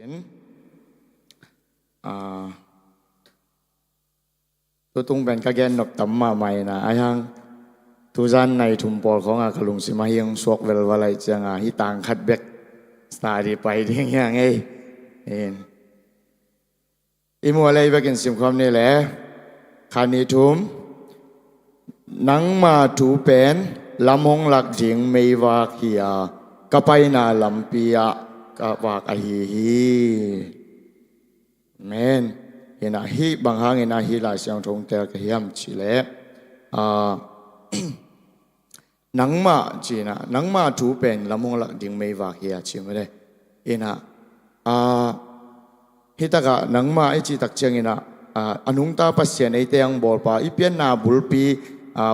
นตัวตุงเป็นกระแกนนกตั้มมาใหม่นะไอ้ยังทุจานในถุงปอลของอากลุงสิมาเฮียงสวกเวลวะไรจังฮิตางคัดเบกสตาดีไปที่ยังไงอิมัวอะไรไปกินสิมความนี่แหละคานิทุมนังมาถูเป็นลำหงหลักจิงไม่วากเฮียก็ไปนาลำปียก็วากอหีฮีแมนเห็นอาฮีบางครั้งเห็นอาฮีหลายเสียงทงเตะก็เฮียมชิเลนังมาจีนะนังมาถูเป็นลำหงหลักจิงไม่วากเฮียชิไม่ได้เห็นฮิตากะนังมาไอจีตักเชียงเห็นอนุงตาปัสเซียนไอเตียงบอลปาอีเปียนนาบุลปี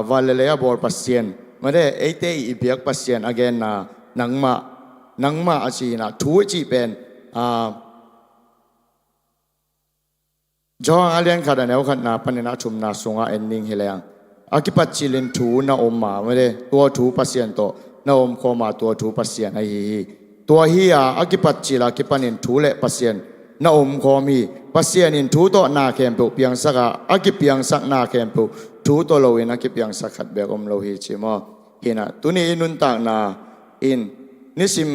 วาเลเลียบอลปัสเซียนมาได้ไอเตอีเบียกปัสเซียน again นังมาอาชีนะทูจีเป็นจองอาเลียนขัดแนวขัดนาปนินาชุมนาสงอาเอนนิงเฮลียงอากิปัจจิลินทูนาอมมาไม่ได้ตัวทูปัสเซียนโตนาอมโคมาตัวทูปัสเซียนไอฮีตัวเฮียอากิปัจจิลากิปันินทูเลปัสเซียนนาอมโคมีปัสเซียนินทูโตนาเคมปุเปียงสักอากิเปียงสักนาเคมปุทูโตโลวินอากิเปียงสักขัดเบกอมโลหิชิมอเห็นตุนีอินุนตากนาอินนิสิม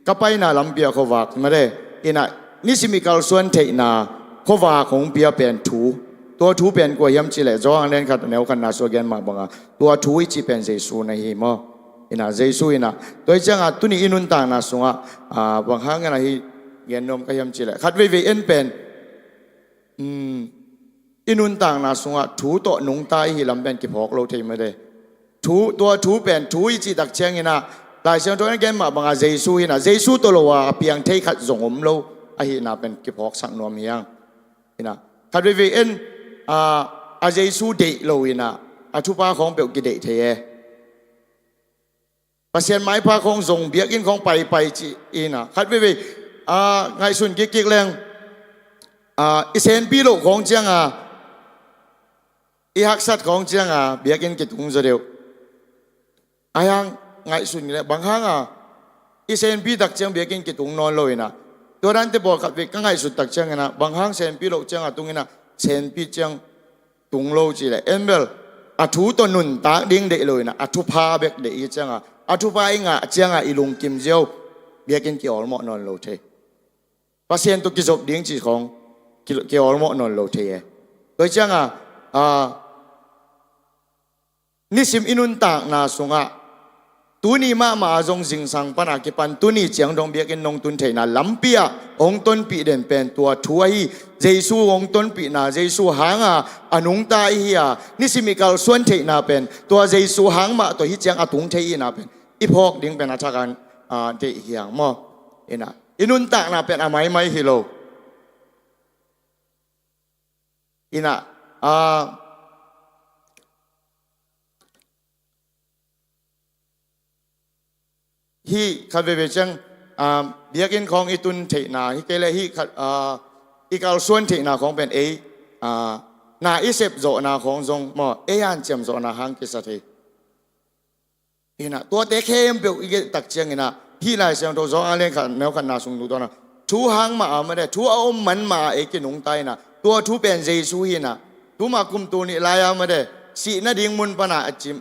ก็ไปนาลำเบียขวักมาได้อินะนิสิมิกัลส่วนเทนาขวักของเบียเป็นทูตัวทูเป็นกว่าย้ำจิเลจองเล่นขัดแนวขันนาสวแกนมาบังตัวทูจีเป็นเจสูในหิมออินะเจสูอินะตัวจังตุนีอินุนตากนาสงบางครั้งนะฮิเย็นนมก็ย้ำจิเลขัดเวเอ็นเป็นอินุนตากนาสงทูโตหนุงตายฮิลำเป็นกิพอกโลเทไม่ได้ทูตัวทูเป็นทูจีตักเชียงอินะหลายเสียงตัวนั้นแกมาบางอาเจสูอินะเจสูตัวเราว่าเพียงเทขัดส่งอมโลไอหินะเป็นกิพอกสังนวมเฮียงอินะขัดเวเอ็นอาเจสูเดโลอินะอาทุปาของเปียวกิเดเทปัสเซียนไม้พาของส่งเบียกินของไปจีอินะขัดเวไงสุนกิกแรงอิเซนปีโลของเจียงอีฮักสัตของเจียงเบียกินกิตุงจะเดียวอายังไงสุดนี่แหละบางครั้งอีเซนปีตักเจียงเบียกินกิตุงนอนเลยนะตัวนั้นที่บอกกับเด็กก็ไงสุดตักเจียงนะบางครั้งเซนปีโลเจียงตุงนี่นะเซนปีเจียงตุงโลจีเลยเอ็นเบลทูตัวนุนตาดิ้งเดเลยนะทูพาเบกเดอีเจียงทูพาอิงเจียงอีลุงกิมเจียวเบียกินกี่อลมอนอนโลเทปัสเซียนตุกิจบดิ้งจีของกี่อลมอนอนโลเทโดยเจียงนิสิมอินุนตากนาสงตุนีมาจงสิงสังปนากิปันตุนีเจียงดงเบียกินนงตุนเทนาลำเปียองต้นปีเด่นเป็นตัวถวยเจสูองต้นปีนาเจสูหางอนุงตาเฮียนิสิมิกัลส่วนเทนาเป็นตัวเจสูหางมาตัวฮิเจียงอตุงเทนาเป็นอีพอกดิ้งเป็นอาชาการเดียงมออินุนตากนาเป็นอะไรไม่ฮิโลฮีขัดเวจังเบียกินของอีตุนเทนาฮีเกลฮีขัดอีกาลส่วนเทนาของเป็นนาอิเซบโจนาของทรงมอยันเจมโจนาหังกิสเทฮีนะตัวเตะเข้มเปียวอีกตักเชียงฮีนะฮีหลายเสียงตัวจองอะไรขัดแนวขัดนาสุงดูตัวนะทูหังมาไม่ได้ทูเอามันมากินหงไตนะตัวทูเป็นเจสูฮีนะทูมาคุมตัวนี่ลายไม่ได้สีนาดิ่งมุนปนาจิม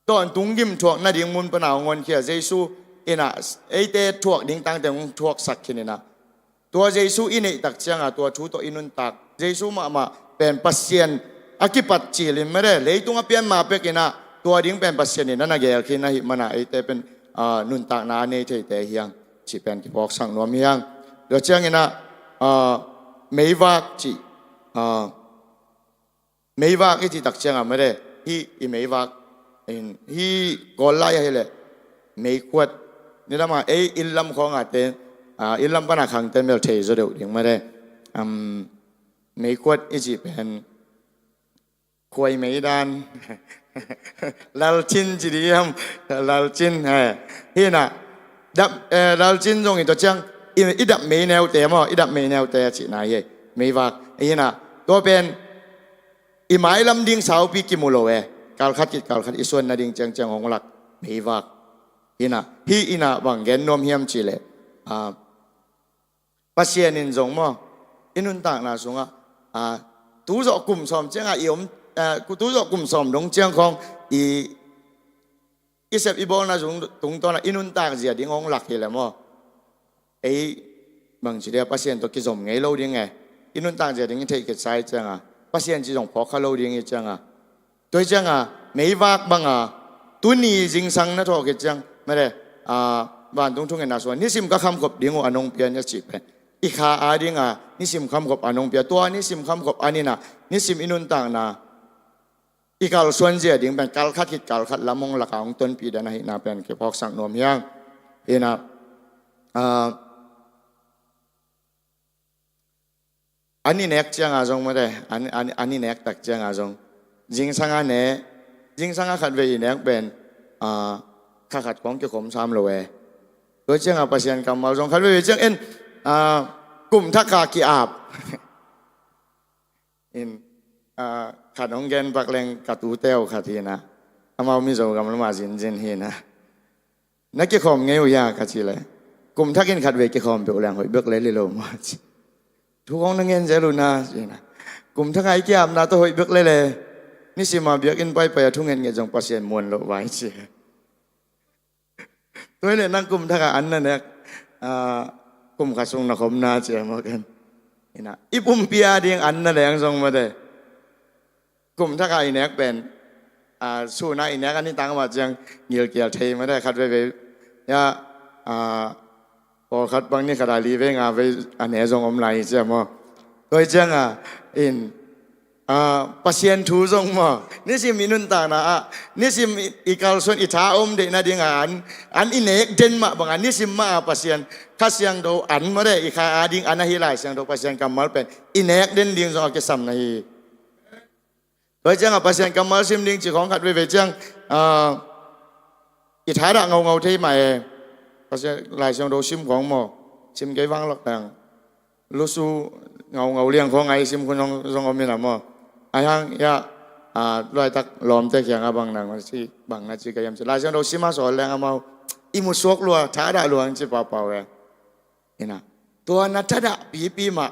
ตอนตุงยิมถวกนาดิ่งมุนปนาวงวนเขียเจสูไอเตถวกดิ่งตั้งแต่ถวกสักขินนะตัวเจสูอินตักเชียงตัวชูตัวอินุนตักเจสูมาเป็นปัสเซียนอากิปัจจิลิมไม่ได้เลยตุงเปียนมาเป็กินะตัวดิ่งเป็นปัสเซียนนี่นั่นเกลขินนะฮิมันไอเตเป็นนุนตักนาเนเทเตเฮียงจีเป็นกิพอกสังนวมเฮียงเดี๋ยวเชียงนะไม่ว่าจีไม่ว่าไอที่ตักเชียงไม่ได้ฮีไม่ว่าฮีกอลไล่ให้เลยไม่ขวดนี่ละมาอิลลัมของเต้นอิลลัมปนักขังเต้นเมลเทย์จะเดี๋ยวยังไม่ได้ไม่ขวดอีจีเป็นควยไม่ดานลาลจินจีเดียมลาลจินฮีน่ะดับลาลจินตรงนี้ตัวจังอีดับไม่แนวเตะมั้งอีดับไม่แนวเตะจีนายไม่ว่าฮีน่ะตัวเป็นอีหมายลำดิ่งสาวปีกิมุโลการขัดอิส่วนนาดิ่งจังของหลักไม่ว่าฮินะบางแกนนมเฮียมจีเล pasien in zong mo inun tak na sunga tu zo kum som changa iom tu zo kum som dong chang khong isep ibol na zung tung to na inun tak zia ding ong lak hi le mo bang chi dia pasien to ki zom ngai lo ding ngai inun tak zia ding thei ke sai changa pasien chi zong pho kha lo ding i changa toi changa mei wak banga tu ni jing sang na tho ke chang ma de ban tung tung na so ni sim ka kham khop ding o anong pian ya chi pe i kha a ding ni sim kham khop anong pia to ni sim kham khop anina ni sim inun tak naอีกาลส่วนเจียดิ่งเป็นกาลคัดคิดกาลคัดละมงละกางต้นปีเดนะฮินาเป็นเก็บพอกสังนมยังเห็นะอันนี้เน็กเจียงอาจงไม่ได้อันนี้เน็กตักเจียงอาจงจิงสังอาเนจิงสังอาขัดเวอีเน็กเป็นข้าขัดของเกี่ยวกับซ้ำเลยโดยเจียงอาปัสยันกำมาจงขัดเวอีเจียงกลุ่มทักกากีอาบขัดองเกนปักแรงกัตูเต้วขัดทีนะอามามิโซกำลังมาจินจินฮีนะนักเกี่ยวกับเงี้ยวยากขัดทีเลยกลุ่มทักกินขัดเวกี่คอมเปแรงหอยเบิกเลยเลยมาทุกคนนั่งเงินเจรุนะจีนะกลุ่มทักไอ้เกี่ยมนาตัวหอยเบิกเลยนี่สิมาเบียกินไปทุกเงินเงี้ยจงปัสยันมวลโลไว้จีตัวนี้นั่งกลุ่มทักอันนั่นเนี่ยกลุ่มขัดทรงนักขมนาเจียมากันนี่นะอีปุ่มเปียดิ้งอันนั่นแหละยังทรงมาได้กลุ่มถ้าใครเน็กเป็นสู้นะอินเน็กอันนี้ตั้งมาจังเกี่ยวเกี่ยวเทไม่ได้คัดไปยาพอคัดบางนี่ขนาดรีเวงไปอันไหนทรงอมไหลใช่ไหมโดยจังอินปัสยันทูทรงมานี่สิมินุนต่างนะนี่สิอีกาลส่วนอิทาอมเดนะดิ้งอันอินเน็กเดนมาบางอันนี่สิมาปัสยันข้าเสียงดูอันมาได้อีกขาดิ้งอันนั้นฮิไลเสียงดูปัสยันกำมัลเป็นอินเน็กเดนดิ้งทรงเอาเกสัมในโดยจังปัสยันกำมาซิมดิ้งจีของขัดเวจังอิทาระเงาที่ใหม่ปัสยันลายเสียงดูซิมของหมอซิมไกวังหลักต่างรู้สู้เงาเลี้ยงของไอซิมคุณทรงเอามีหนามอไอฮังยาลอยตักล้อมแต่เขียงบางนางที่บางนาจีกยามลายเสียงดูซิมาสอนแรงเอามาอิมุสวกลัวท้าด่าลวงจีเป่าเห็นนะตัวนัทดะปีมา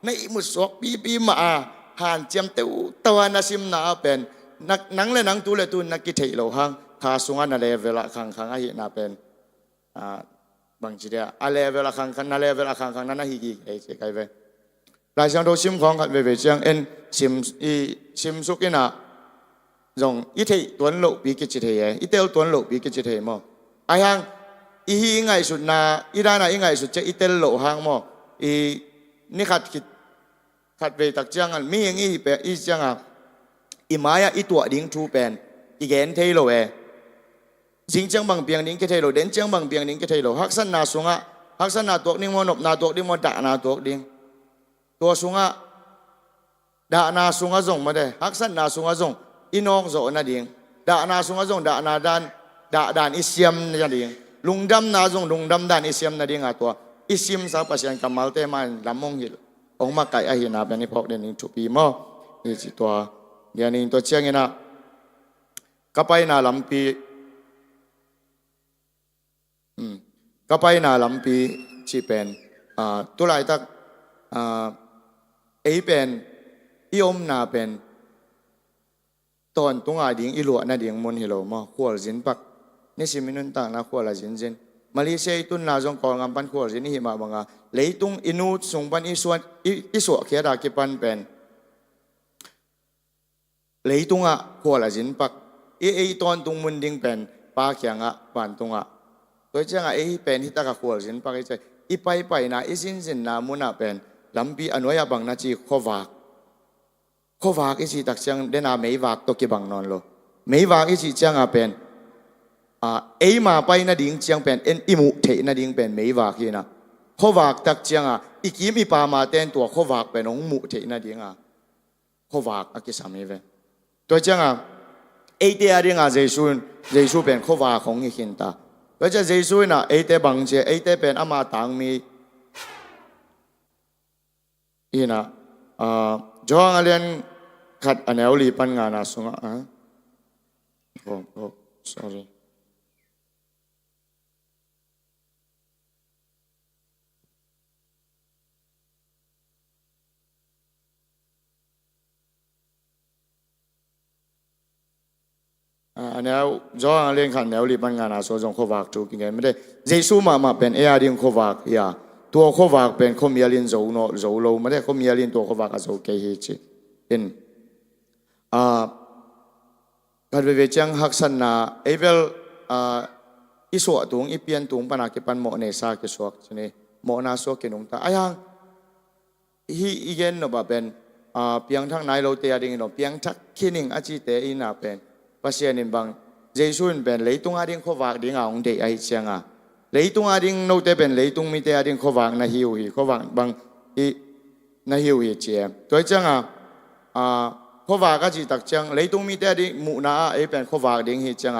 ในอิมุสวกปีมาหานเจียมเตวตัวนาซิมนาเป็นนังเลยนังตูเลยตูนักกิเทโลหังข้าสุงานนาเลเวลาขังอาหินาเป็นบางทีเดียอะไรเวลาขังนาเลเวลาขังนั้นนาฮิกิไอ้เจ้าไก่เวลายช่างโดซิมของขัดเวเจียงเอ็นซิมสุกินาจงอีเทตัวโลปีกิจิเทยอีเตลตัวโลปีกิจิเทยมั้งไอ้หังอีหิงไงสุดนาอีด้านาอีไงสุดจะอีเตลโลหังมั้งอีนี่ขัดคิดขัดเวตักจังมีอย่างนี้เป็นอีจังอีมายอีตัวดิ้งทูเป็นอีเกนเทโลจิงจังบางเปียงดิ้งเทโลเด่นจังบางเปียงดิ้งเทโลฮักษณาสุงะฮักษณาตัวดิ้งมอนบนาตัวดิ้งมอด่านาตัวดิ้งตัวสุงะด่านาสุงะจงมาได้ฮักษณาสุงะจงอีน้องโซนาดิ้งด่านาสุงะจงด่านาด่านอิสยามนาดิ้งลุงดำนาจงลุงดำด่านอิสยามนาดิ้งตัวอิสยามสาวปัสยันกัมมัลเตมันลำมงหิลองมาไก่อาหินาเป็นนิพกเดนิทุปีมอนี่จิตัวเดี๋ยวนี้ตัวเชียงเงินะก็ไปนาลำปีก็ไปนาลำปีชีเป็นตัวไรตักเป็นอีอมนาเป็นตอนตรงอาดิ่งอีหลวนาดิ่งมนฮิโลมอขวดจินปักนี่สิมินุนต่างนะขวดละจินมาเลเซียตุนนาจงกองงปันขวดจินหิมาบังเลยตุงอินูสงปันอิสวะเขียดากิปันเป็นเลยตุงขวดละจินปักตอนตุงมุนดิ่งเป็นปาเขียงปันตุงโดยเจ้าเป็นที่ตากขวดจินปักใจไปนะสินนามุนาเป็นลำปีอนุญาบังนาจีขวากสิตักเชียงเดนาไม่วากตกิบังนอนโลไม่วากสิเจ้าเป็นมาไปนาดิ่งเชียงเป็นอิมุเทนาดิ่งเป็นไม่วากนะขวากตักเชียงอีกิมปามาเต้นตัวขวากเป็นองมุเทนาดิ่งขวากกิสามีเวตัวเจ้าเดียดิ่งเจสุเป็นขวากของอีหินตาเพราะฉะนั้นเจสุน่ะเดียบังเจเดียเป็นอามาตังมีอีน่ะจองเรียนขัดอันเอวลีปันงานาสุงะsorry อันนี้จ้องเลี้ยงขันแนวรีบันงานอาโซจงขวากจูกินกันไม่ได้เจสูมาเป็นเออาดิงขวากยาตัวขวากเป็นขมีลินโจโนโจโลไม่ได้ขมีลินตัวขวากอาโซเกฮิจิอินการเวจังฮักสันนาเอเวลอิสวตุงอีเปียนตุงปนักปันโมเนซากิสวกชนีโมนาสวกินุงตาอายังฮีอีเกนโนบะเป็นเพียงทั้งนายโลเตียดิ่งโนเพียงทักขินิงอาจิเตอินาเป็นภาษาหนึ่งบางเจสุนเป็นเลยตุงอาดิ่งขวากดิ่งเอาองเดียไอเชียงอ่ะเลยตุงอาดิ่งโนเตเป็นเลยตุงมีเตียดิ่งขวากนาฮิวฮีขวากบางอีนาฮิวฮีเจียตัวจังขวากก็จีตักจังเลยตุงมีเตียดิ่งมุนาเอเป็นขวากดิ่งฮีจัง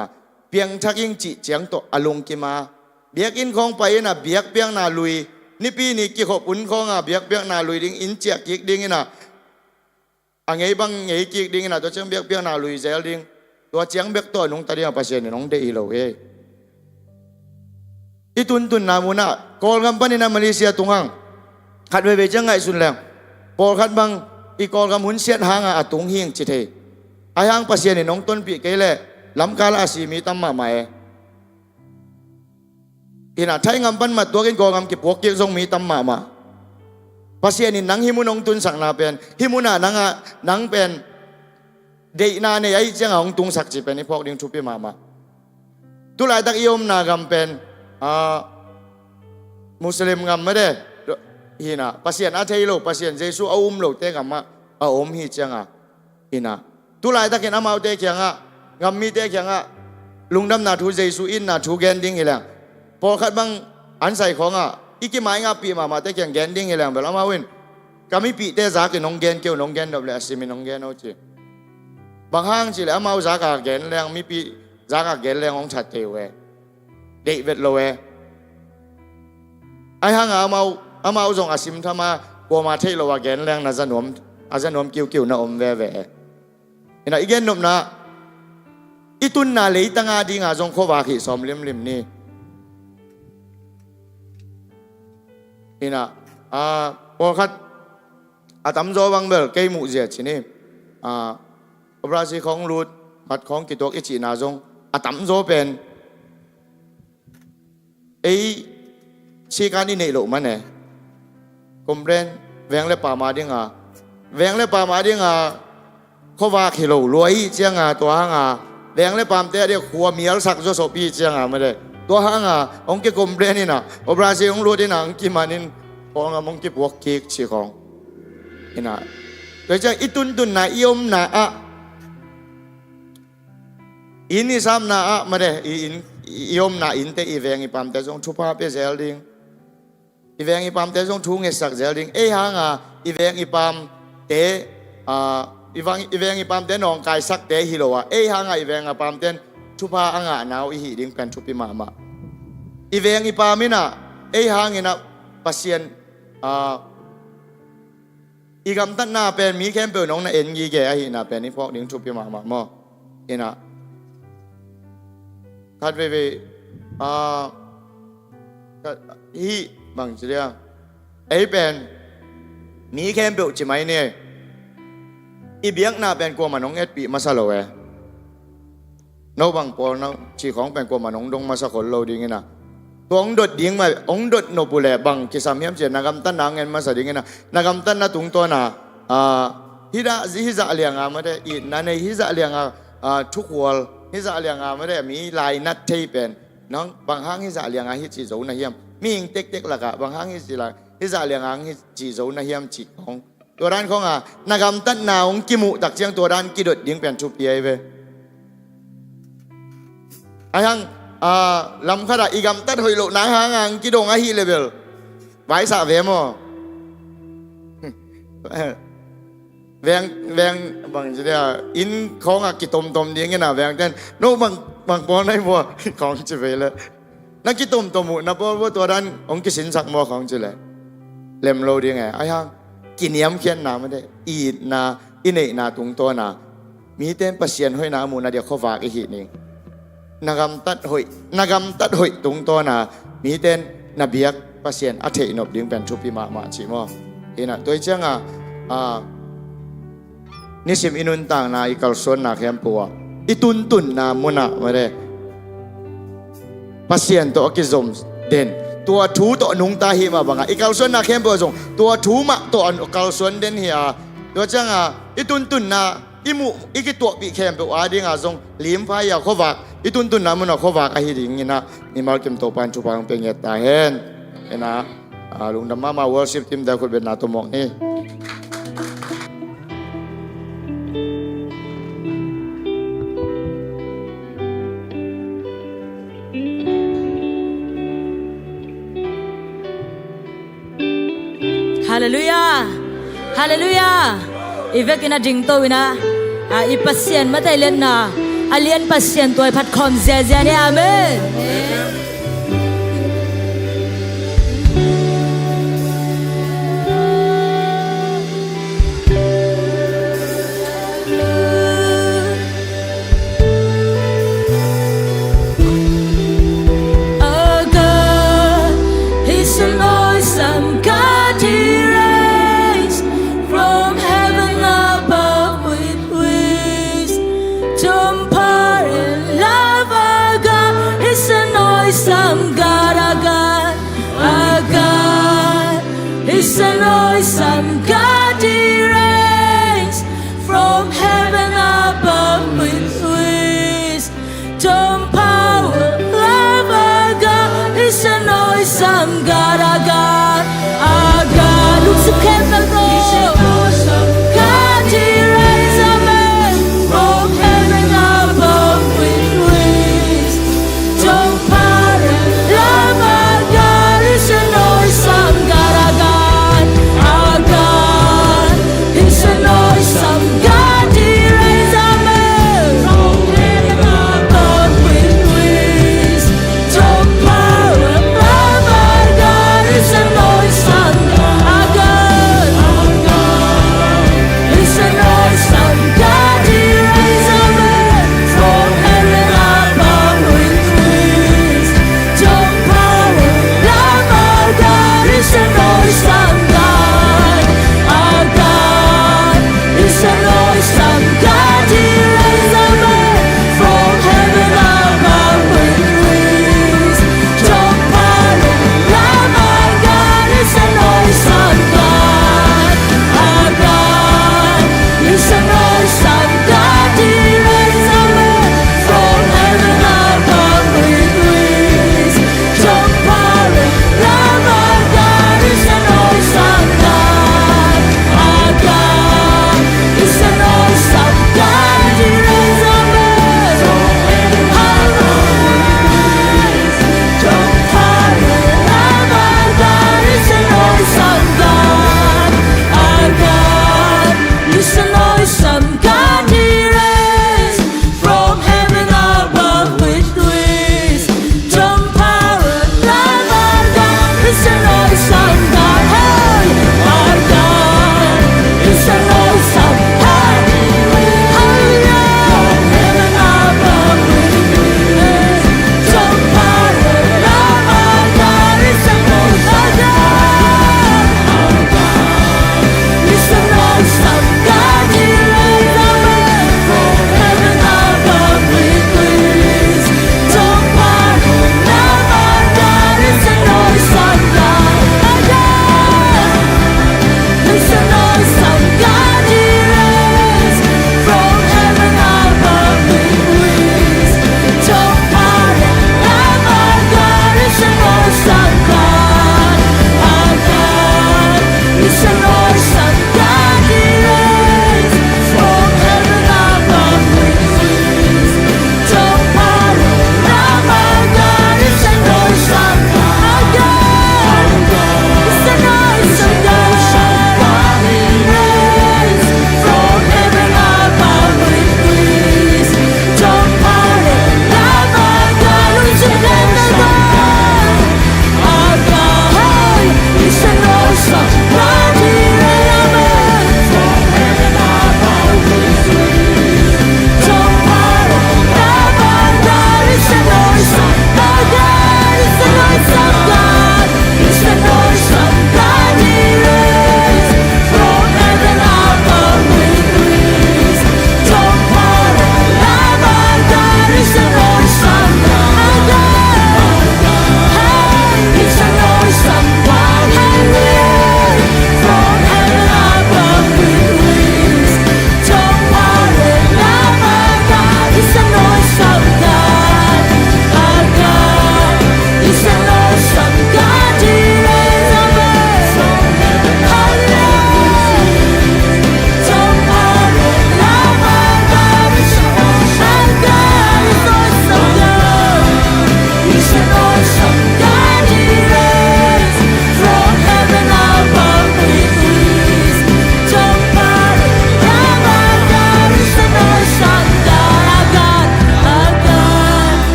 เพียงทักยิงจีจังตัวอารมณ์กิมาเบียกอินของไปนะเบียกเปียงนาลุยนี่ปีนี้กี่ขบอุ่นของเบียกเปียงนาลุยดิ่งอินเจียกิกดิ่งนะอังไงบางไงกิกดิ่งนะตัวเจ้าเบียกเปียงนาลุยเซลดิ่งตัวเจียงเบียกตัวน้องตาเดียงภาษาเนี่ยน้องเดียโลเออีตุนนามุนะกอลกัมปานีนามาเลเซียตุงหังขัดเวจังไงสุดแรงพอขัดบางอีกอลกัมหุ่นเสียดหางตุงหิงจิตเฮไอหังภาษาเนี่ยน้องต้นปีเกล่ลำกาลอาศีมีตั้มมาใหม่อินาไทยงำปันมาตัวกินกองำกิปวกกิจงมีตั้มมาภาษานี่นังหิมุนองตุนสักนาเป็นหิมุนานังเป็นเดียนาเนี่ยไอ้เจ้าของตุงสักจีเป็นนี่พวกดิ้งทุบไปมาตุลาตักยมนากำเป็นมุสลิมงำไม่ได้ฮินาภาษาอาเทยโลภาษาเยซูอาโลเตกำมาอาฮิเจ้าฮินาตุลาตักเห็นอามาเตกยังงำมีเตกยังลุงดำนาทูเยซูอินนาทูแกนดิ้งเฮลังพอขัดบังอันใส่ของอีกกี่ไม้งาปีมาเตกยังแกนดิ้งเฮลังเบลามาวินก็มีปีเตจากน้องแกนเกี่ยวน้องแกนดับเลยอาศิมีน้องแกนเอาจีบางห้างจีแล้วมาเอาจากแกนแรงมีปีจากแกนแรงของชัดเจวเด็กเวทโลเวไอห้างเอามาส่งอาศิมทำมากัวมาเทโลวแกนแรงน่าจะหนวมกิ้วน่าอมเวเห็นอีกแกนนบนะอีตุนนาเลยตั้งอาดีงาจงขวาขีสอมลิมนี่เห็นพอคัดตั้มโจบังเบลเกยมุเจียชินี่บราซิลของรูดขัดของกิตกอิจินาจงตั้มโจเป็นชีการนี่เนี่ยหลุมันเนี่ยกุมเรนแวงเล็บป่ามาดิ้งแวงเล็บป่ามาดิ้งขวาขีโลรวยเจียงตัวหางแดงเลยปามเตะเดียวขัวมีอัลสักโจโซปีเจียงไม่ได้ตัวหางองค์กิกมเบรนี่นะอบราซิลองรู้ที่นะองค์กิมานินองค์มงกิบวกกิกชีของนี่นะโดยเฉพาะอีตุนนะอีอมนะอินนี่ซ้ำนะไม่ได้อีอมนะอินเตอีแวงอีปามเตะจงทุพาเปเซลดิงอีแวงอีปามเตะจงทุ่งเอสักเซลดิงหางอีแวงอีปามเตะอีแวงอีปามเต้นนองกายสักเตฮิโลวะหางอีแวงอีปามเต้นทุพาอ่างนาวอีหิดิงเป็นทุพิมาอีแวงอีปามินะหางอีนะปัสเซียนอีกำตันนาเป็นมีแค่เปิลน้องน่ะเอ็นยีแกอีนะเป็นนี่พวกดิงทุพิมาหม้ออีนะคัดเวฮีบางทีเดียวเป็นมีแค่เปิลใช่ไหมเนี่ยอีเบียกน่าเป็นกลัวมันน้องเอ็ดปีมาซาโลเวน้องบางปอน้องชีของเป็นกลัวมันน้องดงมาสักคนโลดิ้งนะตัวองดดดิ้งมาองดดโนบุเล่บางกิสามีมเจนักำตันนางเงินมาสดิ้งนะนักำตันน่ะตุงตัวน่ะฮิซาเลียงไม่ได้อีนั่นในฮิซาเลียงทุกวันฮิซาเลียงไม่ได้มีลายนัดที่เป็นน้องบางห้างฮิซาเลียงฮิจิโซนะเฮียมมีอิงเต็กๆละกะบางห้างฮิซาเลียงฮิจิโซนะเฮียมจิของตัวด้านของนักกำตันนาองกิมุตักเชียงตัวด้านกิดดยิงเป็นชุบเย่เวไอ้ยังลำขดาอีกำตัดหอยโลนางหางกิดงอาฮีเลเวลไว้สาเวมอแวงบางทีเดียอินของกิตมยิงกันนะแวงเต้นโน้บางปอนให้บัวของจะเวเลยนักกิตมมุนับว่าตัวด้านองกิสินสักมัวของจะเลยเล่มโลดีไงไอ้ยังกินยำเขียนนาไม่ได้อีนาอินเนนาตุงตัวนามีเต้นปัสเซียนห้อยนามูนาเดียวเขาฝากอีกนิดนากำตัดหอยตุงตัวนามีเต้นนาเบียกปัสเซียนอัฐินบดิ้งเป็นชุบพิมาชิมอเห็นตัวเจ้านิสิมอินุนต่างนาอีกลส่วนนาแคมปัว ituntun na muna mare pasien to akizom den tua thu to nung ta hi ma banga ikal son na khem bo jong tua thu ma to an kal son den hi a to changa ituntun na imu ikitua pi khem pe wa ding a jong lim phai ya khowak ituntun na muna khowak a hi ding ina ni mal kem to pan chu pang pe nge ta hen ena lung dam ma worship team da khul ben na to mok ni Hallelujah. Hallelujah. Ivek ina ding to ina. Ipasien matailen na. Alien pasien to pat khom zia ni amen. Oh God, He's an awesome God. He reigns from heaven above with wisdom, power, and love. Our God is an awesome God. Our God, our God is an awesome God. He reigns from heaven above with wisdom, power, love. Our God is an awesome God. Our God, our God. Look to heaven, God, He reigns, amen, from heaven above with wisdom, power, and love. Our God is an awesome God. Our God is an awesome God. He reigns, amen, from heaven above with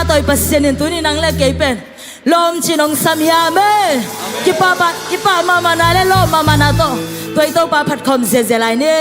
toy pasienin tu ni nang le keipen lom chinong samya me ki pa mama na le lo mama na to toy to pa phat khom ze ze lai ni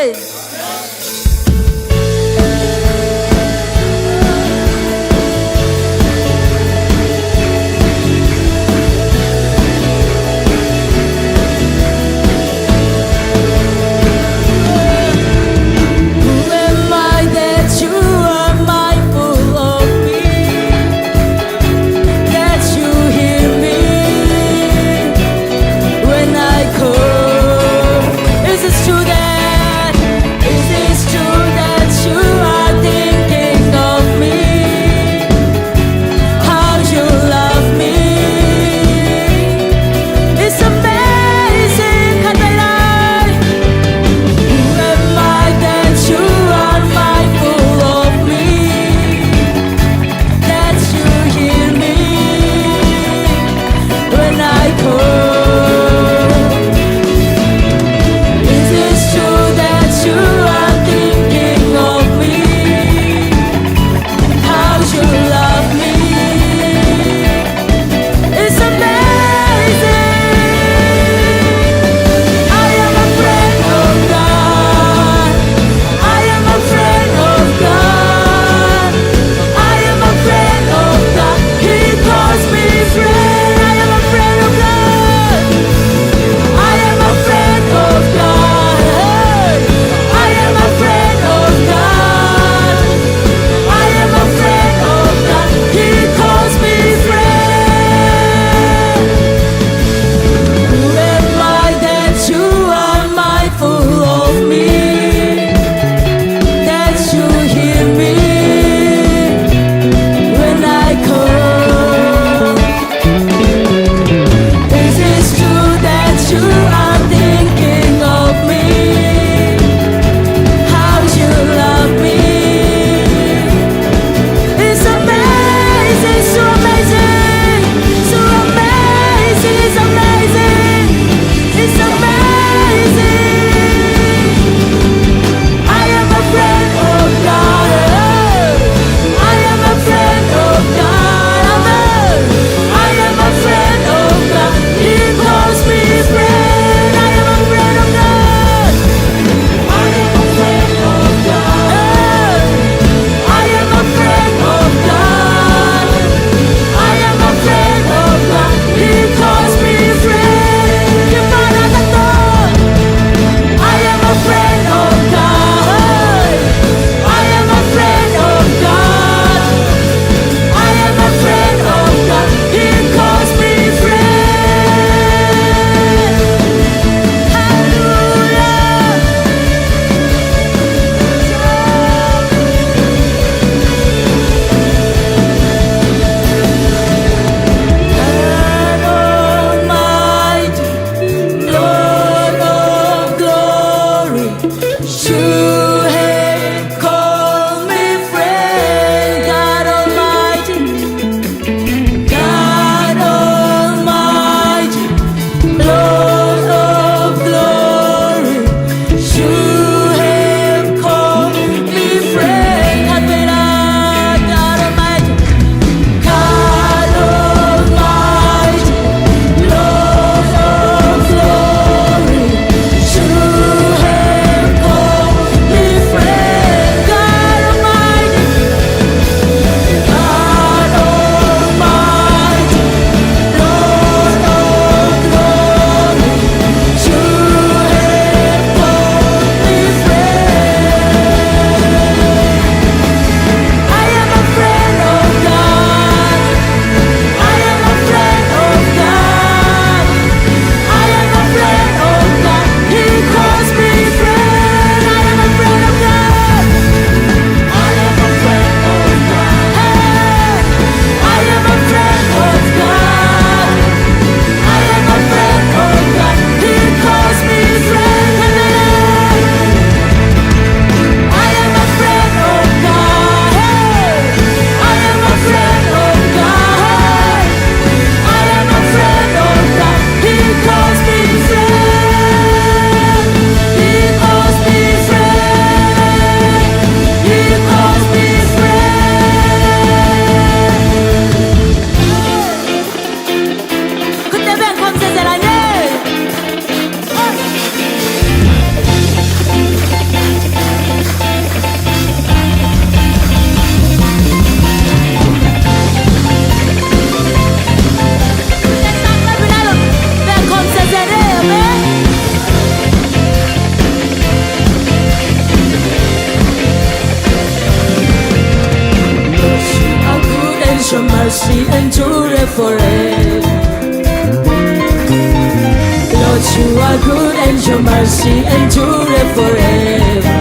are good and your mercy endureth forever.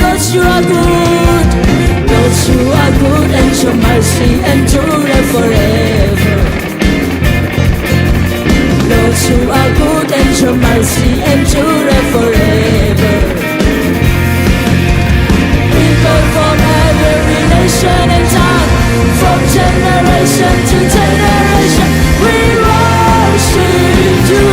Lord, you are good. Lord, you are good and your mercy endureth forever. Lord, you are good and your mercy endureth forever. People from every nation and tongue, from generation to generation, we worship you.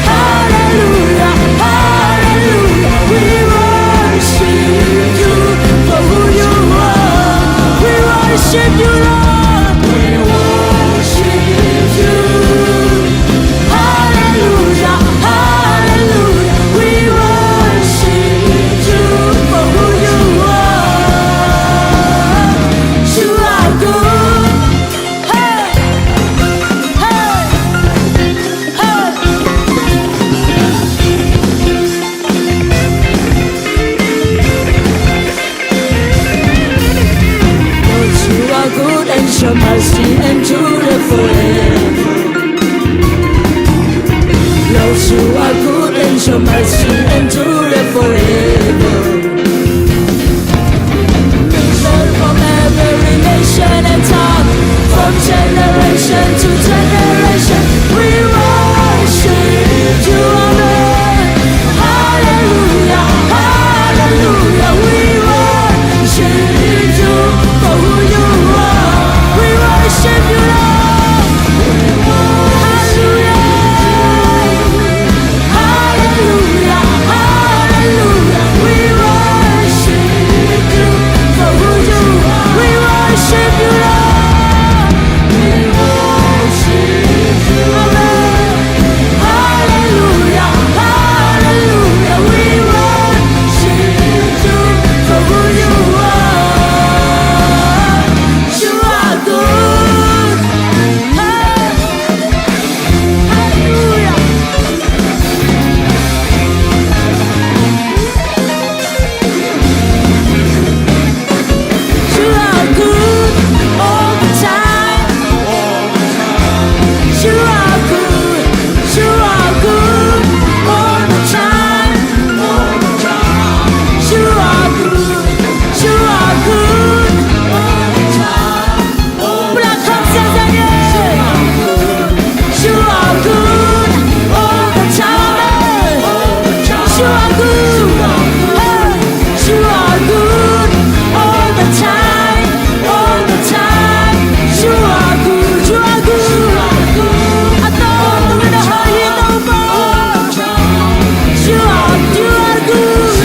Hallelujah, hallelujah, we worship you for who you are. We worship you, Lord. We worship you. Hallelujah, hallelujah, we worship you for who you are. You are good. Hey, hey, hey. Lord, you are good and your mercy endureth forever. Lord, you are good and your mercy endureth forever. People from every nation and tongue, from generation to generation, we worship you, amen. Hallelujah, hallelujah, we worship you for who you are. We worship you, Lord. Hallelujah. Hallelujah, hallelujah, we worship you for who you are. We worship you, Lord. We worship you, amen. Hallelujah, hallelujah, we worship you for who you are. You are good. Hey. Hallelujah. You are good all the time. You are good. You are good all the time. You are good. You are good all the time. Black conscience, you are good all the time. You are good. You are good all the time. All the time. You are good. You are good. I don't know how you know more. You are good.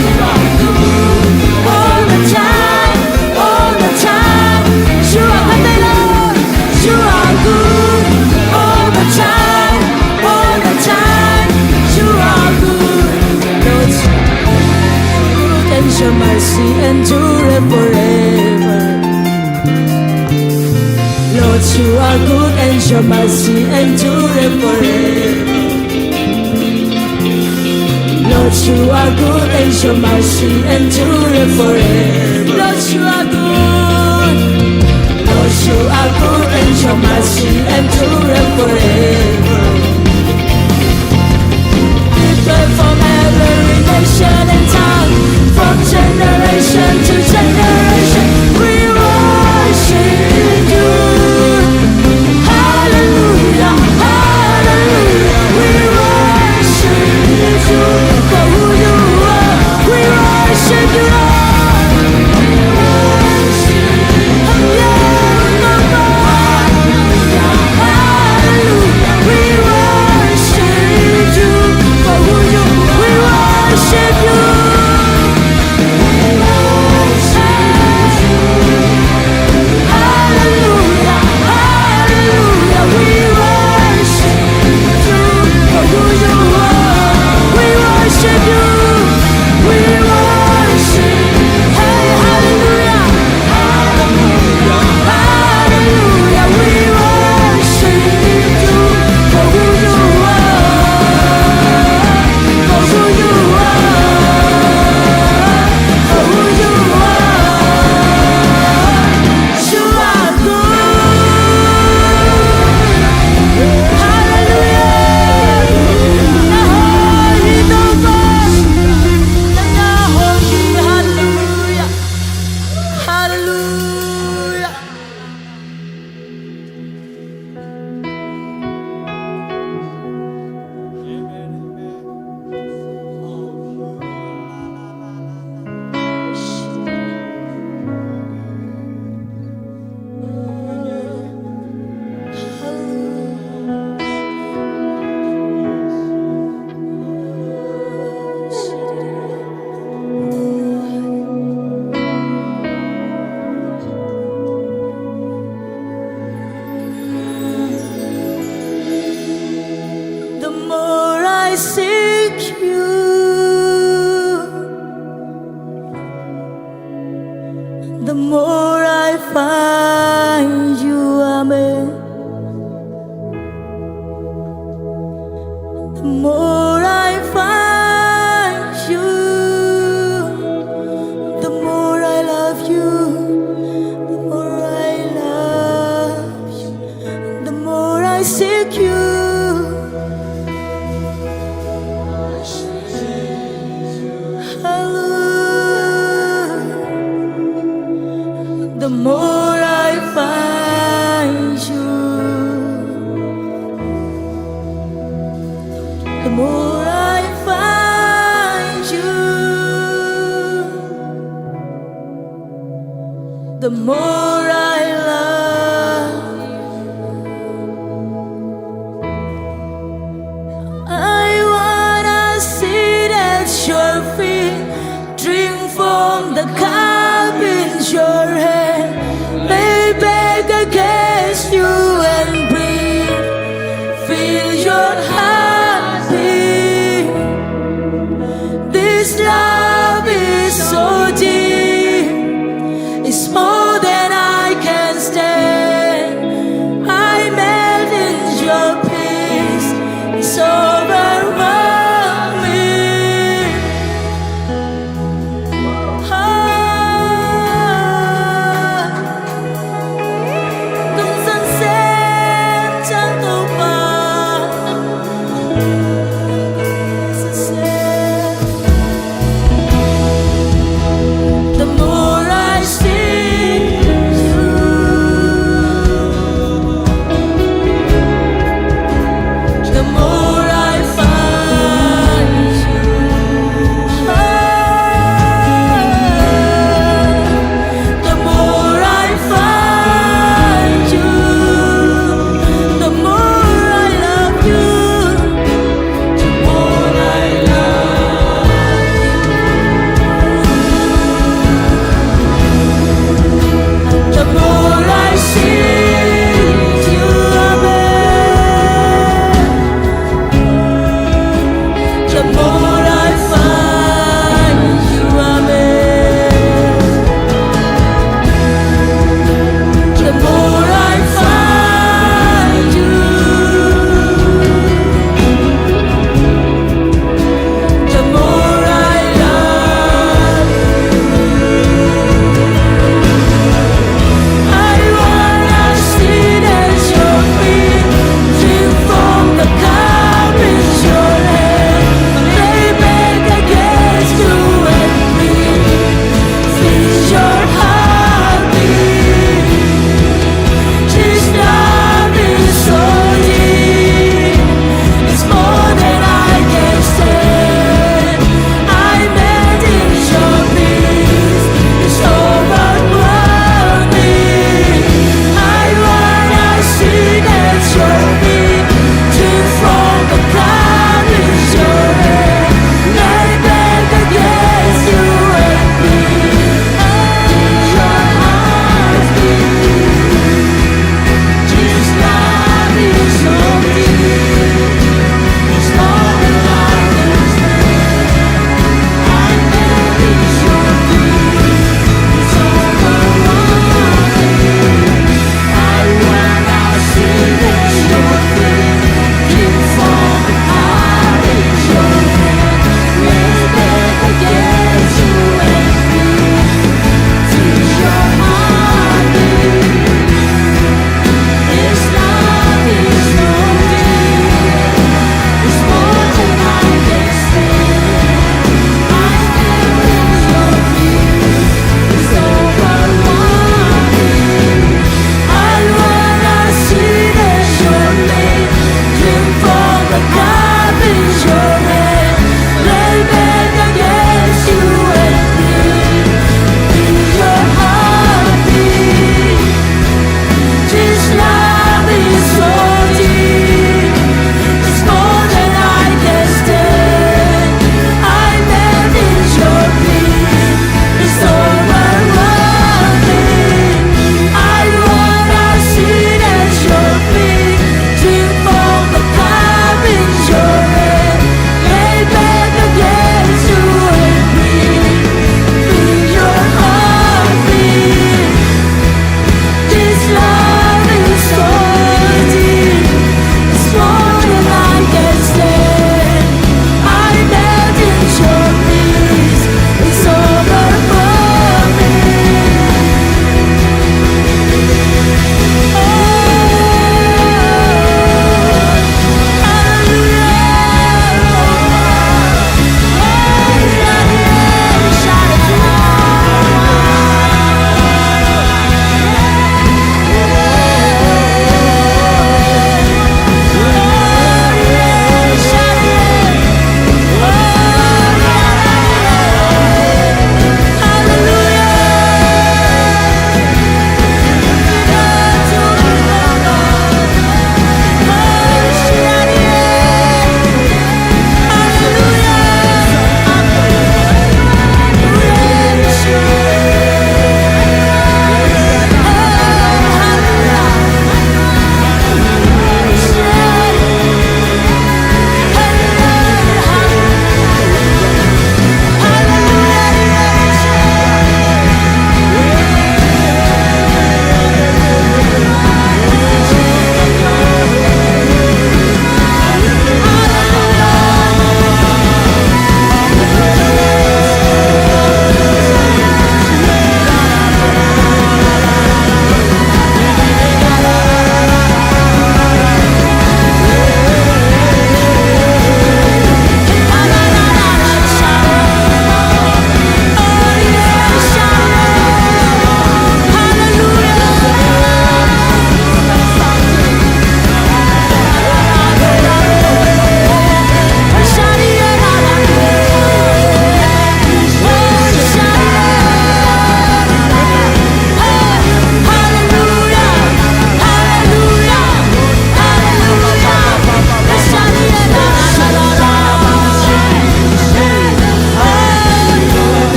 All the time. All the time. You are good, Lord. You are good all the time. All the time. You are good. Lord, good and your mercy endureth forever. Lord, you are good and your mercy endureth forever. Lord, you are good and your mercy endureth forever. Lord, you are good. Lord, you are good and your mercy endureth forever. People from every nation and tongue, from generation to generation, we worship you. Hallelujah, hallelujah, we worship you for who you are. We worship you, Lord. We worship you, Lord. Hallelujah. seek you, the more I find you, Amen. The more I find you, the more I love you, the more I love you, the more I seek you. Hallelujah. The more I find you, the more I find you, the more I love you. I wanna sit at your feet, drink from the cup in your hand, lay back against you and breathe, feel your heartbeat. This love is so deep, it's more than I can stand. I melt in your peace, it's overwhelming. Oh,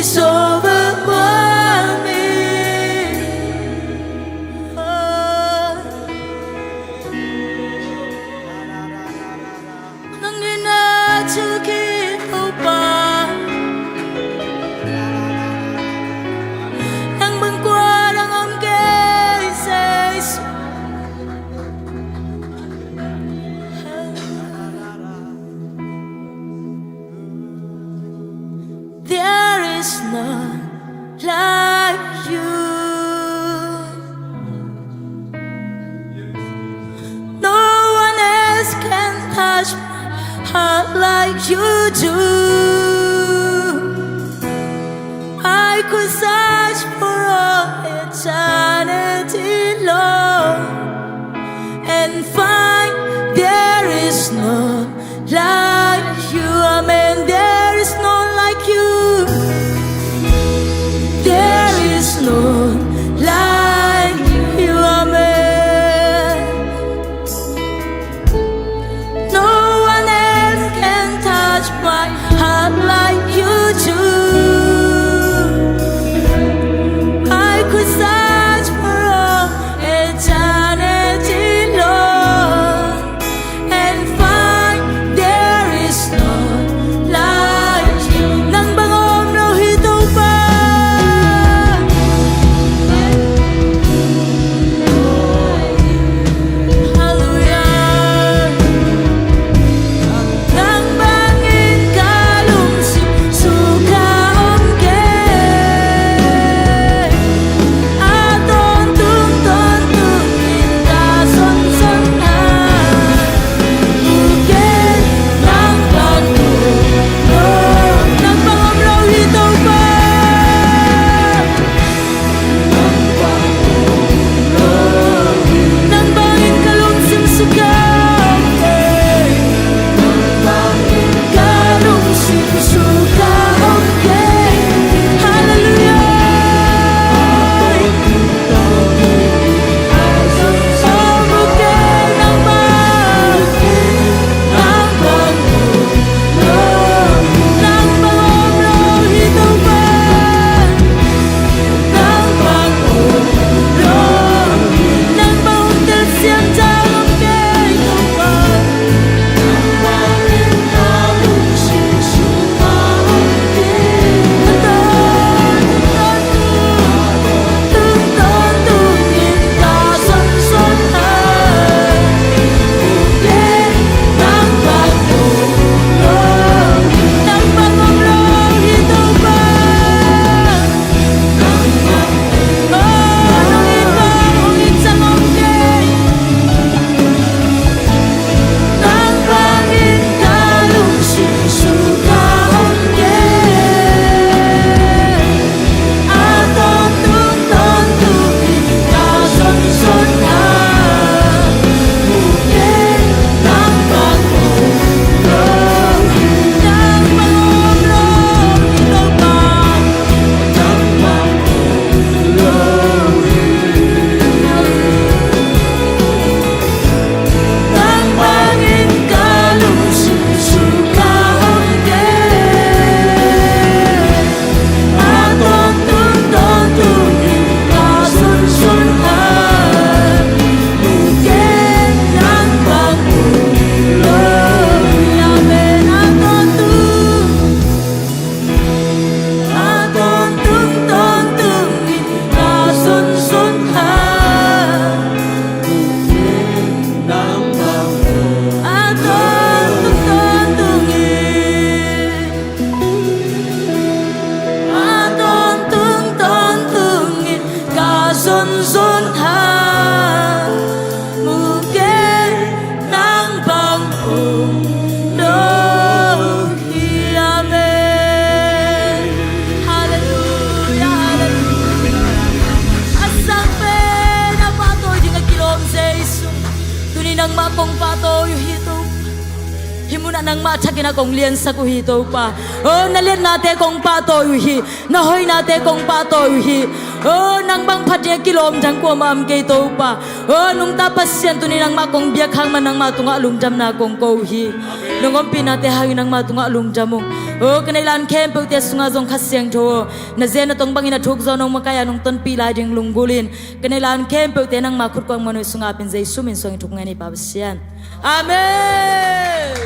is overwhelming. Nang ginatsuki pa nang bangkwa ng ang cases. There is none like you. No one else can touch my heart like you do. I could search for all eternity long and find there is none like you. Amen. There is none like you. There is none like you. Amen. No one else can touch my heart like you do. I could search for all eternity long and find there is none like you. Nang bangom no hito pa. Hallelujah. Nang bangin kalumsi suka omke. Aton tung ton tung kita son son ha. Bukit nang bangko nang bangom no hito pa. Nang bangin kalumsim suka omke. Kalumsim suka omke. Hallelujah. Oh, bukit nang bangko nang bangko nang bangom no hito pa. Nang bangko nang bangom del siang dalam kehidupan. Tungtungin ka son son hai. Bukit nang bangko nang bangom no hidupan. Hongit sa mongkay. Nang bangin kalumsim suka omke. Aton tungtungin ka son son hai. Bukit nang bangko nang bangom no hidupan. Nang bangin kalumsim suka omke. Aton tungtungin ka son son hai. Bukit nang bangko amen. Aton tungtungin ka son son hai. Aton tungtungin ka son son hai. Bukit nang bangko nohi. Amen. Hallelujah. Hallelujah. Asang pe na patoy di nga kilom sa iso. Tunin ang mapong patoy hito. Himuna nang matsakin akong liyansa ko hito pa. Oh, nalin natin kong patoy hi. Nahoy natin kong patoy hi. nang bang phatia kilom jang ko mam ke to pa nung ta pasien tu ni nang ma kong bia khang man nang ma tunga lung jam na kong ko hi nungom pinate hangin nang ma tunga lung jamung kanai lan kem pe te sunga jong khasiang tho na zen na tong bangina thuk zo nong makaya nong ton pi lai ding lungulin kanai lan kem pe te nang ma khut kwang manoi sunga pin jai sumin song thuk ngani pa sian amen.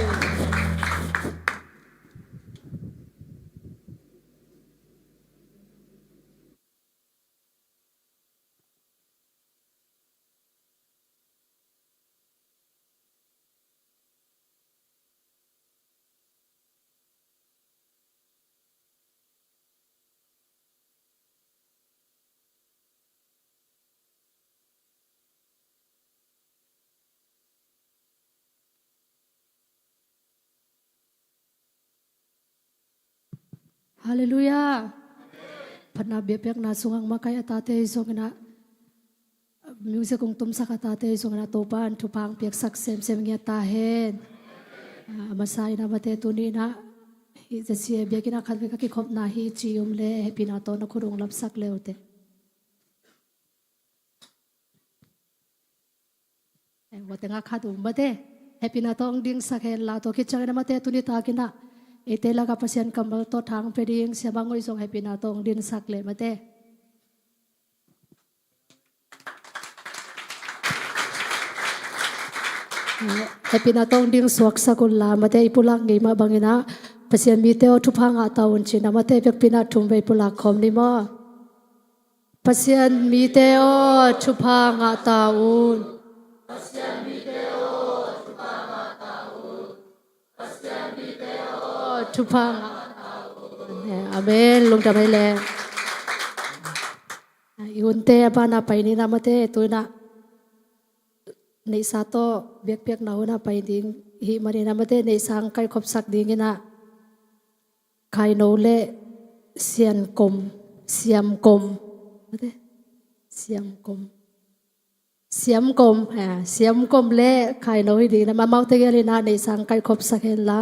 Haleluya. Pernah biak na sungang makaya tate songna music kong tum sakatate songna topan tupang piak sak sem ngia tahen. Masai na mate tuni na isi biakina khat ka ki khop na hi chium le happy na to na khurung lap sak leote. Wate nga khat mate happy na to ang ding sakhen la to kichang na mate tuni ta kina itela ka pasien kambal to thang peding sia bangoi song happy na tong din sakle mate happy na tong ding suak sakul la mate ipulang ngi ma bangina pasien mi teo thupanga taun china mate pek pina thumbe pulak khom ni mo pasien mi teo thupanga taun pasien mi teo thupanga taun pasien mi teo Tupang. Amen. Lung damay le. Iunte apa na paini na mate tu na nei sato biak na una paiding hi mari na mate nei sang kai khop sak ding na kai no le siam kom mate siam kom le kai no hi ding na ma mau te geli na nei sang kai khop sak hen la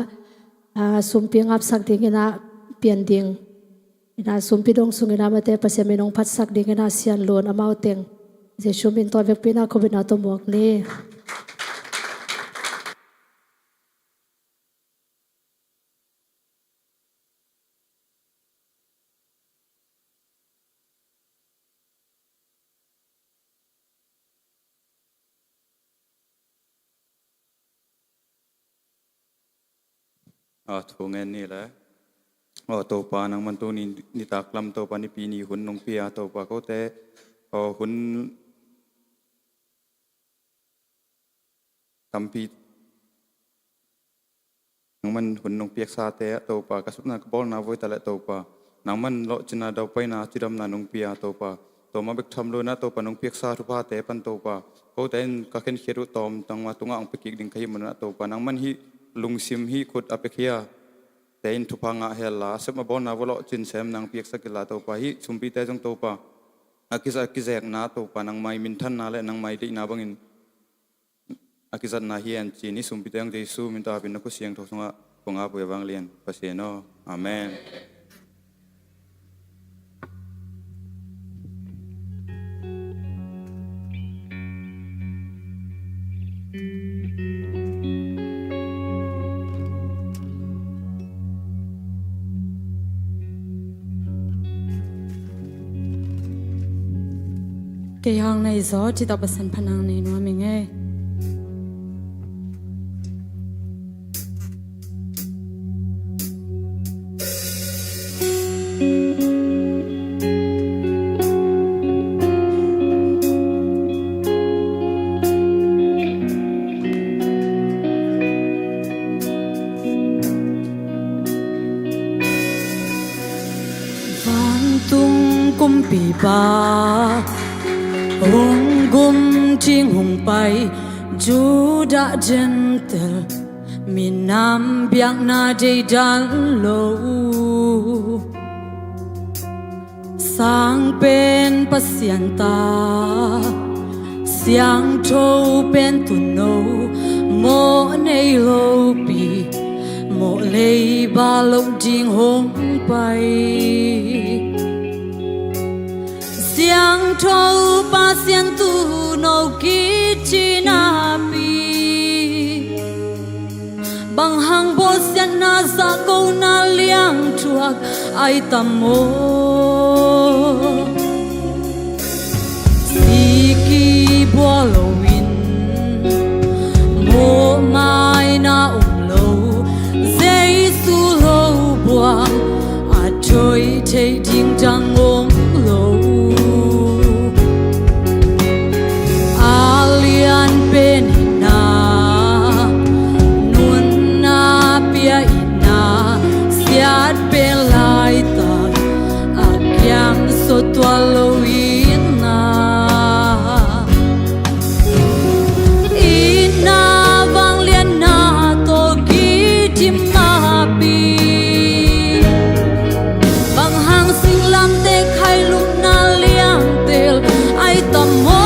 sumpi ngap sak ding na pian ding ina sumpi dong sungina mate pasamenong phat sak ding na sian lon amau teng je shumin to vek pina ko bina to mok ni thu nghe ni la to pa nang man tu ni tak lam to pa ni pi ni hun nong pia to pa ko te hun tampi nang man hun nong piak sa te to pa ka sup na ka bol na voi ta la to pa nang man lo china daw pai na chiram na nong pia to pa to ma bek tham lo na to pa nong piak sa thu pa te pan to pa ko ten ka khen khiru tom tang ma tunga ang pekik ding khai man na to pa nang man hi lung sim hi khut apekhia tein thupanga hela sema bona volo chin sem nang piak sakila to pa hi chumpi te jong to pa akizek na to pa nang mai min than na le nang mai de na bangin akizat na hian chi ni sumpi te ang jesu min ta bin na ko siang tho songa konga bu wang lian paseno amen. Cái hàng này gió chỉ tao bớt phần hàng này nữa mình nghe. Vang tung cung bì ba hùng gum chinh hùng bay chú đã gentle miền nam biak na day dan lâu sang bên pasien ta siang trâu bên tu nâu mo nay lâu bì mo lay ba lâu ding hùng bay china pi bằng hàng bố sen na sa câu na liang chuak ai tam mo si ki bo lo win mo mai na lo dây su lo buang a trôi thấy tiếng trăng ôm lo alian bên na nun na pia ina siat bên lai ta a kyang so tua lo ina ina vang lian na to ki tim na pi bằng hàng sinh lam te khai lúc na liang tel ai tâm ho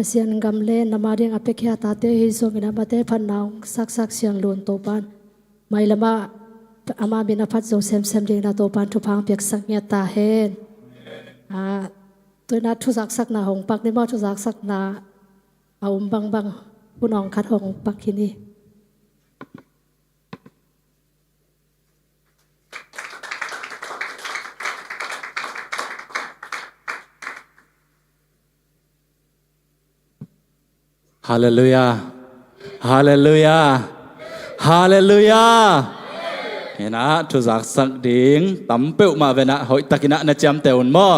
pasian gamle namading apekya tate hi songina mate phannaung sak sak siang lon topan mailama ama bina phat zo sem sem ding na topan thupang pek sak nya ta hen toina thu sak sak na hong pak ni ma thu sak sak na aum bang bang punong khat hong pak kini Hallelujah. Hallelujah. Hallelujah. Hena thu zak sak ding tam peu ma vena hoi takina na cham teun mo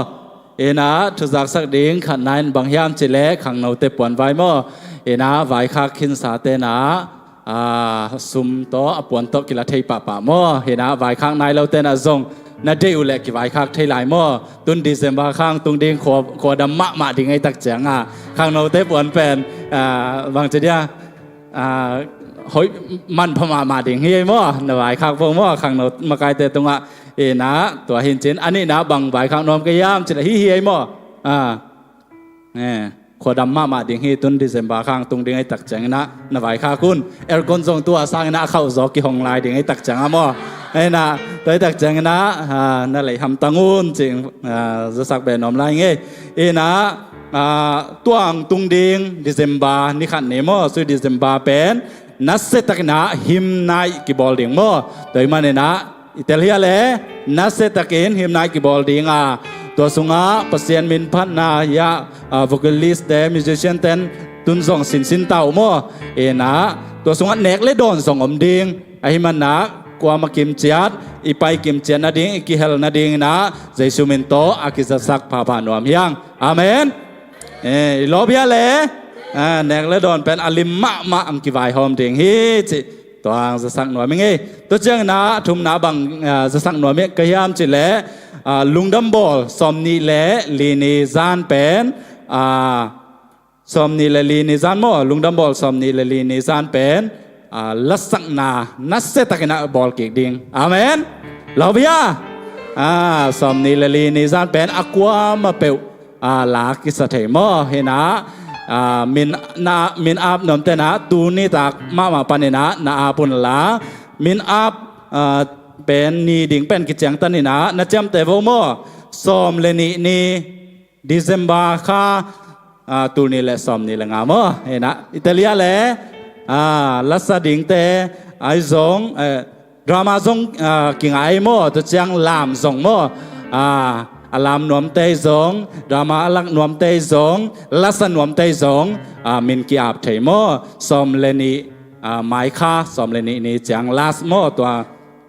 นะทุจักสักดิ่งขันนั้นบางยามจิเลขังโนเตปวนไว้โมนะไว้คักขินสาเตนะซุมโตอปวนโตกิลาเทยปะปะโมนะไว้คักนายเราเตนะจงนาเดอุเล็กไว้คักเทยหลายโมตุนดิเซมบาข้างตุงดิ่งขวดัมมะดิ่งไอตักเจียงขังโนเตปวนเป็นบางจะเดียเฮ้ยมันพมาดิ่งเฮียโมนะไว้คักพงโมขังโนมาไกลเตตรงนะตัวหินจินอันนี้นะบางไว้ข้างนอมก็ยามจิละเฮียโมเนี่ยขวดำมาดิ่งเฮียตุนดิเซมบาข้างตุงดิ่งไอตักเจียงนะไว้ข้าคุณกอนจงตัวสร้างนะเข้าจอกิหงลายดิ่งไอตักเจียงโมไอ้นะตัวตักเจียงนั่นแหละทำตังอุนจริงจะสักแบบนอมลายเงี้ยนะตัวตุงดิ่งดิเซมบานี่ขันเนโมสุดดิเซมบาเป็นนัสเซตักนะหิมนายกิบอลดิ่งโมโดยมันนะอิตาเลียเลยนัสเซตักเองหิมนายกิบอลดิ่งตัวสุงาเปอร์เซ็นต์มินพันนายะvocalist เดมิวสิชเนเต้นตุนส่งสินเต่าโมนะตัวสุงาเนกเลดอนส่งอมดิ่งไอ้มันนะกว่ามากิมเจียดอีไปกิมเจียดนาดิ่งอีกิเฮลนาดิ่งนะใจสุมินโตอากิจะสักพาผ่านวมยังอาเมนลบยาเลยเนกเลดอนเป็นอลิมมะอังกิวายหอมดิ่งฮิจิตัวจะสักหน่วยไม่ไงตัวเจ้านะทุ่มนาบังจะสักหน่วยไม่กยามจิเลลุงดัมบอลสมนีเลลีนิซานเป็นสมนีเลลีนิซานโมลุงดัมบอลสมนีเลลีนิซานเป็นลักษณะนัสเซตักนะบอลเกิกดิ่งอาเมนลาวาสมนีเลลีนิซานเป็นอความาเปวลากิสเทโมเฮนะมินอาบนมเตนะตูนี่ตักมาปานินะนาอาปุนลามินอาบเป็นนีดิ่งเป็นกิจจังตันนี่นะจำแต่ว่าโมสมเลนีดิเซมบาค่าตูนี่แหละสมนี่แหละงามโมเห็นนะอิตาเลียแหละลักษณะดิ่งแต่ไอซงดราม่าซงกิ่งไอโมตัวจังลามซงโมอลามนวมเตยสงดรามาอลักนวมเตยสงลักษณนวมเตยสงมินกีอาบเทโมสมเลนีไมค่าสมเลนีนี่จังลาสโมตัว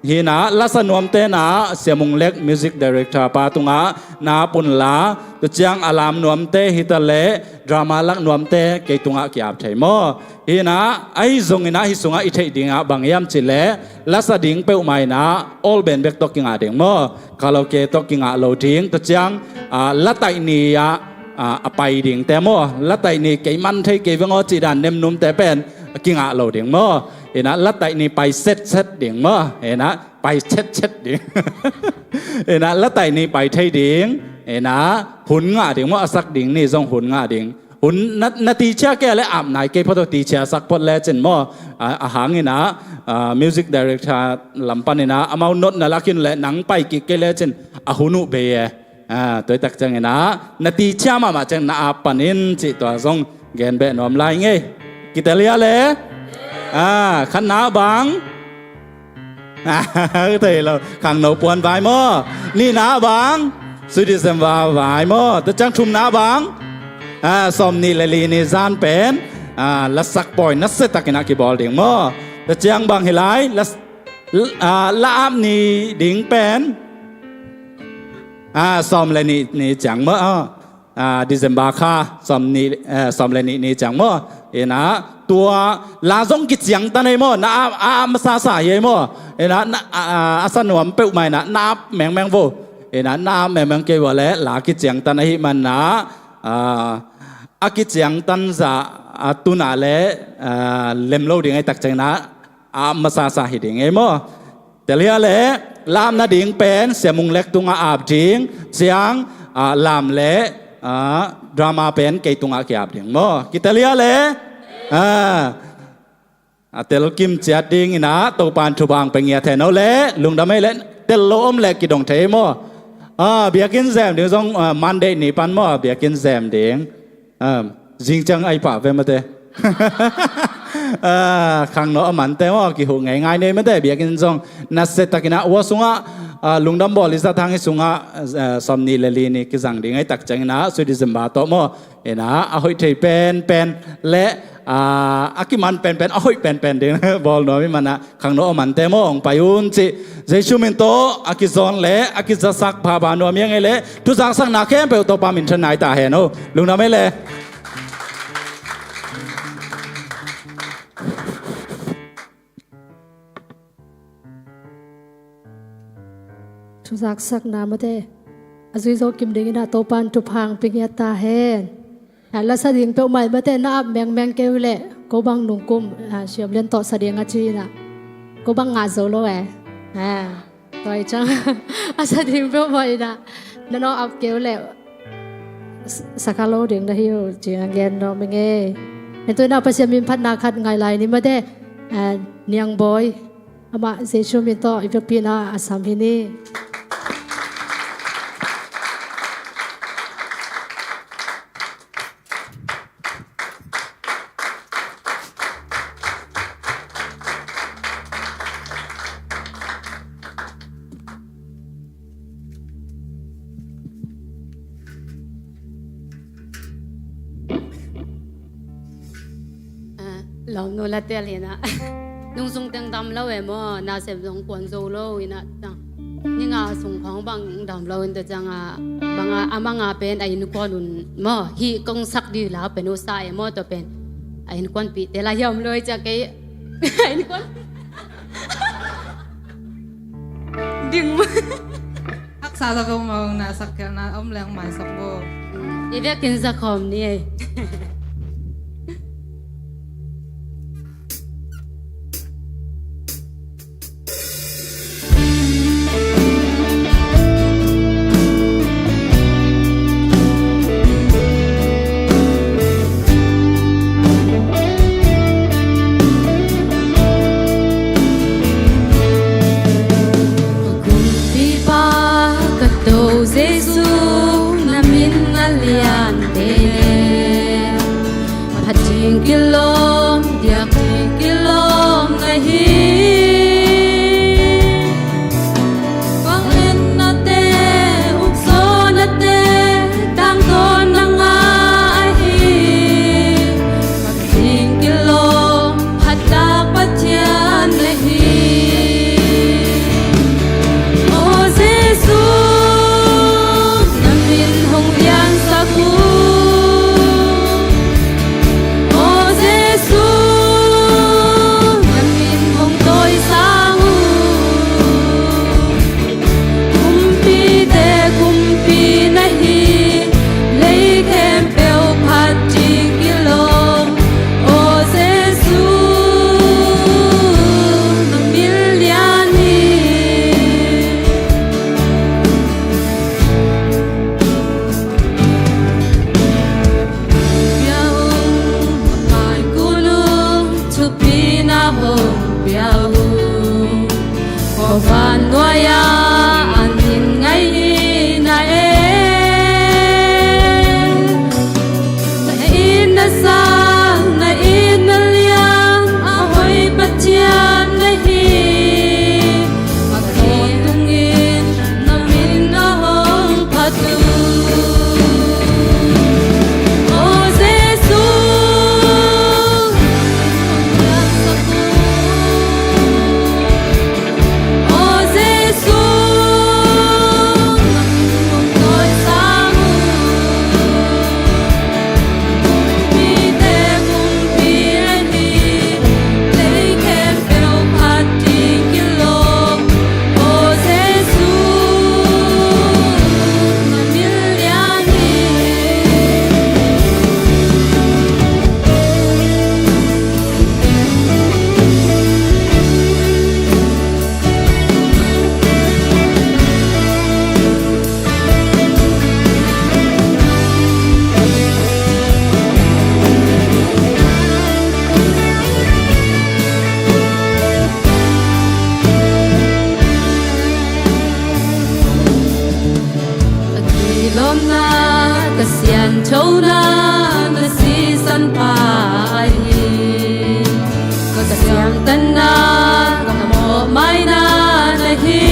ฮีนะลักษณนวมเตนะเสียมุงเล็กมิวสิกดีเรคเตอร์ปาตุงะนาปุนลาตัวจังอลามนวมเตฮิตาเลดรามาลักนวมเตเกตุงะกีอาบเทโมฮีนะไอซงนะฮิสุงะอิเทดิงะบางยามจิเลลักษณดิ่งเป้าหมายนะออลเบนเบกตอกิงะเดงโมคาราโอเกตอกิงะโลดิงตัวจังละไตนียะไปดิ่งแต่โมละไตนีเกมันเทเกวงอจิดานเนมนุมแต่เป็นกิงะโลดิงโมเห็นนะละไตนี่ไปเซ็ตดิ่งมั้เห็นนะไปเช็ดดิ่งเห็นนะละไตนี่ไปไทยดิ่งเห็นนะหุ่นงาดิ่งมั้สักดิ่งนี่ทรงหุ่นงาดิ่งหุ่นนาทีเชื่อแก่และอาบไหนเกี่ยวกับตีเชื่อสักพอดแล้วเจนมั้อาหารนี่นะมิวสิกดีเรคเตอร์ลำปันนี่นะเอามาโน้ตน่ะลักกินและหนังไปกี่เกล้เจนอาหุนุเบียตัวตักจังนะนาทีเชื่อมาจังนาอาปันินจิตัวทรงเกณฑ์เบนอมไลไงกิตาเลียเลยขันหนาบังเตยเราขังหนูปวนไว้มั้นี่หนาบังสุดที่เสมว่าไว้มั้แต่จังชุมหนาบังสมนี่เลลีนี่ซานเป็นลักสักปอยนัสเซตักนักกีบอลดิ่งมั้แต่จังบังเฮลัยละอับนี่ดิ่งเป็นสมเลนี่จังมั้ดิเซมบาค่าสมเลนี่จังมั้นะตัวลาซงกิจยังตันไอ้โมนะมาซาซาเยโมนะอาสนวมเปิวใหม่นะนาแมงโวนะนาแมงเกวะและลากิจยังตันไอ้มันนะอากิจยังตันจะตุนาและเลมโลดิ่งไอ้ตักจังนะมาซาซาหิดิ่งไอ้โมแต่เลี้ยและลามนาดิ่งเป็นเสียมุงเล็กตุงอาบดิ่งเสียงลามและดราม่าเป็นเกตุงอาเกียบดิ่งโมกิตาเลียเลยเตลกิมเจียดิ่งนะตัวปานทุบางเป็นเงียแทนเอาเล่ลุงดำไม่เล่นเตลโลอมเล็กกิดงเทโมเบียกินแซมเดี๋ยวต้องมันเดนี่ปันโมเบียกินแซมเด้งจริงจังไอ้ป่าเป็นมาเตขังเนาะมันแต่ว่ากี่หัวง่ายๆเนี่ยไม่ได้เบียกินจงนัสเซตักินะวัวสุงะ ลุงดำบอลิซาทางให้สุงะสมนีเลลีนี่กิจังดิ่งให้ตักจังนะสุดิจิมบาโตโมเอนะเอาให้เทเป็นและอากิมันเป็นเอาให้เป็นดิ่งบอลโนมิมันนะขังโนมันเตโมองไปอุนจิเจชูมินโตอากิซอนและอากิจะสักพาบานวมยังไงเลยทุกสักนาเข้มไปอุตปามินชนายตาเห็นโอลุงดำไม่เลยทุกสักนามาเตอาจุยโซกิมดิ่งนะโตปันทุพังปิงยาตาเห็นแล้วสดิ่งเปลใหม่มาเตนับแมงเกวเล่ก็บังนุ่งกุมเชื่อมเล่นต่อสดิ่งอาจีนะก็บังงาโซโลตัวจังอาสดิ่งเปลใหม่นะนั่นเอาอับเกวเล่สักฮัลโหลดิ่งนะฮิวจีนังเกนเนาะไม่เงี้ยเห็นตัวน่าประเสริฐมินพัฒนาขัดไงไรนี่มาเตเนียงบอยอามาเซชูมินโตอีกปีน่าอาสามพินีเราโนละเตลีนะนุ่งทรงเตียงดำแล้วเอ๋มน่าเสพสงกวนโซโล่นะจังนี่งาส่งของบางดำเราแต่จังบางอามังอาเป็นไอ้นุกอนุนฮีกงสักดีแล้วเป็นอุตสาหตัวเป็นไอ้นุกอนปีแต่ละยอมเลยจะเกยไอ้นุกอนดึงมือ Aksa ko mau nasakyan na lang may sakbo. อีเวียกินสักคำนี่ Kilom, dia kilom ngahi. Wang enate, uksonate, tang don nangahi. Pagting kilom, hatak patyan ngahi. O Jesus, namin hong lian sa ku. Kasian chona na season pa kasian tanna kamo mai na nahi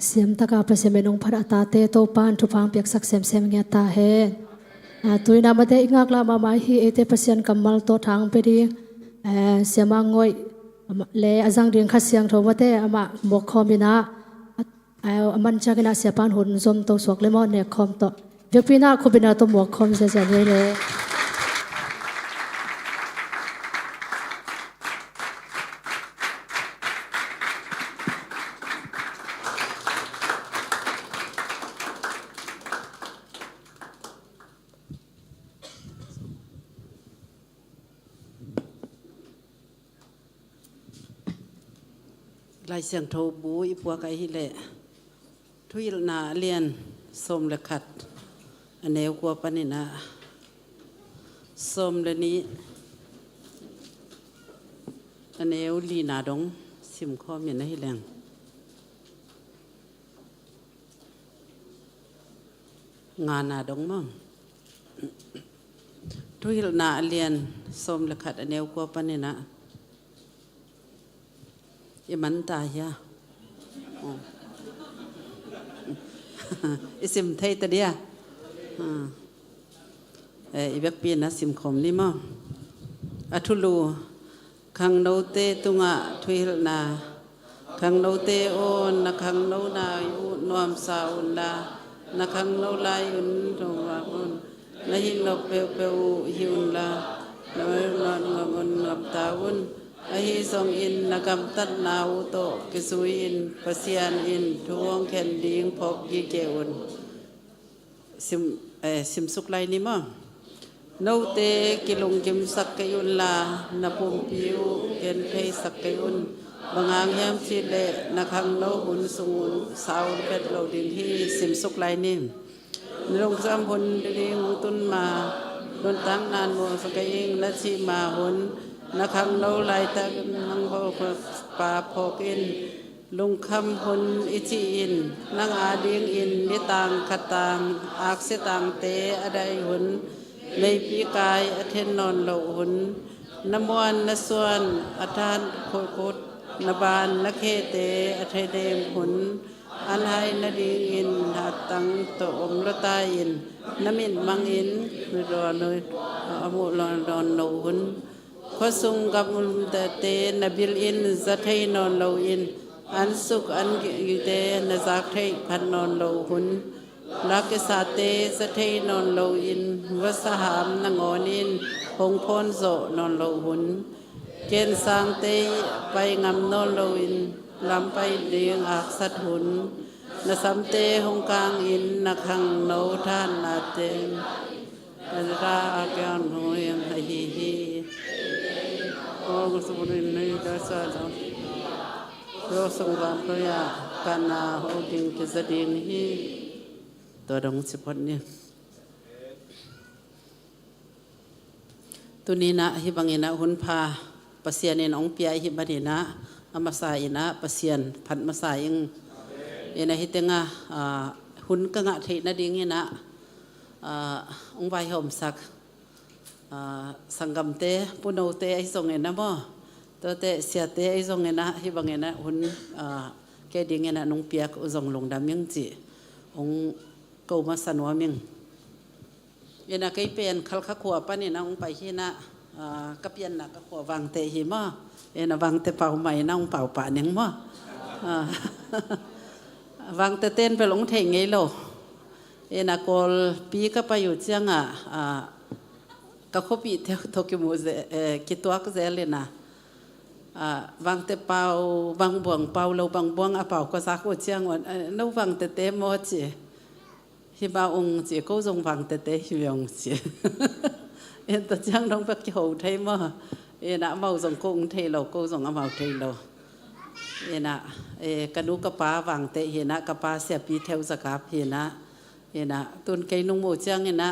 เสียมตะกาประเสมนงพัดตาเตโตปานทุพังเปียกสักเซมเงียตาเฮตุยนามาเตอิงากลามาฮีเอเตประเสียนกำมัลโตทางไปดีเสียมังงอยเลอาจังเรียงขัดเสียงโทมาเตอามาบกคอมินะมันจะกินาเสียปานหุ่นซมโตสวกเลมอนเนี่ยคอมโตเวียปีนาคุบินาโตหมวกคอมเสียเลย ลายเสียงโทบูอีปัวไกฮิเลทุยนาเลียนสมละขัดอันเนวกัวปนินาสมละนี้อันเนวลีนาดงสิมข้อมีนะฮิแรงงานนาดงมั่งทุยนาเลียนสมละขัดอันเนวกัวปนินามันตายะอิสิมไทยตะเดียอีแบบปีนะสิมขมนี่มั้งอัทุลูขังโนเตตุงะทุยนาขังโนเตโอนนะขังโนนายุนวมสาอุนดานะขังโนลายุนตงวาอุนนะหินโนเปเปวหิอุนลานะนอนงบนงบตาอุนahi song in nakam tat nau to kisui in pasian in thuong khen ding phok gi keun sim suk lai ni ma nau te kilung kim sak kayun la napum piu ken thei sak kayun bangang yam chi le nakhang no hun sungun saun pet lo din hi sim suk lai ni nilong sam hun ding tun ma don tang nan mo sakaying la chi ma hunนักขังเราไล่ตานังบ่ปาพอกอินลุงคำหุนอิจิอินนังอาดิงอินนิตังขตังอากเสตังเตอไดหุนในปีกายอเทนนอนเหล่าหุนนมวนนส่วนอทานโคกุดนบานนเคเตอเทเดมหุนอันให้นดิงอินหัดตังโตอมละตาอินนมินมังอินคือรอเลยอมุลอนดอนโนหุนขอส่งกับมุลเตนบิลอินจัดให้นอนเราอินอันสุขอันกิเตนจักให้พันนอนเราหุนลักษาเตจัดให้นอนเราอินวัสหามนงอนินพงพนโซนอนเราหุนเกณฑ์สร้างเตไปงำนอนเราอินลำไปเรียงอักสัตหุนนสัมเตหงกลางอินนักขังโนท่านนาเตนราอาแกนหงยังฮีฮีโอ้กุศลในดาษาเราเราสงสารพระยาการนาโหดิงจะแสดงให้ตัวดงสิพเนี่ยตัวนี้นะฮิบังเงินะหุนพาปัสยานินองเปียฮิบันินะอามาสายินะปัสยานพันมาสายังเอ็นฮิตงะหุนกังะเทนะดิ้งเงินะองใบหอมสักสังกัมเตปุโนเตไอซงเงินนะบ่ตัวเตเสียเตไอซงเงินนะฮิบังเงินะหุนแกดิ้งเงินะนงเปียกอุซงลงดำยังจีองเกามาสนวมิงเอ็นก็เป็นขัลขขัวปนี่นะองไปที่นะก็เปลี่ยนนะก็ขัววางเตหิมะเอ็นวางเตเป่าใหม่นะองเป่าป่าเนียงมะวางเตเต้นไปหลงเทงไงโลเอ็นกอลปีก็ไปอยู่เชียงก็ขบีเทวโตกิมูเซกิตัวก็เซเลนะวางเตเป่าบางบ่วงเป่าเราบางบ่วงเป่าก็ซักหัวเชียงวันนู้วางเตเต้หมดจีฮิบาองจีก็ทรงฟังเตเตฮิบองจีเอ็นตัวจังต้องไปเกี่ยวไทยมั้งเอ็น่ะเมาทรงกงไทยเราก็ทรงเอาเมาไทยเราเอ็น่ะกระดูกกระป๋าวังเตเห็นนะกระป๋าเสียปีเทวสกับเห็นนะเอ็น่ะตุนไก่นุ่งหมูจังเห็นนะ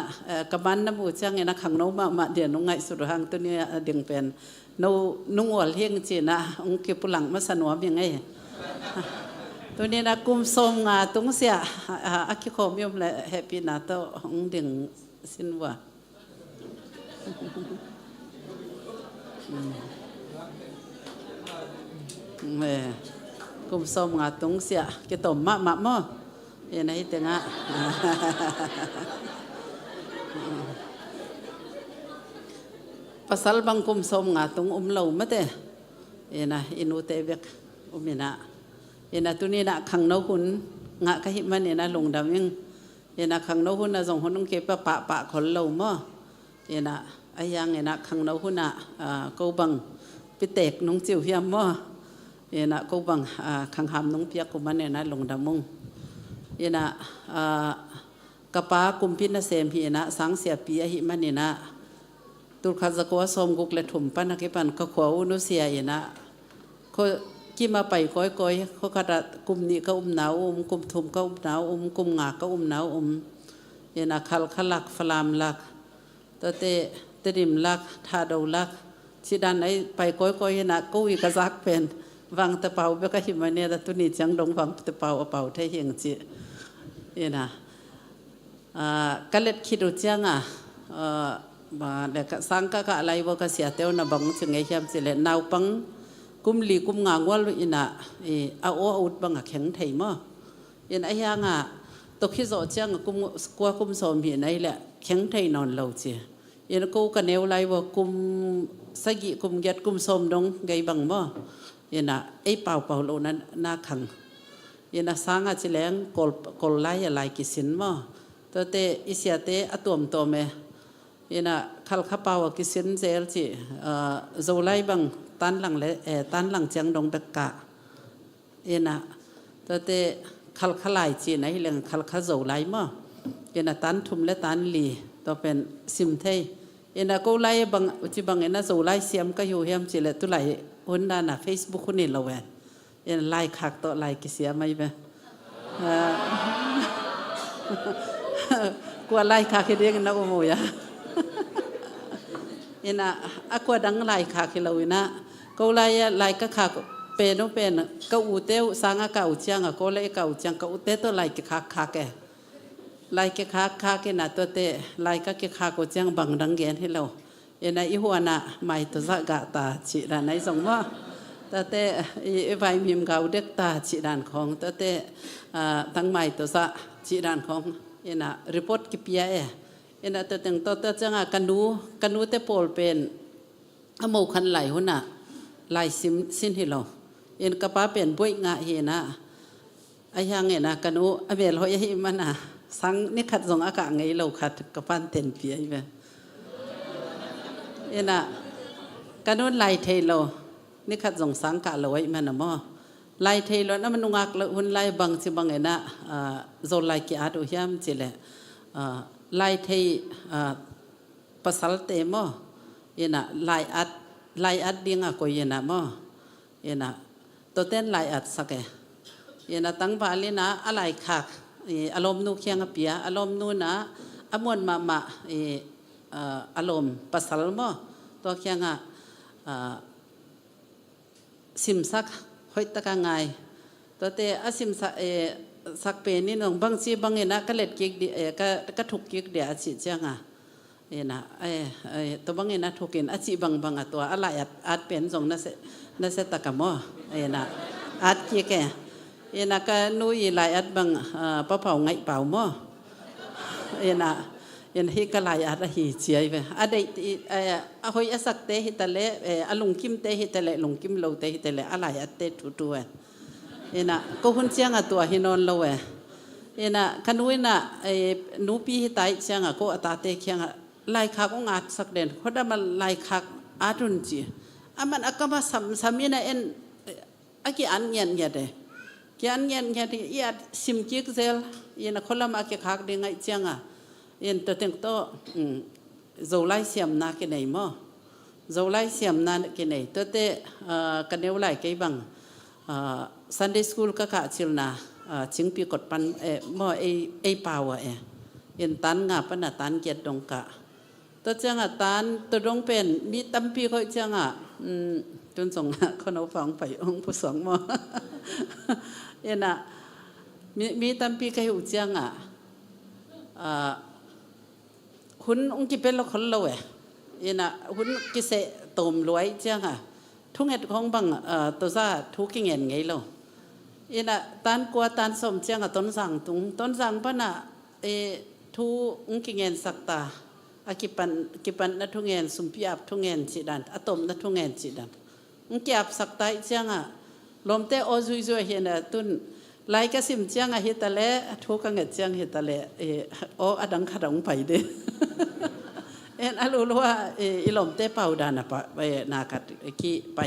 กระมันน้ำหมูจังเห็นนะขังน้องมาเดี๋ยวน้องไงสุดหังตัวนี้เดี่ยงเป็นนุ่งหัวเลี้ยงจีนะองค์เก็บปุหลังมาสนวมยังไงตัวนี้นะกุมทรงตรงเสียอาคิโคมยมเลยแฮปปี้นาโตของดึงสินว่า กุมสมงาตุงเสียกิตมมะมะมอเอ็นไอเตงะpasal bang kum som ngatung lau mate ena inu te bek umina ena tuni na khang no hun nga ka hi man ena long dam ing ena khang no hun na jong honung ke pa khol lau mo ena ayang ena khang no hun na ko bang pi tek nong chiu hiam mo ena ko bang khang ham nong pia ku man ena long dam mung ena kapa kumpin na sem hi ena sang sia pi hi man enaตุลขัดสกัวสมกุกเล็ดถุมปันนักปันก็ขวาอุนุเสียอย่างนะเขากี่มาไปก้อยเขาขนาดกลุ่มนี้ก็หนาวกลุ่มถุมก็หนาวกลุ่มงาก็หนาวอย่างนะขัลขลักฟลามลักตัวเตดิมลักทาดูลักที่ด้านไหนไปก้อยอย่างนะก็วิกซักเป็นวางตะเปาเบก็หิมเนี่ยแต่ตัวนี้จังดงวางตะเปาเปาไทยเฮียงจีอย่างนะก็เล็ดคิดดูจังมาเด็กสังกักอะไรว่าก็เสียเต้านะบังจึงไงเข้มสิเลนาวปังกุมลีกุมงางวัลอินะเอาอุดบังแข็งไทยมั้งยันไอ้ยังตกขี้โจเจียงกุมกว่ากุมสมเห็นไอ้แหละแข็งไทยนอนเราเจียยันกูกันเนวไรว่ากุมสกิกุมยัดกุมสมดงไงบังมั้งยันไอ้เป่าโลนั้นน่าขังยันสังอาจิเลงกอลไล่อะไรกิสินมั้งตัวเตอิเสียเตอตัวมตัวเมยันขัลขปาวกิสินเซลจีโจไลบังตันหลังตันหลังเจียงดงเบกกะยันตัวเตขัลขลายจีไหนเรื่องขัลขโจไลมั้งยันตันทุมและตันลีตัวเป็นซิมเทยันกูไลบังจีบังยันโจไลเสียมก็อยู่เฮียมจีเลตุไลหุ่นด้านน่ะเฟซบุ๊กคนนี้เราแหวนยันไลคักตัวไลกิเสียไหมเบ้กลัวไลคักเรียกนักโมยเอ็นะอากวดังไลขาคิลาวินะก็ไลก็ขาเป็นน้องเป็นก็อุเตวสังอาเก่าเจียงก็ไลเก่าเจียงก็อุเตตัวไลก็ขาแกไลก็ขาแกน่ะตัวเตไลก็ขาก็เจียงบังดังเกนให้เราเอ็นะอีหัวน่ะไม่ตัวสักกะตาจิดานไหนส่งว่าตัวเตอีไวมิมเก่าเด็กตาจิดานของตัวเตตั้งไม่ตัวสักจิดานของเอ็นะรีพอร์ตกิปยาเอ็นตัวตึงตัวจังกันดูเตโปลเป็นอโมคันไหลหุ่นน่ะไหลสิ้นที่เราเอ็นกระป้าเป็นบุ้ยงะเห็นนะไอ้ยังเห็นนะกันดูอเมริกาอย่างนี้มันน่ะสังนี่ขัดส่งอากาศไงเราขัดกระปั้นเต็นเปียไปเอ็นนะกันดูไหลเทโลนี่ขัดส่งสังกะเราไว้มันน่ะมั้งไหลเทโลนั่นมันงักแล้วหุ่นไหลบังสิบังเห็นนะโซไหลกี่อาดูเฮียมจิเลยไล่ที่ภาษาเตมอเอ็นะไล่อัดดิ้งอะก็เอ็นะมอเอ็นะตัวเต้นไล่อัดสักเอ็นะตั้งบาลีนะอะไรคักอารมณ์นูเคียงเปียอารมณ์นูนะอมวนมาอารมณ์ภาษามอตัวเคียงสิมสักหอยตะกางไงตัวเตอสิมสักสักเป็นนี่น้องบางทีบางเอ็นะก็เล็ดกิกดีก็ถูกกิกเดียสิเจ้าง่ะเอ็นะตัวบางเอ็นะถูกกินอาชีบางตัวอะไรอาจเป็นส่งนั่นเสตะกมอเอ็นะอาจกิกเอ็นะก็นุยหลายอาจบางปะเผาไงเป่ามอเอ็นะฮิก็หลายอาจหิเจียไปอะไรหอยสักเตหิตะเลลุงกิมเตหิตะเลลุงกิมโลเตหิตะเลอะไรอาจเตถูๆเอ็นะก็หุ่นเชียงตัวหินนเราเอ็นะขนุยน่ะนูปีหิตายเชียงก็ตาเตเคียงไล่ขาก็งัดสักเด่นเพราะได้มาไล่ขาอารุนจีมันอากามาสามีน่ะอากิอันเงียนเดกี่อันเงียนอีอัดซิมกิกเซลเอ็นะคนละมาเกี่ยขาเด้งไอเชียงเอ็นตัวเต็งโตโจไลเสียมนาเกเนยมั้งโจไลเสียมนาเกเนยตัวเตกันเนวไลเกบังSunday school ก็กะชิลนาจิงปีกดปันมอไอเปล่าเอ็นตันงาปนตันเกียรดงกะตัวจังตันตัวดงเป็นมีตั้มปีเขาจังจนส่งคนเอาฟังไปองค์ผู้สองมอเอ็นมีตั้มปีเขาอยู่จังคุณองค์กิเป็นเราคนเราเอ็นคุณกิเสตมรวยจังทุกเหตุของบางตัวซาทุกเงี้ยไงเรา อินะตันกัวตันสมเจียงกับต้นสังตุงต้นสังปะน่ะทูกิเงินสักตาอากิปันนัทุเงินสุมพิอาบทุเงินจีดันอะตมนัทุเงินจีดันเก็บสักตาเจียงอ่ะลมเตอจุยจุยเห็นตุนไล่กสิมเจียงอ่ะเฮตเล่ทุกเงินเจียงเฮตเล่อดังขดังไปเด้อาลูว่าอีลมเตเป่าดานะไปนากัดกี้ไป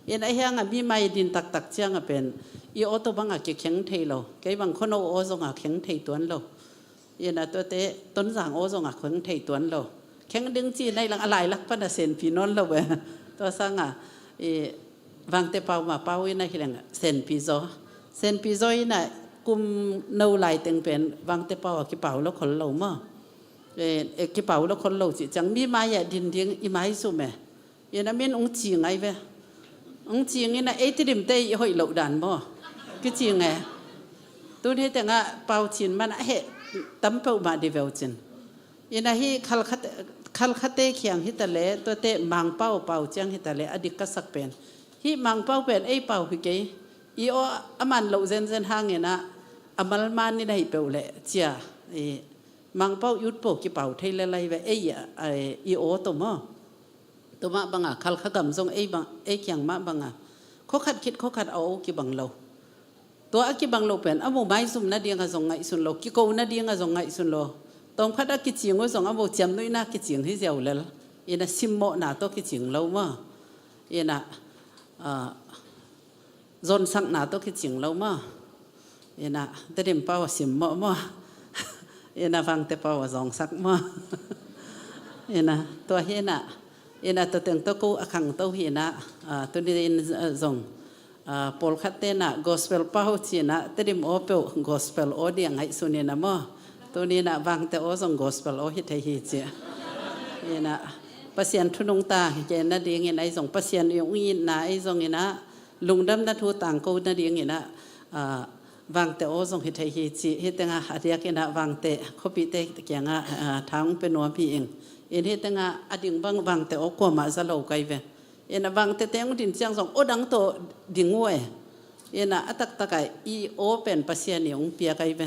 ไอ้เฮียงมีไม่ดินตักเจียงเป็นอีโอตัวบังอาจจะแข็งเทโลไก่บางคนโอซงอาแข็งเทตัวโลตัวเตต้นสังโอซงอาแข็งเทตัวโลแข็งดึงจีในหลังอะไรลักปันเซนพีนนโลเวตัวสังบางเตเป่ามาเป่าอีน่ะเฮียงเซนพีโซอีน่ะกุมนูไหลตึงเป็นบางเตเป่ากี่เป่าแล้วคนโลมั่กี่เป่าแล้วคนโลจิจังมีไม้ใหญ่ดินเดียงอีไม้สุเมน่ะมีองจีไงเวองจีงี้น่ะที่ดิมเตยหอยเหลาดันบ่ก็จีไงตัวนี้แต่งะเป่าจินมันตั้มเป่ามาดีเวลจินน่ะฮีคัลคัตเตเขียงฮิตะเลตัวเตมังเป่าจังฮิตะเลอดีตก็สักเป็นฮีมังเป่าเป็นเป่าคือไงอีโออามันเหลาเซนห่างเนี่ยนะอามันมันนี่ได้เป่าเลยเจียมังเป้ายุดโปกี่เป่าไทยละไรไปอีโอตัวมาบังอ่ะคัลขกำทรงบังเขียงมาบังอ่ะเขาขัดคิดเขาขัดเอากี่บังเราตัวกี่บังเราเป็นอาโมไม้ซุ่มนาเดียงกับทรงไงสุนโลกี่โกนาเดียงกับทรงไงสุนโลตรงพัดกี่เจียงว่าทรงอาโมเจียมด้วยนะกี่เจียงที่เจ้าเลยน่ะซิมโมน่ะตัวกี่เจียงเรามาน่ะจนสังน่ะตัวกี่เจียงเรามาน่ะแต่เดิมเป้าซิมโมมาน่ะฟังแต่เป่าสองสักมาน่ะตัวน่ะตัวเต็งตัวกูขังตัวน่ะตัวนี้ส่งปอลคัตเตน่ะ gospel เป่าจีน่ะแต่ดิมโอเปล gospel โอเดียงให้สุนีน่ะมาตัวนี้น่ะฟังแต่โอส่ง gospel โอฮิตให้เจียน่ะปัสยันทุนงตาเจน่ะเดียงไอ้ส่งปัสยันยงอินน่ะไอ้ส่งน่ะลุงดำน่ะทูต่างกูน่ะเดียงน่ะวางแต่โอส่งเหตุเหตุเหตุงาเดียกินะวางแต่ขบิเตเกียงทางเป็นนัวพี่เองเหตุงาอดิ่งบางวางแต่โอกว่ามาสโลไกเวน่ะวางแต่เต็งดินเสียงส่งโอดังโตดิ่งงวยน่ะอัตตะไกอีโอเป็นปัสยานิองเปียไกเว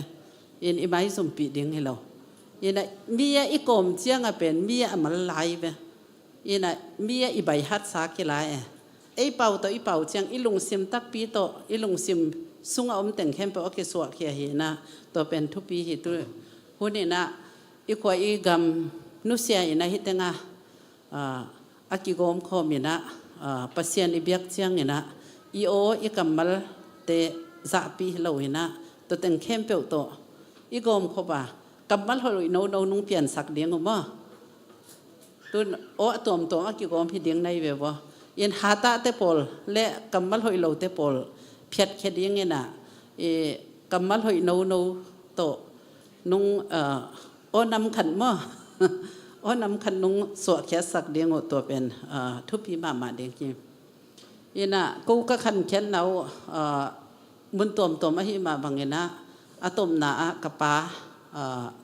อีไม้สมปีดิ่งให้เราน่ะมีอีกมเสียงเป็นมีมันไหลเวน่ะมีอีใบฮัดสากิไลเป่าตัวเป่าเสียงอีลุงซิมตักปีโตอีลุงซิมสุงอมแต่งเข้มไปโอเคสวดเขียเห็นนะตัวเป็นทุปีหิตุหุ่นนี่นะอีกว่าอีกำนุเสียนะฮิตงาอากิโกมคอมินะปัสยันอีเบียกเชียงนี่นะอีโออีกำมัลเตจะปีเหล่าเห็นนะตัวแต่งเข้มเปลวตัวอีกมคอบากำมัลหอยโนนุ่งเปลี่ยนสักเดียงออกมาตัวโอตัวอากิโกมพี่เดียงในเวบยันหาตาเตปอลและกำมัลหอยเหล่าเตปอลเพียดแค่ยังไงน่ะกำมัลหอยโนโตนุ่งโอนำขันมั่โอนำขันนุ่งสวดแค่สักเดียงตัวเป็นทุพีมาเดียงกินน่ะกูก็ขันแค่เนามุนตัวมาหิมาบางเงินนะอะตมหนากระปา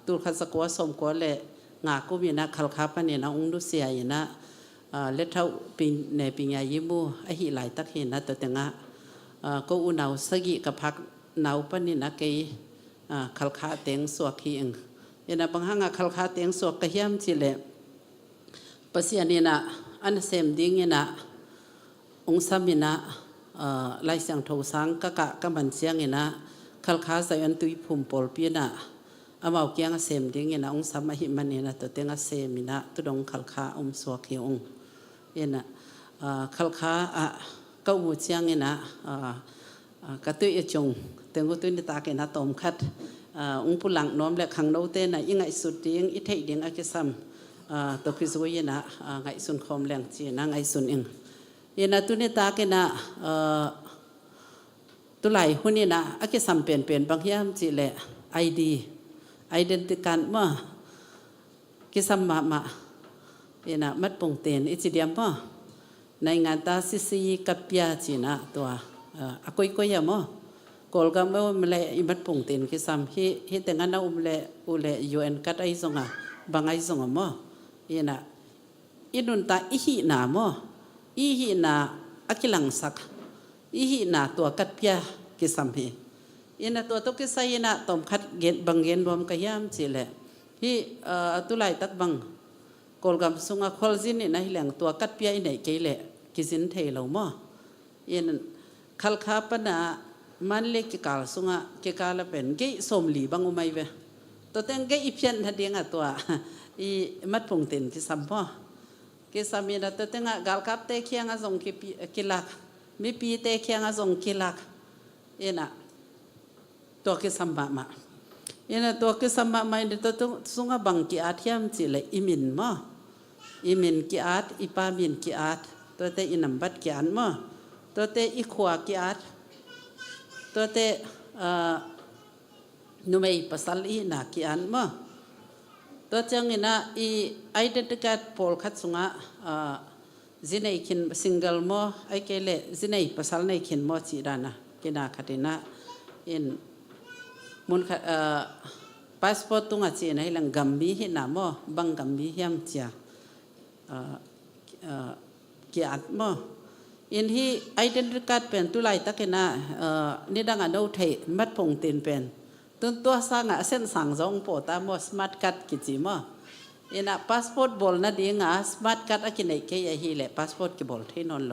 ตุลคัสกัวสมกัวเละงากูมีนะขัลคาปะเนี่ยนะองดูเสียอยู่นะเล็ดเท่าปีในปีใหญ่ยิมูไอหิหลายตักเห็นนะตัวแต่งะก็อุณาวสกิกับพักนาวปนินะเกยขัลคาเตียงสวกขี้เองยันบางห้างขัลคาเตียงสวกกระเฮียมจิเลปัสยานีนะอันเสมดิ้งนะองสามินะไล่เสียงโทสังกะมันเสียงนะขัลคาใส่อันตุยพุ่มปอลปีนะอามาเกียงเสมดิ้งนะองสามาหิมันนะตัวเตียงเสมินะตุดงขัลคาสวกขี้องยันขัลคาก็มูเชียงนะกระตุ้ยจงแต่ก็ตุ้ยในตาเกนะตอมคัดองค์ผู้หลังน้อมและขังโนเตนะยังไงสุดเดียงอิเทเดียงอากิซัมตัวพิจารณาไงสุนคอมแรงจีนะไงสุนเองยันตุ้ยในตาเกนะตัวไหลหุ่นนี่นะอากิซัมเปลี่ยนบางอย่างจีแหละไอเดนติกันมากิซัมมายันมัดปงเตนอิจิเดียมมาในงานตาซีกับยาจีนะตัวกุยยามอกอลกามว่ามันเลยอิมัดปุ่งเต็นกิสามฮิแต่งานเราอุเลยูเอ็นกัดไอซงบางไอซงมอยันอินุนตาอิหินามออิหินาอักิลังสักอิหินาตัวกัดยา กิสัมพีอินะตัวตุกิสัยนะตอมคัดเกณฑ์บางเกณฑ์รวมกันยามสิแหละที่ตุไลตักบังกอลกำสุงะคอลจินนี่นะฮิแหลงตัวกัดเปียอินไหนเกลเละกิสินเทลมออินคัลคาปนะมันเล็กกิกาลสุงะกิกาลเป็นเกยสมหลีบังอุไมเวตัวเต็งเกยอีเพียนทัดเดียงตัวอีมัดพงตินกิสัมพอกิสัมมีนะตัวเต็งกาลคับเตเคียงส่งกิลักมีปีเตเคียงส่งกิลักอินะตัวกิสัมบะมาอินะตัวกิสัมบะมาอินตัวสุงะบังกิอาเทียมสิเลยอิมินมออิมินกิอาตอิปามินกิอาตตัวเตอินัมบัดกิอันมอตัวเตอิขวากิอาตตัวเตนุเมย์ภาษาอีนักกิอันมอตัวจังอินะอีไอเดนติการ์ดโพลคัดสุงะจินเอคินซิงเกิลมอไอเกเลจินเอภาษาในคินมอจีดานะกินาคัดินะอินมุนพาสปอร์ตตุงอาจีนะฮิลังกัมบีฮินามอบังกัมบีฮิมเจียกิอัดมออินฮีไอเดนติการ์ดเป็นตุไลตักนะนี่ดังอันเอาเทมัดพงตินเป็นตัวสร้างเส้นสังจงโปตามอสมาร์ทการ์ดกิจิมออินะพาสปอร์ตบอลนะดีงาสมาร์ทการ์ดอากินไอเกยฮีเล่พาสปอร์ตกิบอลที่นอนโล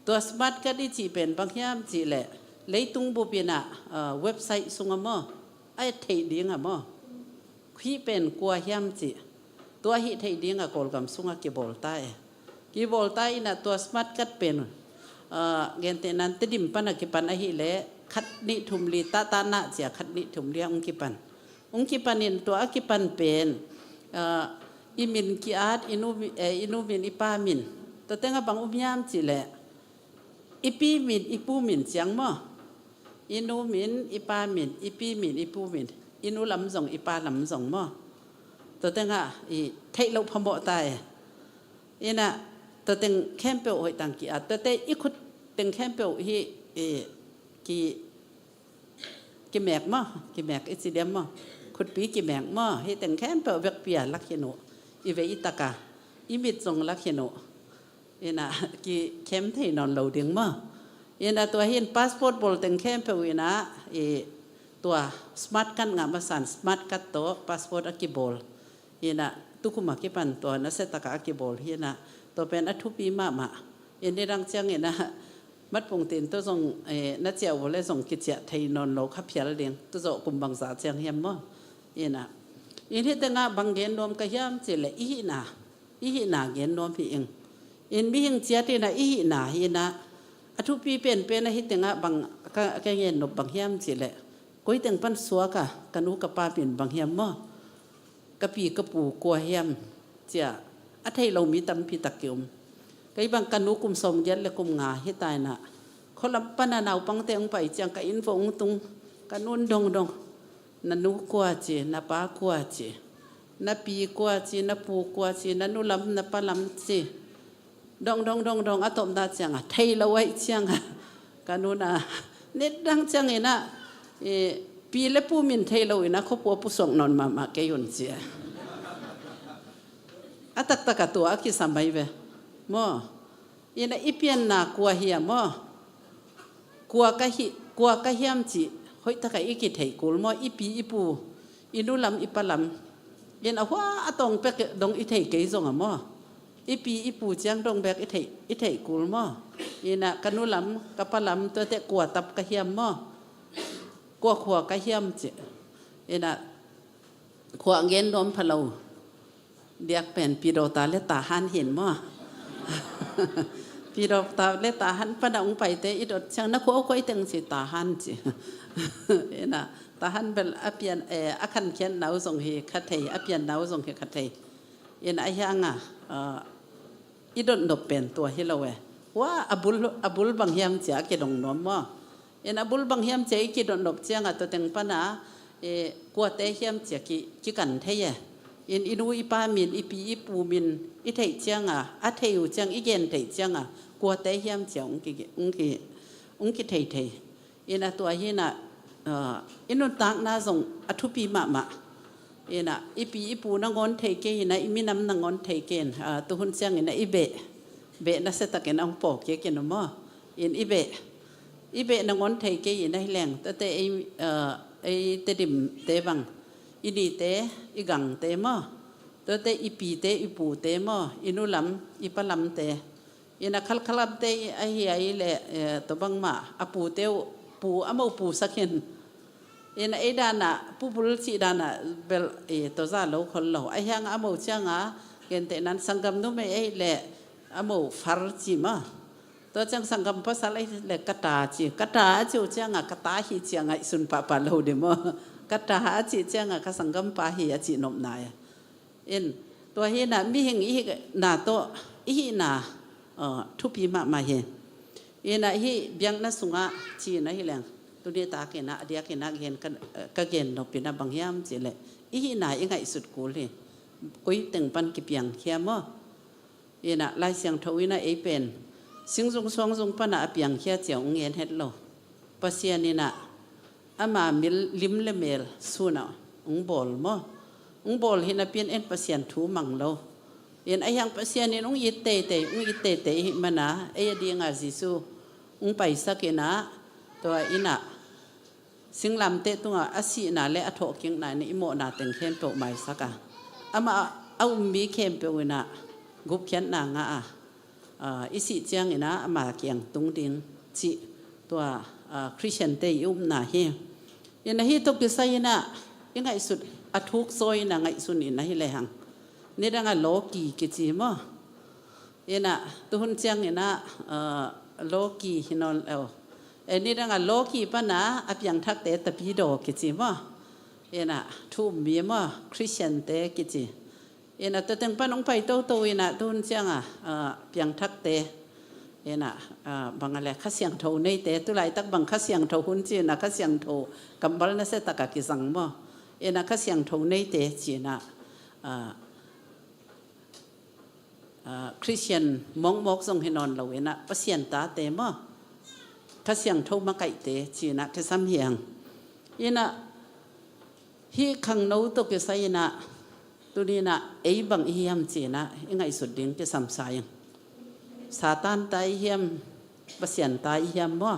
ตัวสมาร์ทการ์ดที่จีเป็นบางยามจีเล่เลยตุงบุปนะเว็บไซต์สุงมอไอเทดีงามอขี้เป็นกัวยามจีตัวฮิเทดีงากอลกำสุงกิบอลใต้กิบอลใต้นะตัวสมาร์ทการ์ดเป็นเงินเตนันติดิมปันกิปันไอฮิเล่คัดนิทุมลีตาตานะเสียคัดนิทุมเลียองกิปันนินตัวอกิปันเป็นอิมินกิอาตอินูมินอิปามินตัวเต็งบังอุบยามจิแหละอิปีมินอิปูมินเสียงมั้งอินูมินอิปามินอิปีมินอิปูมินอินูลำส่งอิปาลำส่งมั้งตัวเต็งอีเทเราพมตายอินะตัวเต็งแคมเปลหอยตังกิอาตตัวเต็งอีคุดเต็งแคมเปลฮีกิแมกมั้งกิแมกอิสิเดียมมั้งขุดปีกิแมงม้อให้แต่งแค่เปล่าเวกเปียลักเขโนอีเวอิตากาอีมิดทรงลักเขโนเอ็นะกิเข้มไทยนอนเหลาเดียงม้อเอ็นะตัวเห็นพาสปอร์ตบอลแต่งแค่เปล่าเอ็นะตัวสมาร์ทกันงามสันสมาร์ทกัตโตพาสปอร์ตอักกิบอลเอ็นะตุกุมากิปันตัวนัสเซตากาอักกิบอลเอ็นะตัวเป็นอัทุปีมาเอ็นได้รังเชียงเอ็นะมัดปงตินตัวส่งนัดเจ้าวันเลยส่งกิจไทยนอนโลขับเพียรเดียงตัวส่งกุมบังสาเชียงเฮียมมั้งอินะอินที่แต่งบางเกณฑ์รวมกันยามเจริญอีหินาเกณฑ์รวมพี่เองอินบิหิงเจียที่นะอีหินาอินะอทุปีเป็นนะที่แต่งบางก็เกณฑ์นบบางยามเจริญก้อยแต่งปันสัวกะกันอุกปาเป็นบางยามมั้งกะปีกะปูกัวเฮียมเจียอัฐิเรามีตำพิตะเกียมไอ้บางกันนุกุมสมยันและกุมงาให้ตายนะคนลำปนาหนาวปังเตียงไปจังกับอินฟงตุงกันนุ่นดงนันนุกัวจีนับปากัวจีนับปีกัวจีนับปูกัวจีนันนุลำนับปลำจีดงอะตอมดาจังอ่ะไทยละไว้จังอ่ะกันนุ่นอ่ะเน็ดดังจังเองนะปีเล็บปูมินไทยละไว้นะเขาปัวผู้ส่งนอนมาเกยุนเจียอะตักตัวอะคิดสมัยเวมอยันอีเปียนนากัวเฮียมอกัวกะเฮียมจีเฮ้ยตะไคอีกิเทกุลมออีปีอีปูอินุลำอีปลำยันเอาว่าอะตองเป็กดงอีเทเกยซงอะมออีปีอีปูจังดงแบกอีเทกุลมอยันกันนุลำกับปลำตัวเตะกัวตับกะเฮียมมอกัวขัวกะเฮียมจียันขัวเงินรวมพะเราเดียกเป็นปีโดตาเลตาหันเห็นมั้งปีโดตาเลตาหันปะดงไปเตะอีดช่างนักขัวก้อยตึงสิตาหันจีนะตาหันเป็นอเปียนอาคันเขียนหนาวส่งเหคัดไทยอเปียนหนาวส่งเหคัดไทยไอ้ยังอีดนดเป็นตัวให้เราว่าอบุลบางเฮียมเจ้าเกดงน้อมมั้งอบุลบางเฮียมเจ้าเกดนดเจ้าตัวเต็งปะนะกัวเตเฮียมเจ้ากิกันเทียอินูอีปามินอีปีอีปูมินอีไทยเจียงอาไทยอยู่เจียงอีเกนไทยเจียงกัวเตเฮียมเจียงองกิไทยนะตัวเฮียนะอินุตักน่าส่งอทุปีมานะอีปีอีปูนังงอนไทยเกนะอีมินำนังงอนไทยเกนตัวหุ่นเจียงนะอีเบะน่าเสตะเกนองปอกเกนมั้งอีเบ อีเบนงอนไทยเกยในแหล่งแต่ไอเตดิมเตบังอินีเตอีกังเตมอแต่อีปีเตอีปูเตมออินุลำอีปลำเตอินักขลับเตไอเฮียเละตัวบังมาอปูเตวปูอโมปูสักเห็นอินไอดานะปูปุลสีดานะเบลตัวซาโลคนโลไอยังอโมเชียงอ่ะเกณฑ์แต่นั้นสังกัมนู้ไม่ไอเละอโมฟาร์จิมาตัวจังสังกัมภาษาไอเละกตาจีกตาจูเชียงอ่ะกตาฮีเชียงไอสุนปะปะโลเดมอกตาจีเชียงอ่ะกสังกัมปาฮีจีนมนายอินตัวเฮน่ะมีเฮงอีนาโตอีนาทุพีมาเฮอินะฮีเบียงนัสุงะจีนะฮีแหลงตัวนี้ตาเกนะเดียเกนะเห็นก็เกณฑ์นปินะบางยามจีเลยอีนายังไงสุดกูเลยกุยตึงปันกิเปียงเขียมออินะลายเสียงทวินะเป็นสิงสงสงปนะเปียงเขียเจียวเงินเฮ็ดโลปัสยานี่นะอามามิลลิมเลเมลสูนะบอลมอบอลเห็นเปียนเอ็นปัสยานทูมังโลเห็นไอ้ยังปัสยานี่ยิเตยิเตมันนะไอ้ยดีงาซิสูไปสักนะตัวอินะสิงลำเตตัวอาศีนาและอโถกิงนายนี่โมนาเต็งเข้มเปล่าไม่สักอามาเอามีเข้มเปล่านะกุบเขียนนางอิสิเจียงนะอามาเกียงตุงดิงจิตัวคริสเตียนเตยุมนาเฮยันฮีตุกิไซนะยังไงสุดอทุกซอยนะไงสุนินะฮิเลยหังนี่ดังโลกีกิจิมยันตุนเจียงนะโลกีฮินอลนี่ดังโลกีปะนะอภิยังทักเตตปีโดกิจิมยันทุมมีมคริสเตียนเตกิจิยันตัวเต็งปะน้องไปโตยันตุนเจียงเพียงทักเตยันบางอะไรข้าเสียงโทในเตตุไลตักบางข้าเสียงโทหุ่นจีนะข้าเสียงโทกำบัลนั่นเสตกะกิสังมยันข้าเสียงโทในเตจีนะคริสเตียนมองทรงให้นอนเราเนะปัสยันตาเตมอข้าเสียงโทมาไก่เตจีนะก็ซ้ำเหียงยันฮีขังนู้ตกอยู่ไซนะตัวนี้นะบังเฮียมจีนะยังไงสุดดิ้งก็ซ้ำสายซาตานตายเฮียมปัสยันตายเฮียมมอ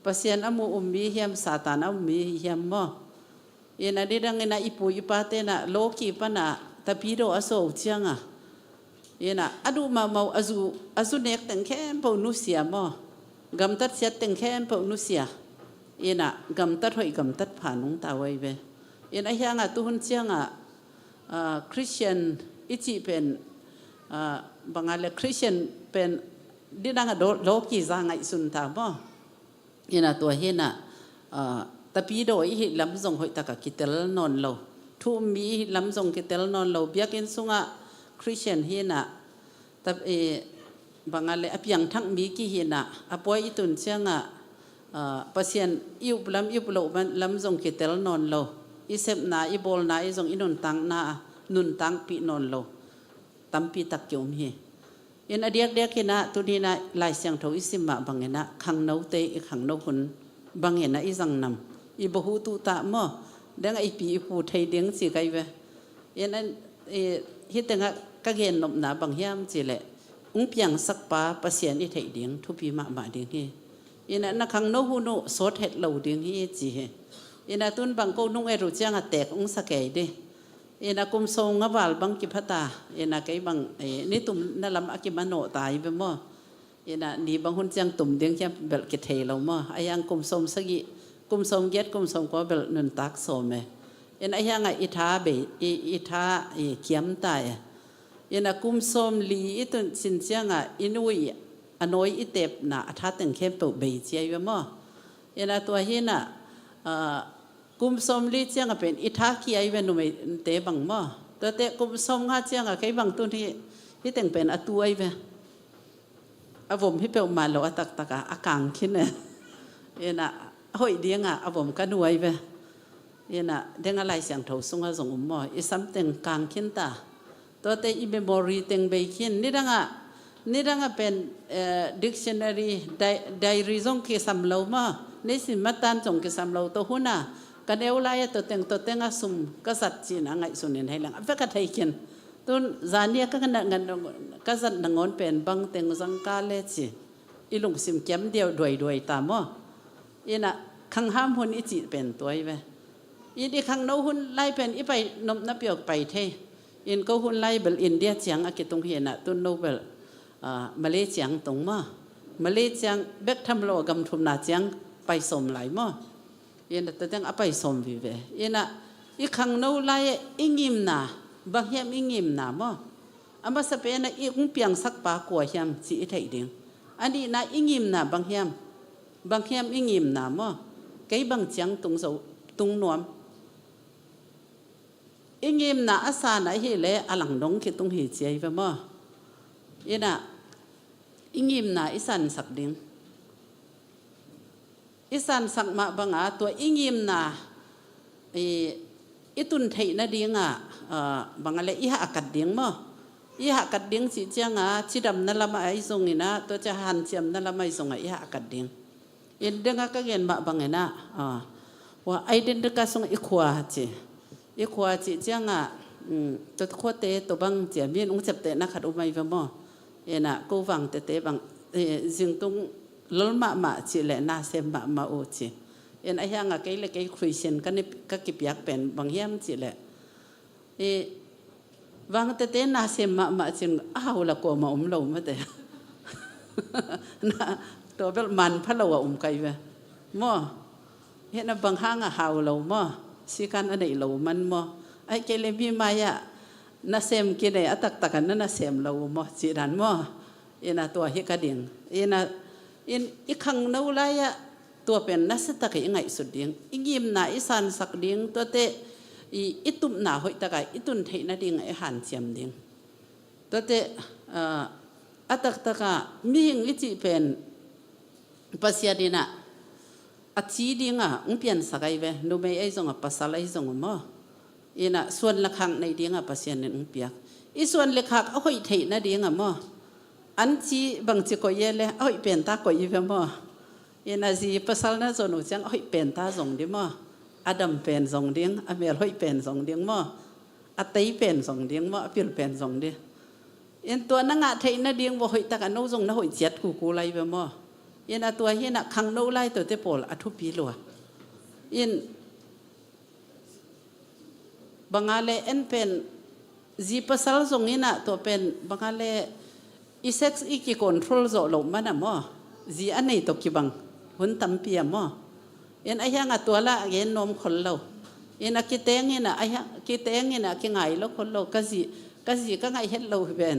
ปัสยันอมูมีเฮียมซาตานอมีเฮียมมอยันดีดังเงินอีปูอีปาเตนะโลกีปนะตะพีโดอโศกเชียงยันอดูมาอาซูเนกแต่งแค่ปนุเสียมอกำตัดเสียแต่งแค่ปนุเสียยันกำตัดหอยกำตัดผ่านน้องตาไว้เบยันไอ้ยังตุนเชียงคริสเตียนอิจิเป็นบางอะไรคริสเตียนเป็นดิดังโลกีจางไงสุนทามยันตัวเห็นตะปีโดยหิลำทรงหอยตะกะกิเตลนอนเราทุ่มมีลำทรงกิเตลนอนเราเบียกินสุงคริสเตียนเห็นแต่บางอะไรอภิยังทั้งมีกี่เห็นอปอยตุนเชียงปัสยันอิบโลมันลำทรงกิเตลนอนเราอิเซบนาอิบอลนาอิทรงอินุนตังนานุนตังปีนอนเราตัมปีตักโยมเฮยันอเดียกนะตัวนี้นะลายเสียงเท่าอิสิมาบางเห็นขังนาวเตะขังนาวหุ่นบางเห็นอิจังนำอิบหูตุตามอดังไอปีหูไทยเดียงสิไกวยันฮิตแต่งก็เห็นนบนาบางยามสิแหละเพียงสักปาปัสยันอิไทยเดียงทุพีมาเดียงเฮยันนักขังนาวหุ่นโสดเห็ดเหล่าเดียงเฮจีเฮยันตุนบางก็นุ่งรู้จังแตกสักแก่เดกุมทรงบาลบังกิพตาไกบังนี่ตุ่มนั่นลำอากิมโนตายไปมั่วนี่บางคนจังตุ่มเดียงแค่เบลกิเทเรามั่วไอ้ยังกุมทรงสกิกุมทรงเย็ดกุมทรงก็เบลนุนตักโซมไอ้ยังอิทาเบอิทาเขียมตายกุมทรงลีตุนสินเชียงอินุยอนอยอิเตบนะทัดตึงเข้มเปิดเบยเจียไปมั่วตัวเห็นกุมสมลีเจียงเป็นอิทาคีไอเวนุไม่เตบังมั่วตัวเตกุมสมเจียงใครบางตัวที่แต่งเป็นอตัวไอเวอผมที่เปิลมาเราตักอากางขึ้นเนี่ยหอยเดียงผมก็ดูไอเวเนี่ยเดียงอะไรเสียงเท่าส่งส่งมั่วอีซ้ำแต่งกางขึ้นตาตัวเตอีเมมโมรีแต่งใบขึ้นนี่ดังเป็นdictionary diary ส่งเกี่ยมเรามั่วนี่สิมาตันส่งเกี่ยมเราตัวหุ่นกันเอวไล่ตัวเต็งสุ่มกษัตริย์จีนไงส่วนนี้ให้หลังเพื่อกันไทยกินตุนจานนี้ก็กันกษัตริย์นงอนเป็นบังเต็งสังกาเลจีอีลุงสิมเก็มเดียวด้วยตาม อินะขังห้ามหุ่นอิจิเป็นตัวไปอินอีขังโนหุ่นไล่เป็นอีไปนมนับเปียกไปเทอินก็หุ่นไล่เบลอินเดียเจียงอากิตรงเห็นตุนโนเบลมาเลเซียงตรงมาเลเซียงเบกทำโลกำทุมนาเจียงไปสมไหลอินแต่ตั้งไปสมวิเวอินะอีขังโนไล่อิงิมนาบางเฮียมอิงิมนาอามาสเปนอีกุ้งเปียงสักปากลัวเฮียมสิไทยดิ่งอันนี้นะอิงิมนาบางเฮียมอิงิมนาไกบางเจียงตรงเสาตรงนวมอิงิมนาอาสาไหนเฮเลอลังน้องคิดตรงเหตุใจไปอินะอิงิมนาอิสันสักดิ่งอิสันสักมาบางตัวอิงิมนาอิตุนไทยนาดิ่งบางอะไรอิหะกัดดิ่งอิหะกัดดิ่งสิเจียงชิดำนั่นละไม่ส่งนี่นะตัวจะหันเจียมนั่นละไม่ส่งอิหะกัดดิ่งอินเด้งก็เงินมาบางไงนะว่าไอเดนเดก็ส่งอีขวาจีเจียงตัวขวดเตะตัวบางเจียมีนุ่งจับเตะนักขัดอุไมฟมเอ็นะกูฟังเตะบางจึงต้องล้นมาจีแหละน่าเสมมาโอจีเอ็นไอ้ยังไงเลยคริสเตียนกันนี่ก็กิบยักเป็นบางเฮียมจีแหละวางเตะน่าเสมมาจีอ้าวละกลัวมาเราไม่แต่ตัวเป็นมันพะเราไก่ไปเห็นบางห้างหาวเราสิการอันไหนเรามันไอ้เกลมีมายะน่าเสมกินได้ตักกันนั่นน่าเสมเราจีดันอินะตัวเฮกดิ่งอินะอีขังนู้ไลอะตัวเป็นนักสตะกี้ไงสุดดิ่งอีกิมนาอีสันสักดิ่งตัวเตอีตุ่มหนาหอยตะกี้อีตุนเทน่าดิ่งไอหันเจียมดิ่งตัวเตตักมีหิงอิจิเป็นปัสยาดินะอาชีดิ่งเปลี่ยนสักไอเวนูไม่ไอส่งปัสสาวะไอส่งอินะส่วนละขังในดิ่งปัสยาเนี่ยเปียกอีส่วนละขังเอาหอยเทน่าดิ่งอันที่บางทีก็เยอะเลยเอาอีเป็นตาก็ยิ่งอินาจีภาษาหน้าส่วนหนูจังเอาอีเป็นตาส่งดีอดัมเป็นส่งเดียงอเมริกาเป็นส่งเดียงอัตย์เป็นส่งเดียงฟิลเป็นส่งเดียงตัวนั่งไทยน่าเดียงว่าหอยตะกันโน้ส่งน่าหอยเจ็ดกูไล่ไปอินตัวเห็นขังโน้ไล่ตัวเตปอลอัทุปีลัวบางอะไรเป็นจีภาษาส่งนี่นะตัวเป็นบางอะไรอีเซ็กซ์อีกคอนโทรลโซลงมันจีอันนี้ตกกี่บังหุ่นตั้มเปียไอ้ยังตัวละเงินนมคนเรากิเตงนี่นะไอ้ยังกิเตงนี่นะกิไงแล้วคนเราก็จีก็ไงเห็นเราเป็น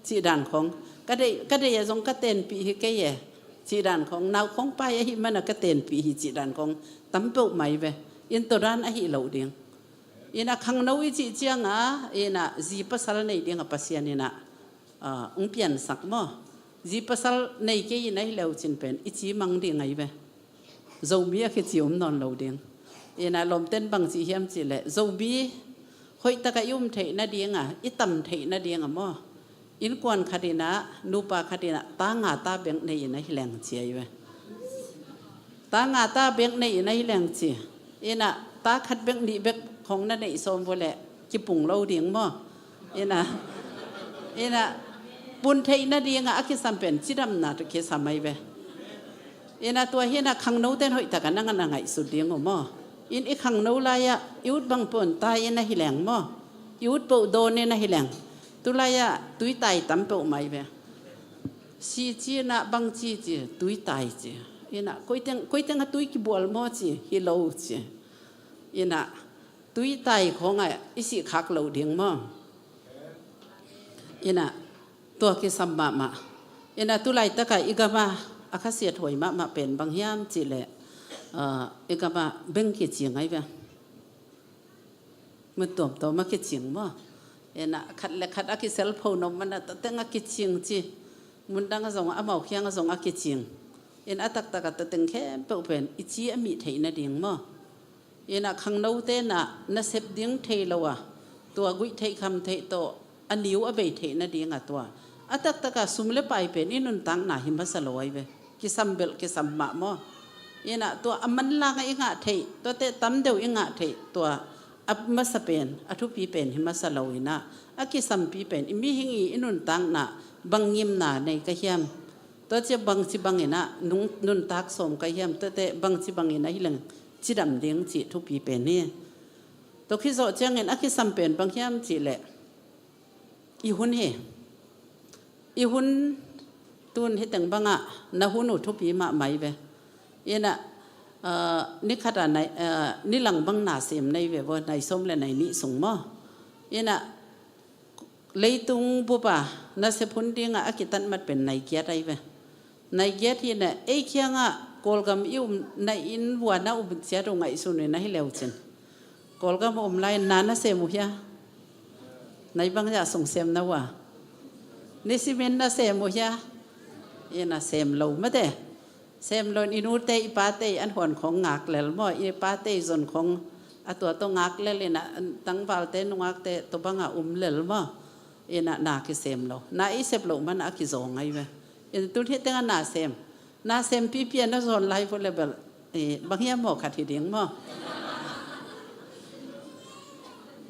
จีดันของก็ได้ยังทรงก็เต้นปีให้แกแย่จีดันของนาวของไปไอ้มันก็เต้นปีจีดันของตั้มเปิลใหม่ไปตัวนั้นไอ้เราเดียงขังนู้จีเจียงจีภาษาในเดียงภาษานี่นะเปลี่ยนสักจีภาษาในเกี่ยในเหล่าจินเป็นอิจิมังดีไงเว้โจบีก็จิมนอนเหล่าเดียงลมเต้นบางจีเฮียมจีเล่โจบีหอยตะกยุมเทน่าเดียงอิตัมเทน่าเดียงอินกวนคดีนะนูปาคดีนะตางาตาเบงในในแหล่งเจียเว้ตางาตาเบงในในแหล่งเจียตาคัดเบงดีเบงของนั่นในโซมโบเล่จิปุ่งเหล่าเดียงปุนเทยนาดีงอาคิสัมเป็นจิดำนาตะเคสามัยเวตัวเห็นขังนู้เต้นหอยตะกันนั่งไงสุดเดียงอีขังนู้ลายยุดบางปนตายหิแหลงยุดปูโดนหิแหลงตุลายตุยตายตั้มปูไม่เวซีจีนะบางจีตุยตายจีคุยเต็งตุยกิบวลจีฮิโลจีตุยตายของอิสิขักเหลาเดียงตัวกิสัมมาตุไลตะกะอีกมาอาคาเสียถอยมาเป็นบางยามจีเละอีกมาเบ่งกิจยังไงเว้มันตัวมากิจยังขัดเล็กขัดอากิเซลโฟนมันตั้งอากิจยังจีมุนดังก็ส่งอาเมาเขียงก็ส่งอากิจยังตักตั้งแค่เปิดเป็นอิจิมีเทนดิ่งขังนู้เต้นน่ะเสพดิ่งเทแล้วตัวกุยเทคำเทโตอันนิ้วเบยเทนดิ่งตัวตักสุมเลไปเป็นอินุนตังนาหิมะสลอยไปกิสัมเบลกิสัมมะตัวมันลางอิงะเทตัวเตตั้มเดียวอิงะเทตัวอับมาสเป็นอัทุปีเป็นหิมะสลอยกิสัมปีเป็นมีหิงอินุนตังนาบังยิมนาในกะเฮียม ตัวเจ็บบางสิบางเห็นนะนุ่นตักสมกับเยี่ยมตัวเตะบางสิบางเห็นนะที่หลังจีดำเลี้ยงจีทุกปีเป็นนี่ตัวขี้โซเจียงเห็นอักขี้สัมเป็นบางเยี่ยมจีแหละอีหุ่นเฮอีหุ่นตุนให้แต่งบางอ่ะนาหุ่นอุทุกปีมาใหม่ไปเอ็น่ะนี่ขนาดไหนนี่หลังบางหนาเสียมในเว็บในส้มและในนี้ส่งมั่วเอ็น่ะเลยตุงบุปผาน่าเสพุนดิ้งอ่ะกิตันมันเป็นในเกียร์อะไรไปในเกียร์ที่เนี่ยไอ้เคียงอ่ะกอลกำอิ่มในอินวัวน่าอุบเสียตรงไอ้ส่วนนี้นะให้เร็วจริงกอลกำอมไลน์นานน่าเสียมุขยาในบางอย่างส่งเสียมนะว่านี่สิเมนน่าเสียมุขยาเอ็น่ะเสียมเราไม่ได้เสียมเราอินูเตยปาเตยอันหวนของงักแล้วมั่วอีปาเตยส่วนของตัวต้องงักเลยนะตั้งบาลเตนงักเตตัวบางอ่ะเลยมั่วเอ็น่ะนาคิเซมเรานาอีเซมเรามันอาคิโซงไงเว้ยเอ็นตุนที่ตั้งนาเซมพี่เพียนน่าสนไลฟ์เลยแบบบางอย่างหมอกขัดทีเดียงมั่ว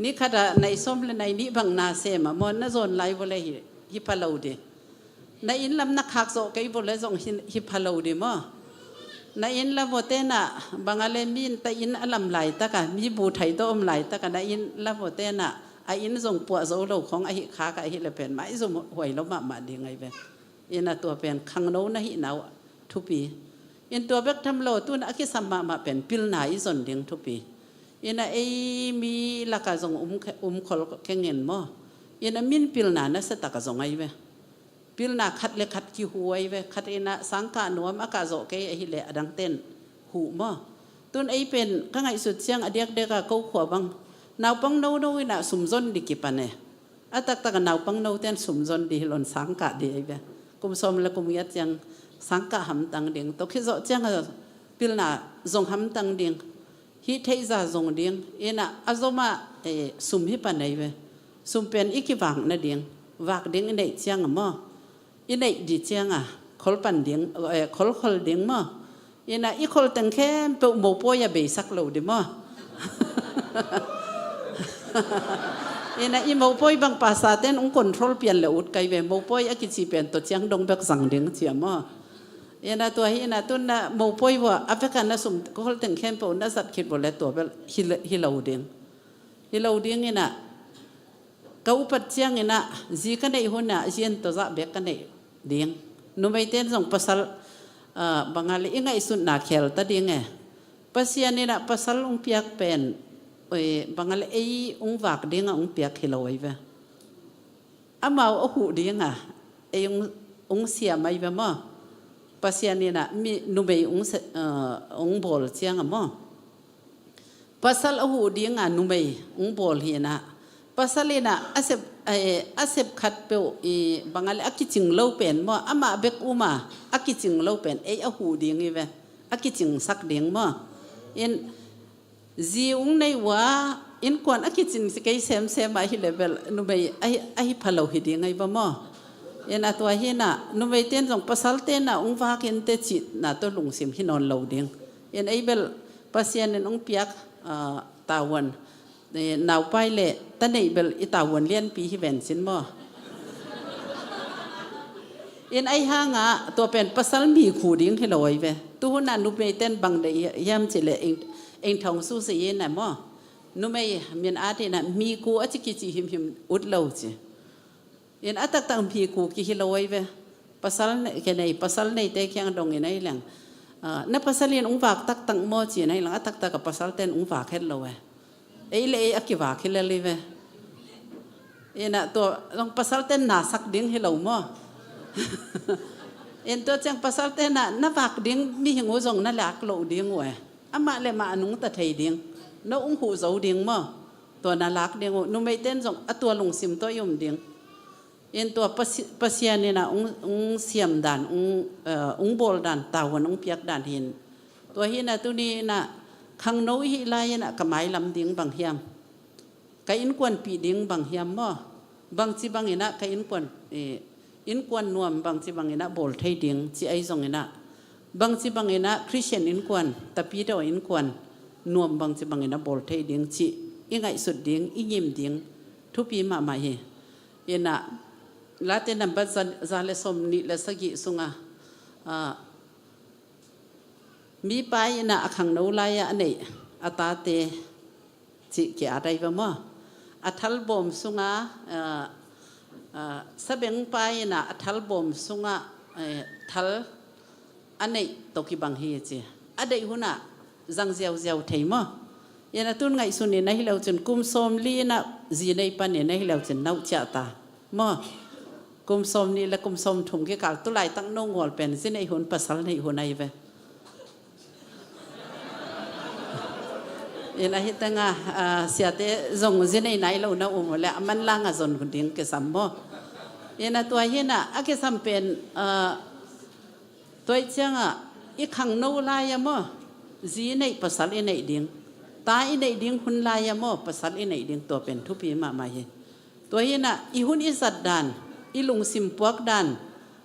นี่ขณะในส้มและในนี้บางนาเซมมันน่าสนไลฟ์เลยฮิพาโลดีในอินลำนักหักโซกัยบุเลยส่งฮิพาโลดีมั่วในอินลำโวเตน่ะบางอะไรมีนแต่อินอลัมไหลตะกันมีบูไทยโตอมไหลตะกันในอินลำโวเตน่ะไอ้อินส่งปวดโซโลของไอ้ขากับไอ้หิเลเป็นไม่ส่งหวยแล้วมาดีไงเป็นอินตัวเป็นขังโน้นหินาวทุกปีอินตัวเบกทำโลตุนอาคิสัมมาเป็นพิลนาอิส่วนเดียงทุกปีอินไอ้มีลักการส่งคอลแข่งเงินมั่วอินมินพิลนานั่นสตักส่งไงเป็นพิลนาคัดเล็กคัดขี้หวยเป็นคัดอินสังกาหนวมอากาศโซเกไอ้หิเลอดังเต้นหูมั่วตุนไอ้เป็นข้างไอ้สุดเชียงอเดียกเด็กก็ขวบังนาวปังโนน่ะสมจนดิกิปันเนี่ยอัตตะกันนาวปังโนเต้นสมจนดิหล่นสังกะดีไอ้เบ้กุมสมและกุมยัดยังสังกะหำตังเดียงตกขี้โจเจียงพิลนาจงหำตังเดียงฮิเทจาจงเดียงเอ็น่ะอาจจะมาสมฮิปันไอ้เบ้สมเป็นอีกวังนั่นเดียงวักเดียงอินเดียเจียงมั่วอินเดียดิเจียงขอลปันเดียงขอลเดียงมั่วเอ็น่ะอีขอลตังแค่เปิดโมโปยาเบสักโลดีมั่วเอ็นะอีโมปอยบางภาษาเต้นองค์คอนโทรลเปลี่ยนเลยอุดไกเวโมปอยอากิจิเปลี่ยนตัวเชียงดงเบกสังเดียงเชียมั่วเอ็นะตัวเอ็นะตัวน่ะโมปอยว่าอเฟริกันน่ะสมก็เขาถึงแค่ปุ่นน่ะสัตว์คิดว่าแล้วตัวแบบฮิลาวเดียงเอ็นะก็อุปัชเชียงเอ็นะจีกันได้หุ่นน่ะจีนตัวจะเบกกันได้เดียงนุ่มไปเต้นส่งภาษาบางอะไรยังไงสุดหนาเขลตาเดียงไงภาษาเนี่ยนะภาษาองค์เปียกเป็นบางอะไรไอ้องค์วักเดียงองค์เปียกฮิลาวไว้อามาเอาหูเดียงไอ้องค์เสียไม่ไปมั้งภาษาเนี่ยนะมีนุ่มไปองค์บอลเชียงมั้งภาษาเอาหูเดียงนุ่มไปองค์บอลเฮียนะภาษาเลยนะอาเซบขัดเปลบางอะไรอากิจิงเล่าเป็นมั้งอามาเบกอุมาอากิจิงเล่าเป็นไอ้เอาหูเดียงนี่เว้อากิจิงสักเดียงมั้งเอ็นจีอุงในว่าอินกวนอากิจินสิเกยเซมมาฮิเลเวลนุเบยไอพะโลฮิดีไงบ้ามั่วเอ็นตัวเฮน่ะนุเบยเต้นส่งภาษาเต้นน่ะองค์ว่ากินเตจิน่ะตัวลุงสิมฮินอนเหลาเดียงเอ็นไอเบลภาษาเนี่ยองค์เปียกตาวันหนาวไปเลยตั้งแต่เบลอีตาวันเลี้ยนปีฮิเวนสินมั่วเอ็นไอห้างตัวเป็นภาษามีขู่ดิ้งให้ลอยไปตัวนั้นนุเบยเต้นบังเดียย่ำจิเลเองทองสู้เสียน่ะมั่วนุ่มไม่เมียนอาที่น่ะมีกูอาจจะกิจหิมอุดเล่าจีเอ็นอาตักตังพีกูกิฮิลอยเวภาษาแค่ไหนภาษาในเตะแข่งดงยังไงหลังนับภาษาเรียนองค์ฝากตักตังมั่วจีไหนหลังอาตักตักกับภาษาเต้นองค์ฝากแค่เราเวไอ้เล่อากิวาคิเลลีเวเอ็นตัวลองภาษาเต้นหนาสักดิ้งให้เรามั่วเอ็นตัวจังภาษาเต้นน่ะนับฝากดิ้งมีหิงหัวจงนั่นแหละกลัวดิ้งเวอามาเลยมานุ่งตะไทยเดียงน้องหูเสาเดียงมั่วตัวน่ารักเดียงนุ่มไม่เต้นส่งตัวลงซิมตัวยมเดียงเอ็นตัวปัสยานี่นะเสียมด่านบอลด่านตาวันเปียกด่านหินตัวหินน่ะตัวนี้น่ะขังโน้ยหิไลน่ะกระไม้ลำเดียงบางเฮียมกอินกวนปีเดียงบางเฮียมมั่วบางจีบางเห็นน่ะกอินกวนนวมบางจีบางเห็นน่ะบอลไทยเดียงจีไอส่งเห็นน่ะบางสิบางเงินะคริสเตียนอินกวนแต่ปีเดียวอินกวนนวมบางสิบางเงินะบอลเทยเดียงจียังไงสุดเดียงอียิมเดียงทุกปีมาเฮเยนะลาเตนัมบัดซาเลสมนิเลสกิสุงะ มีไปนะขังโนลายอันนี้อัตาเตจิเกียอะไรบ้างมั้งอัทัลบอมสุงาสเบงไปนะอัทัลบอมสุงาทัลอันนี้ตกิบังเฮียจีอันเดียวน่ะจังเจียวเทียมยันตุนไงสุนีนะฮิเลวจนกุมสมลีนะจีในปันเนี่ยนะฮิเลวจนน่าจะตามั้งกุมสมนี่และกุมสมถุงกี่กาลตุไลตั้งนงหัวเป็นสิในหุ่นปัสสาวะในหุ่นไหนเว้ยันอาทิตย์งาเสียแต่จงจีในไหนเราหน้าแล้วมันล่างจนคนเดียงเกสัมมั้งยันตัวเห็นอ่ะเกสัมเป็นตัวเจ้าอีขังโนลายมั้งจีในปัสสาวะในเดียงตาในเดียงหุ่นลายมั้งปัสสาวะในเดียงตัวเป็นทุพีมาเห็นตัวเห็นอีหุ่นอีสัตดานอีลุงสิมปวกดัน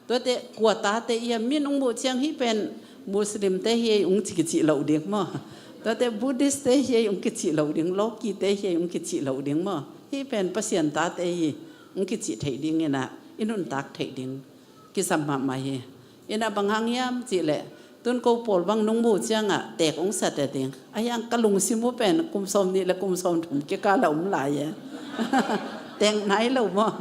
ตัวเตะกัวตาเตะยามินองบูเชียงที่เป็นมุสลิมเตะเฮยองจิกจิเหล่าเดียงมั้งตัวเตะบูดิสเตะเฮยองกิจิเหล่าเดียงโลกีเตะเฮยองกิจิเหล่าเดียงมั้งที่เป็นปัสยันตาเตะเฮยองกิจิไทยเดียงเนี่ยนะอินุนตักไทยเดียงกิสัมมาเฮอินะบางหางยามจิเละตุนกูปอลบางน้องบูเชียงแตกองสัตเดียงไอ้ยังกะลุงสิมเป็นกุมสมนี่และกุมสมถุงเกกาเหล่าหลายแต่งไหนเหล่ามั้ง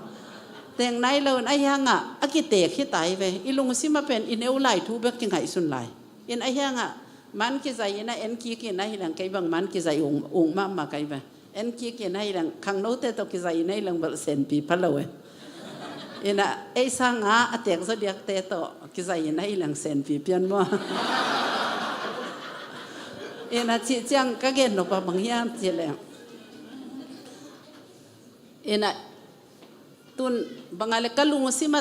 แต่งไหนเราไอ้ยังอากิเตะขี้ตายไปอีลุงซิมาเป็นอินเอวไหลทูเบกยังไงสุนไหลอินไอ้ยังมันกิใจนะเอ็นกี้กินนะฮิลังไก่บางมันกิใจองมาไก่ไปเอ็นกี้กินนะฮิลังขังโน้ตเตตกิใจนะฮิลังแบบเซนปีพะโลอินไอ้สังอาเตกซะเดียกเตตกิใจนะฮิลังเซนปีเปียนมั้งอินจิจังก็เกินหนกบางอย่างจิเลยอินตุนบางอะไรก็ลุงสิมา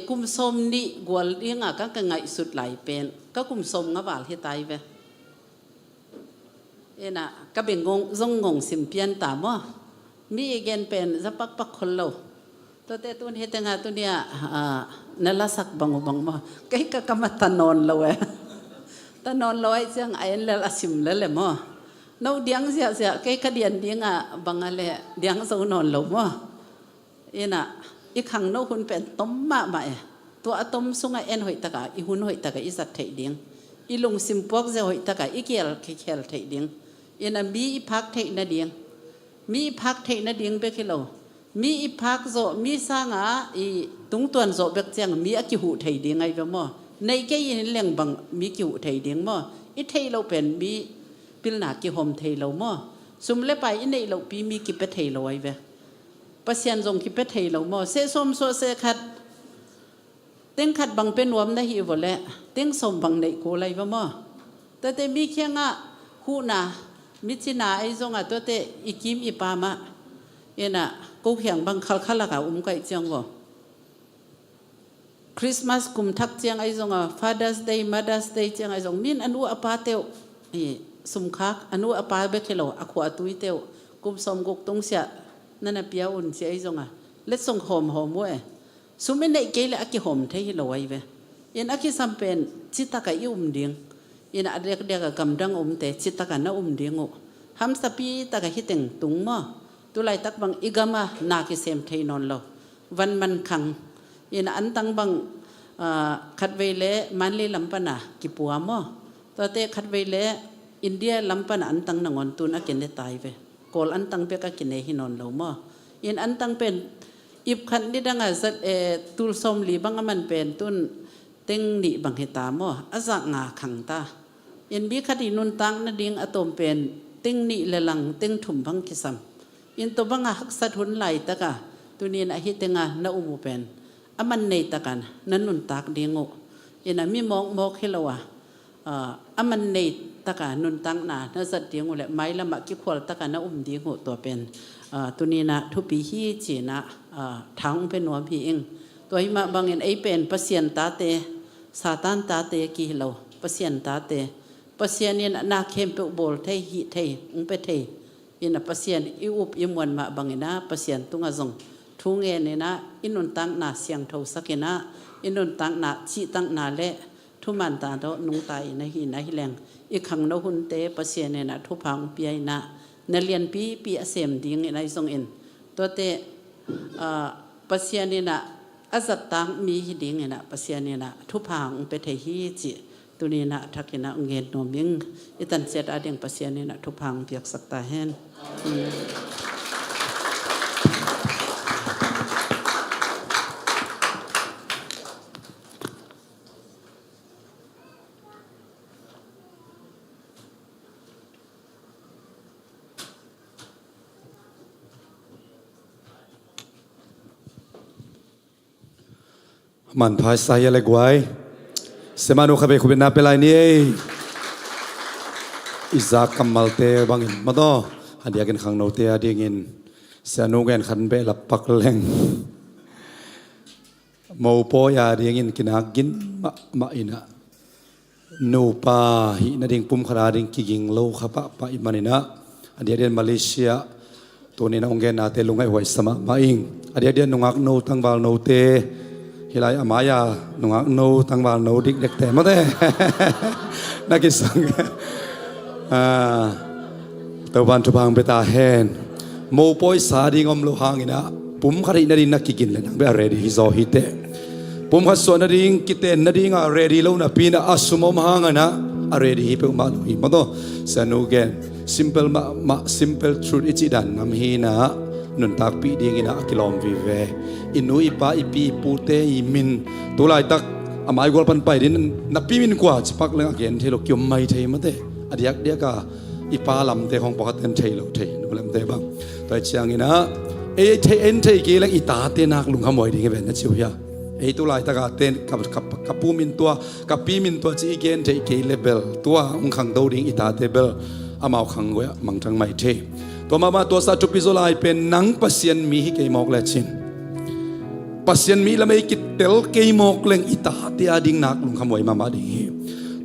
คุมสมนี่กวลยังก็ไงสุดไหลเป็นก็คุมสมงับบาลที่ตายไปก็เป็นงงสิมเพียนตามว่ามีเกณฑ์เป็นจะปักคนเราตัวเตตุนเฮตังตัวเนี่ยนั่นละสักบางมาก็ให้ก็มาตานอนเราตานอนเราไอ้เจ้าไอ้นั่นละสิมแล้วแหละมั้งเราเดียงเสียก็ให้เดียนเดียงบางอะไรเดียงสูนอนเรามั้งอีขังโนหุ่นเป็นต้มมาใหม่ตัวต้มสุงเอ็นหอยตะกะอีหุ่นหอยตะกะอีสัตว์ไทยเดียงอีลุงสิมพวกเจ้าหอยตะกะอีเกลไทยเดียงมีอีพักไทยนาเดียงมีพักไทยนาเดียงเบกิโลมีอีพักโซมีสางอีตุงตัวนโซเบกเจียงมีอากิหูไทยเดียงไงบ้างมั้งในแก่ยินเลี้ยงบังมีกิหูไทยเดียงมั้งอีไทยเราเป็นมีปิลนากิหอมไทยเรามั้งสุมเล็บไปอีในเราปีมีกิเป็ดไทยเราไว้เว้ปัสยันทรงคิดเป็นไทยเราหมอเสสมโซเสขัดเต็งขัดบังเป็นวมได้หิวแล้วเต็งสมบังในโกไลว่าหมอแต่มีเคียงหูนามิจินาไอทรงตัวเตอีกิมอีปามะกูเขียงบังคัลคัลละกะไก่เจียงวะคริสต์มาสกุมทักเจียงไอทรงFather's Day Mother's Day เจียงไอทรงมินอนุอปาเตวสมคักอนุอปาเบกเโลอขวาตุยเตวกุมสมกุกตงเสียนั่นน่ะเปียอุ่นเสียไอ้จงเล็ดส่งหอมเว้ยสุไม่ได้เกลี่ยอักหอมเที่ยวไว้เว้ยยันอักสัมเป็นจิตตะกับยุ่มเดียงยันเด็กกับกำดังแต่จิตตะกับน่าเดียงห้ามสปีตะกับฮิตเต็งตุงมั้งตัวไรตักบังอีกามานาคิเซมเทนอนเราวันมันขังยันอันตังบังขัดเวลมันลีลำปนากิปัวมั้งตัวเตะขัดเวลอินเดียลำปนาอันตังนงอนตุนอักเกนได้ตายเว้ยกอลอันตังเปก็กินเอหินอนเรามั้งยันอันตังเป็นอิบขันนี่ดังตุลสมลีบังมันเป็นตุนเต็งนี่บังเหตามั้งอาศักงาขังตายันบีคดีนุนตังนั่นดิ่งอตมเป็นเต็งนี่เลลังเต็งถุมบังกิสัมยันตัวบังหักสะทุนไหลตะกะตัวนี้นะฮิตงานาอุมุเป็นอามันในตะกันนั่นนุนตักดิ่งยันมีมองให้เราอามันในตะการนุนตังนาเนื้อสัตว์เดียงแหละไม้ละมักกิขวลตะการน่าเดียงตัวเป็นตัวนี้นะทุปีฮีจีนะทางเป็นหัวพี่เองตัวที่มาบางเงินไอเป็นปัสยันตาเตซาตานตาเตกี่เราปัสยันตาเตปัสยันเนี่ยนาเข้มเปโบลเทหิเทไปเทยินปัสยันอิอุบอิมวันมาบางเงินนะปัสยันตุงอาจงทุงเงินเนี่ยนะอินุนตังนาเสียงเท่าสักนะอินุนตังนาชีตังนาเละทุมันตาโดนุงตายในหินในหิแรงอีกขังโนหุนเตปัสยันเนี่ยนะทุพังเปียนะนัเรียนปีเสมดิ้งในทรงเอ็นตัวเตปัสยันเนี่ยนะ อาสัตตังมีหิดิงนะปัสยานีนะทุพางไปเทฮีจิตุนีนะทักนะองเงินโนมิงอิตันเซตอาเดียงปัสยานีนะทุพางเปียกสักตาเฮนมันพายใส่อะไรกไว้เสมานุขบคุเป็นนาเปลายนี่อิซากัมมัลเตบังอินมาต่อหันยากินขังโนเตียดีงินเสนุกันขันเบลับปักแรงมอปอยาดีงินกินหักกินมาอินะนูปาหินาดิงปุ่มขราดิงกิกิงโลขปะปะอิมันนะอันเดียเดียนมาเลเซียตัวนี้นะองเกนาเตลุงไอหวยสมามาอิงอันเดียเดียนนุงักโนตั้งบาลโนเตฮิไลอามายานุงักโนตั้งบาลโนดิกเด็กแต่มาเต้นักกิสังตัววันทุพังเปตาเฮนโมปอยสาดิงอมโลหางอินะปุ่มขรินาดินักกินเลยนังเบอเรดีฮิโซฮิเตปุ่มขัดส่วนนาดิงกิเตนนาดิงอะเรดีโลนะปีนะอัสมอมหางนะอะเรดีฮิเปมาลุฮิมาโตสนุกเกน simple ma simple truth ichi dan nam hi na nun tak pi ding ina kilom vi ve inu ipa ipi pute imin tulai tak amai gol pan pai din na pi min kwa chipak leng again thelo kyom mai thei mate adiak dia ka ipa lam te khong pakhat ten thei lo thei nu lam te bang toi chiang ina e thei en thei ke lang ita te nak lung khamoi ding ve na chiu ya e tulai tak a ten kap pu min tua kapi min tua chi again thei ke level tua ung khang do ding ita te bel amau khang goya mangthang mai the to mama to sa chu pizolai pen nang pasien mi hi ke mok la chin pasien mi la mai kitel ke mok leng ita te ading nak lung khamoi mama ding hi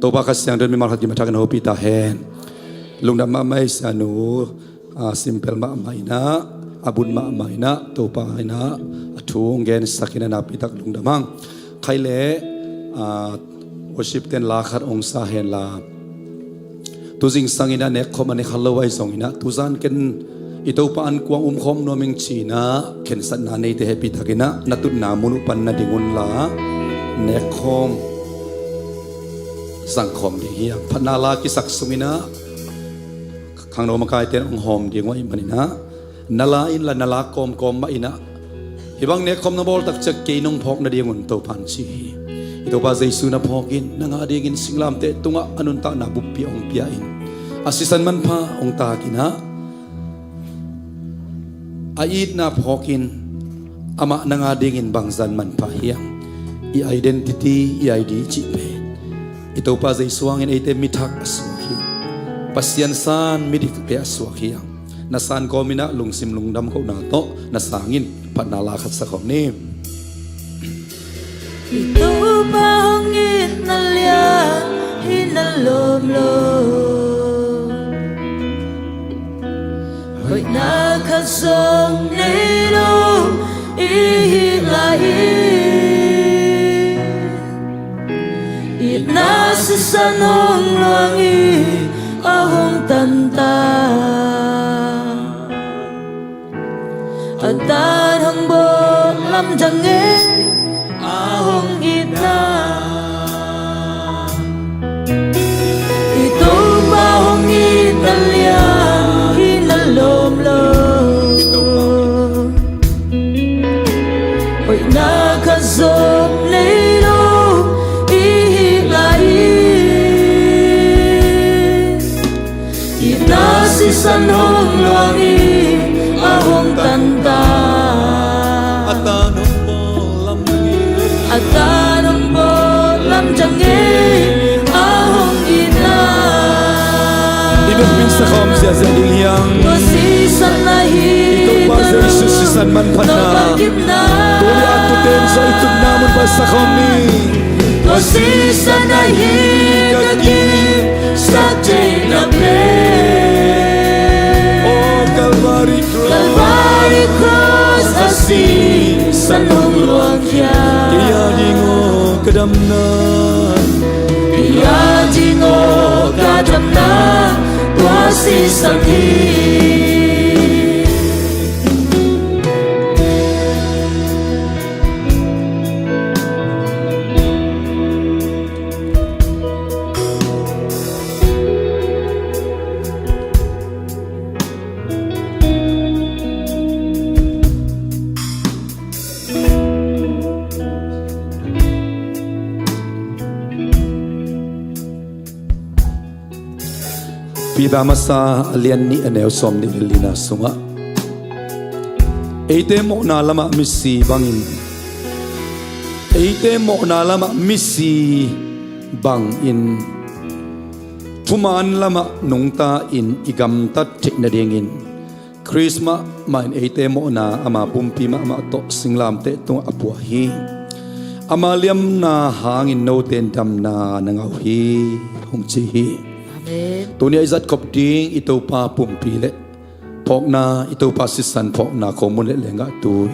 to ba ka siang den mi mal khat ki ma thak no pi ta hen lung da ma mai sa nu simple ma mai na abun ma mai na to pa na athung gen sakina na pi tak lung da mang khaile worship ten la khat ong sa hen la tu jing sangina nek khom ane khalawai songina tu zan ken ito pa an kuang khom no ming china ken san na nei te happy thakina natut na munu pan na dingun la nek khom sang khom di hi phana la ki sak sungina khang no makai ten ong hom ding wai manina nala in la nala kom kom ma ina hibang nek khom na bol tak chak ke nong phok na dingun to pan chi ito pa Jesu na phokin nanga dingin singlam te tunga anun ta na buppi ong piain asisan man pa ong ta kina ait na phokin ama nanga dingin bangzan man pa hiang i identity i id chi pe ito pa Jesu angin ite mithak aswaki pasyan san midik pe aswaki nasan ko mina lungsim lungdam ko na to nasangin panala khat sa ko ni Ito ba hangin na liyan hinalom-lom Hoy nakasong nilo ihilahin Inasisanong langi ahong tanta At tanang bolam jangin ahong ita ito ba hong Italian hinalom-lom Hoy nakasong nilo ihilain Inasisanong langi ahong tanda Atanong bolam jangi ahong ina Ibig pinsa kom siya sa diliyang Pasisan na ito pa sa Jesus sisan man pa na Tuli at tuten sa itog naman pa sa kami Pasisan na higagim sa jay na pe Oh Calvary Cross Calvary Cross asing sa nungluang kya Kaya dingo kadamnan Kaya dingo kadamnan Tuasi sanghi Pida masa alian ni anel som ni lina sunga Eite mo na lama misi bangin Eite mo na lama misi bangin Tuman lama nungta in igam tat tik na dingin Krisma main eite mo na ama pumpi ma ama to singlam te tung apuahi Amaliam na hangin no ten dam na nangauhi hong chihi Tunia izat kop ding ito pa pumpi le Pok na ito pa sisan pok na komun le lenga tui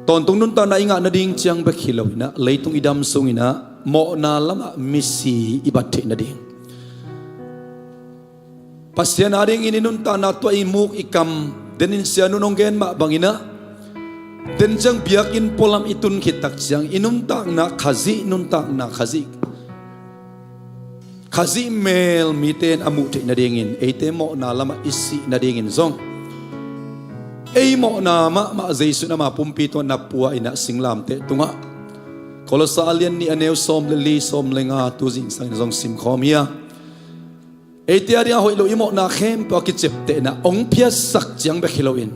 Ton tung nun ta na inga na ding chiang bekhilaw ina leitung idam sung ina mo na lama misi ibate na ding Pasyan na ding ininun ta na to imuk ikam denin siya nunong gen ma bangina Den jang biakin polam itun kitak jang inum ta na khazi nun ta na khazi Kazi mel miten amu te na dingin eite mo na lama isi na dingin zong ei mo na ma Jesu na ma pumpi to na puwa ina singlam te tunga kolosa alian ni aneu som le li som lenga tu jing sang zong sim khomia eite ari hoi lo imo na khem pa ki chep te na ong phia sak chiang be khiloin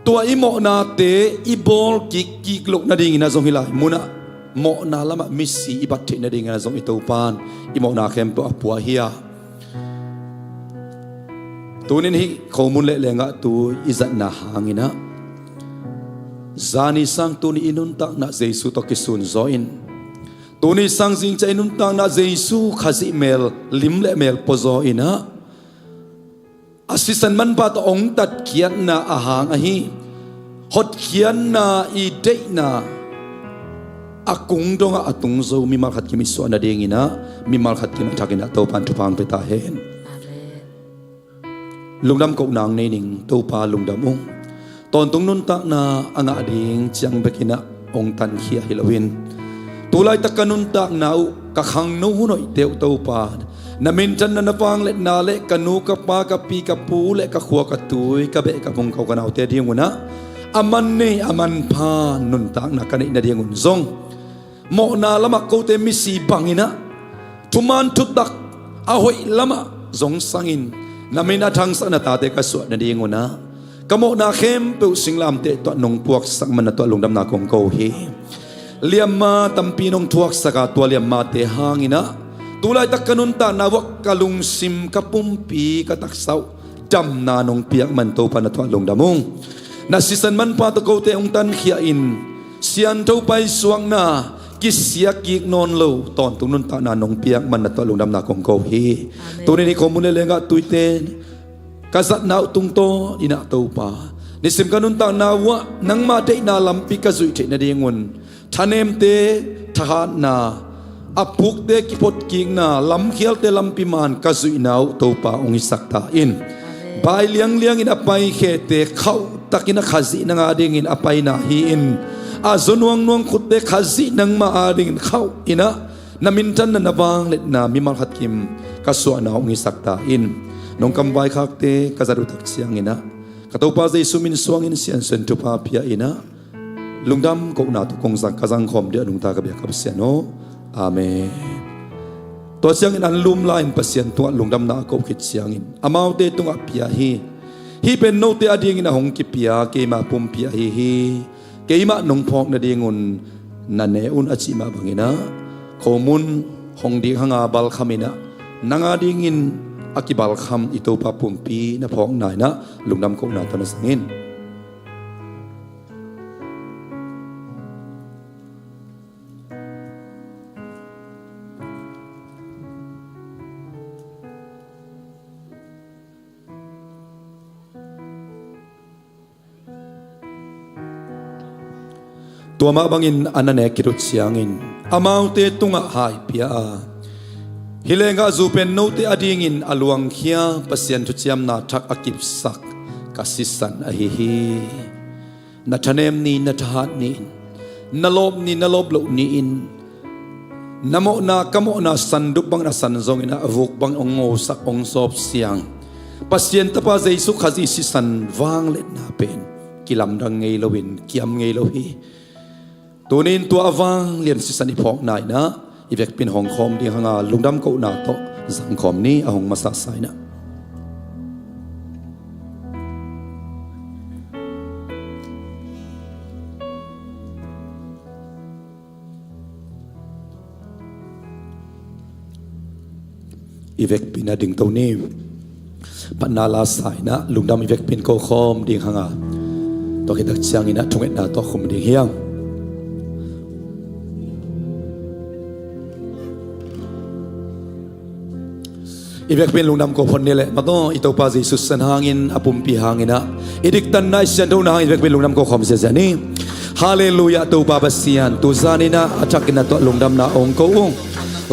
tua imo na te ibol ki lok na dingin na zong hilai muna mo na lama misi ibat na ding na zong ito pan imo na kempo apua hiya tunin hi komun le lenga tu izat na hangina zani sang tuni inunta na Jesu to kisun zoin tuni sang jing cha inunta na Jesu khazi mel lim le mel pozo ina asisan man pa to ong tat kian na ahang ahi hot kian na i de na Akung donga atung zo mimal khat kimi so na dingina mimal khat kimi thakina to pan thupang peta hen lungdam ko nang nei ning to pa lungdam ong ton tung nun ta na anga ding chiang bekina ong tan khia hilawin tulai takanun ta nau ka khang no hunoi teu to pa na mintan na napang let na le kanu ka pa ka pi ka pu le ka khwa ka tui ka be ka bong kau ka nau te dinguna aman ne aman pa nun ta na kanai na dingun zong mo na lama ko te misi bangina tuman tutak ahoy lama zong sangin na mina thang sa na tate ka so na dinguna kamo na khem pe singlam te to nong puak sak man na to lungdam na kong ko hi liamma tampi nong tuak saka to liamma te hangina tulai tak kanun ta na wak kalung sim kapumpi kataksaw dam na nong piak man to pa na to lungdamong na sisan man pa to ko te ong tan khia in sian to pai suang na kisya ki non lo ton tung nun ta na nong piak man na to lungdam na kong ko hi tuni ni komune lenga tuiten kazat na tung to ina to pa nisim kanun ta na wa nang ma de na lampi ka zui the na dingun thanem te thahan na apuk te kipot king na lam khial te lampi man ka zui nau to pa ong isakta in bai liang in apai khe te khau takina khazi na nga ding in apai na hi in a zonuang nuang khutte khazi nang ma ading khau ina namintan na nawang let na mimal khatkim kaswa na ong isakta in nong kambai khakte kazaru tak siang ina katopa Jesu min suang in sian sen tu pa pia ina lungdam ko na tu kong sang kazang khom de nung ta ka bia kap siano amen to siang in an lum lain pasien tu lungdam na ko khit siang in amau te tung apia hi pen no te ading in hong ki pia ke ma pum pia hi ke ma nong phok na dingun na ne un achi ma bangina khomun hong di hanga bal khamina nanga ding in akibal kham ito pa pumpi na phok nai na lungdam ko na to na sangin tua ma bangin anane kirut siangin amau te tunga hai pia hilenga zupen no te adingin aluang khia pasien tu chiam na thak akip sak kasisan ahihi na thanem ni na thahat ni na lob lo ni in namo na kamo na sanduk bang na sanzong ina avuk bang ongo sak ong sop siang pasien tapa Jesu khazi sisan wang let na pen kilam dang ngei lowin kiam ngei lo hi tunin tu awang lian sisan ipok nai na อีเวกเป็นห้องคอมที่หางาลุงดำกูนาโตสังคมนี้ห้องมาสักไซนะอีเวกเป็นดิ่งตัวนี้ปัญนาลาสายนะลุงดำอีเวกเป็นโกคอมดิ่งหางาตัวคิดตักเชียงอินะทุ่งเอ็ดนาตัวคุมดิ่งเฮียงอีเวกเป็นลุงดำโกพนนี่แหละมาต้องอีตัวปาซิสุสันหางอินอปุมปีหางอินะอีดิกตันนายเสียนตัวนางอีเวกเป็นลุงดำโกคอมเสียนี่ฮาเลลูยาตัวปาบัสเซียนตัวซานินะอาจักกินะตัวลุงดำนาองค์โกง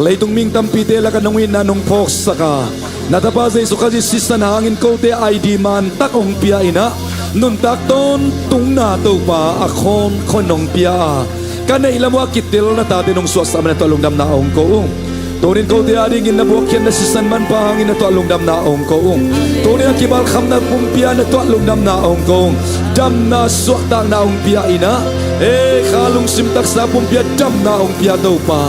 เลยตรงมิงตั้มปีเตละกันนวินนานงพอกสกานาตาปาเซสุขาจิสิสันหางอินโกเตไอดีมันตักองเปียอินะนุนตักต้นตุงนาตัวปาอคอนคนองเปียกันในละมัวกิตเตลนาตาเตนงสวดสามนาตัวลุงดำนาองค์โกงตัวนี้เขาเดียดิ้งอินนับวกเขียนนัสิสันมันปางอินนัตัวลุงดำนาองค์โกงตัวนี้กิบาลคำนับปุ่มเปียนัตัวลุงดำนาองค์โกงดำนาสวดต่างนาองค์เปียอินะข้าลุงซิมตักสาปุ่มเปียดำนาองค์เปียตัวปา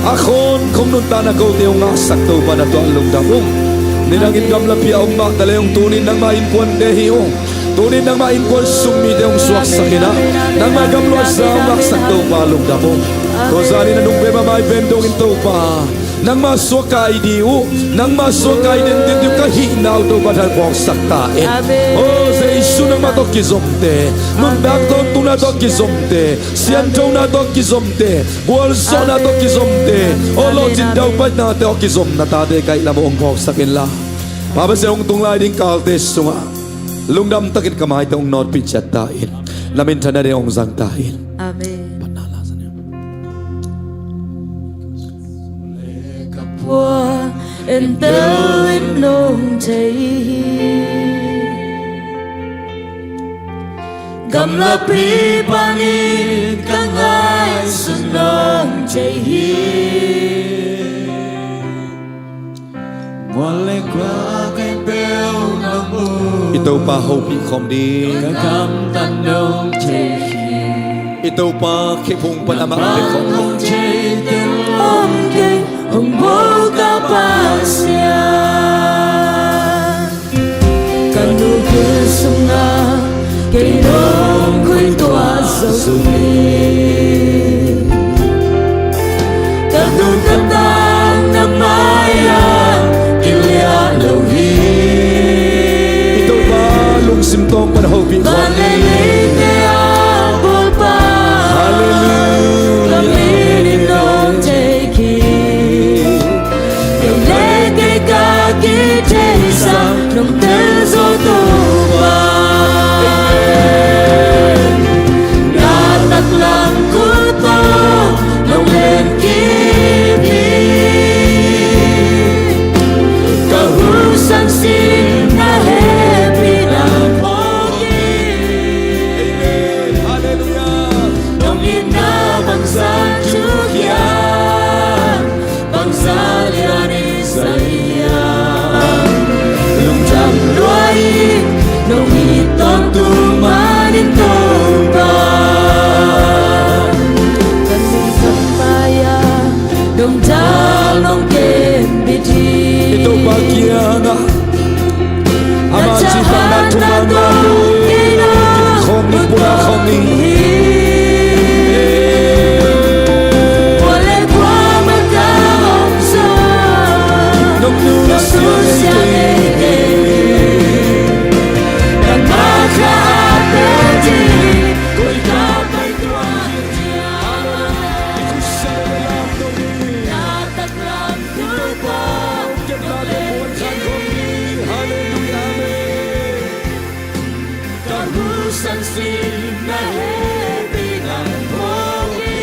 อาคนคงนุนตานาเขาเดียวงาสักตัวปานัตัวลุงดำองนี่นางอินกำลับเปียองมาแต่เลงตัวนี้นางมาอินควนเดฮิองตัวนี้นางมาอินควนสุมีเดียงสวดสักนะนางมากำลังสาวรักสักตัวปาลุงดำองตัวซาลีนันนุ่งเบมาไม่เป็นดงอินตัวปาnang masukai diu nang masukai den den ka hinaw to badal pok sakta oh se isu nang matok kizomte nun dak ton tuna to kizomte sian to na to kizomte bol so na to kizomte oh lo jin daw pat na to kizom na ta de kai la mo ong pok sakin la baba se ong tung lai ding kalte sunga lungdam takit kamai tong not pichat ta in lamin thana de ong zang ta in amen in tơ in nông cháy gam la pri pani kang ai sun nông cháy Wale qua cái bèo nông bu ito pa ho pi khom di cam tan nông cháy ito pa khipung panama pe khom nông cháy tên om ke hong bo ka pasya kanu ke sunga ke nong kui tua sumi kanu katang na maya kilia lohi ito pa lung sim tong pan ho pi khom di nông tên gió tô ba đã tắt làm của tôi nông lên kiếp cả hữu sang xin na happy na hoki nông in na bằng sa chuk ya bằng sa liani saya nông hi ton tu manin toba kan sing samaya dong ta long ken biti ito pa kiana ama chi pa na tu na do khom ni pura khom ni wale kwa mata omsa nông nu sia sang xin na happy na hoki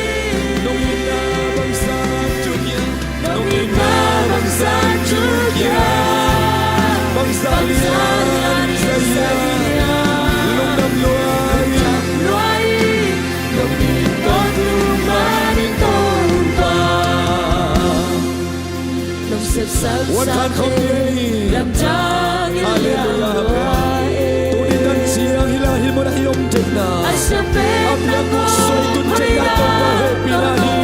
nông ina bang sa chu ya nông ina bang sa chu ya bang sa lian lung dam luai nông in con tu manin toba nông sep sắc wan khan khom ni lam chang in siang hila hilmo na iyong jena Asapet Apya kuk soy tun jena Tong pa happy na hi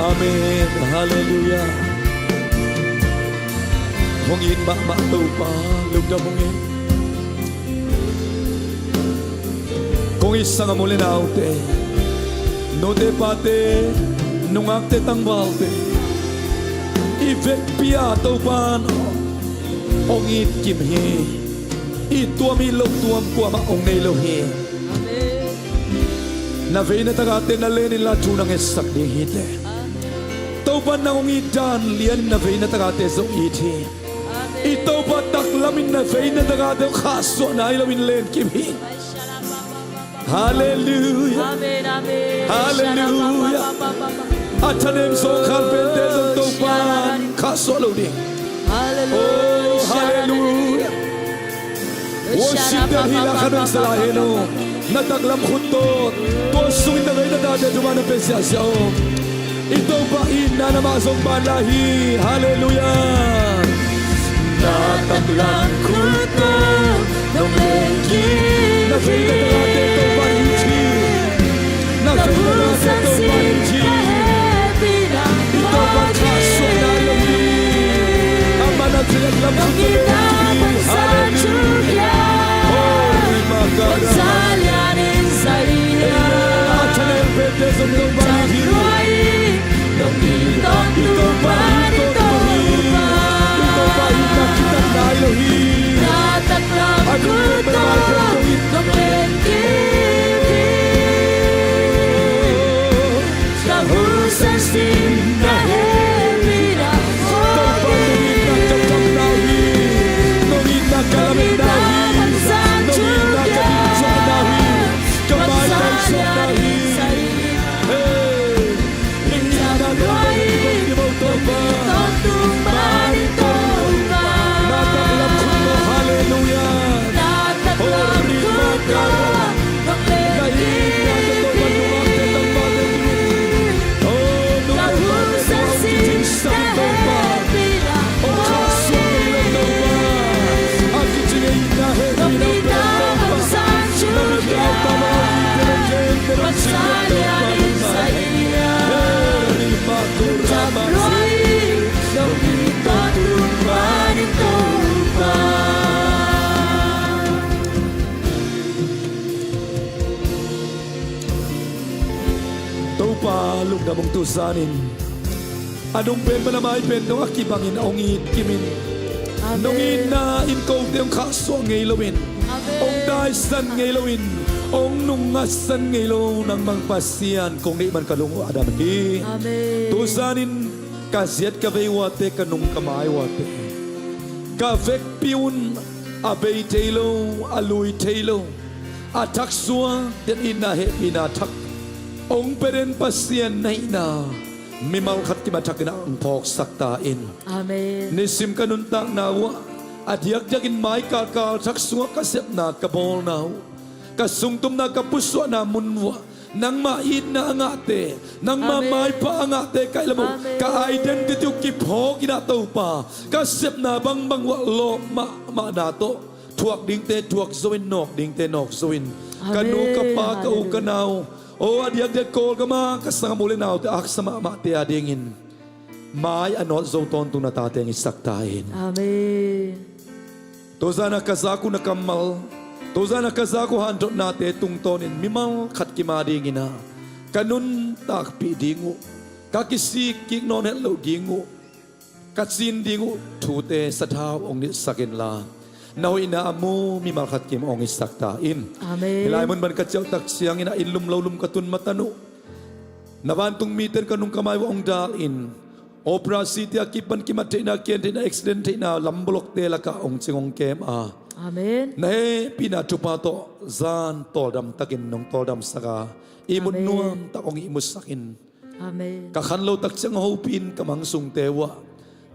Amen. Hallelujah. Hong in ba ma tu pa lục đâm hong in. Kung isang amuli na te, no te pate, nung akte tang balte, ivek pia tu pan, ong it kim he, ituam ilog tuam kwa ma ong nelo he. Na vei na tagate na lenin la tunang esak di hite. Taupan na ong itan lian na vei na tagate zo iti. Ito pa taklamin na vei na tagate kaso na ilamin len kim he. Hallelujah. Amen, amen. Hallelujah. Atanem so kalpente zo taupan kaso lo di. Oh, hallelujah. Worship the hila kanang salaheno. Nataglam khutot. Tosungin na ngayon na dati dumana pesya ito ba ina na masong balahi. Hallelujah. Nataglam khutot. Nung lengki. Nafita na natin ito ba iti. Nafita na natin ito ba iti. Ito ba kaso na lahi. Ang managsilag khutot. Hallelujah. Lung na mong tusanin. Anong pen pa na may pen nung akibangin ongit kimin. Nungin na inkaw tiyong kaso ngaylawin. Ong daisan ngaylawin. Ong nungasan ngaylaw ng mangpasiyan kung di man kalungo adamhi. Tusanin kasyat kavay wate kanung kamay wate. Kavek piun abay taylo aluy taylo. Atak suwa den inahe pinatak. Ong peren pasien na ina, mimalkat kimatak na ang pok saktain. Amen. Nisim kanuntang nawa, at yagyagin may kakal sakswa kasip na kabol naw. Kasungtum na kapuso na munwa, nang mait na angate nang mamay pa angate kay lamo ka identity ki phok ina to pa ka sep na bang lo ma nato thuak ding te thuak zoin nok ding te nok zoin kanu ka pa ka u kanaw o adiak de kol ka ma ka sang muli naw te ak sama ma te adingin mai anot zo ton tu na tateng isaktain Amen. Tozana kazaku na kamal Tozana kazaku handot nate tungtonin mimal khat kimading ina kanun takpi dingu kakisik kik non hello dingu katsin dingu thute sathaw ong ni sakin la naw ina amu mimal khat kim ong isakta in Amen. hilai mun ban kachaw tak siang ina ilum lawlum katun matanu nabantung meter kanung kamay ong dal in Opera City akipan kimate na kente na accident na lambolok te laka ong chingong kem a Amen. nahe pina tupato zan todam takin nong todam saka imun Amen. nuam takong imus sakin Amen. kakhanlo tak chang hopin kamang sung tewa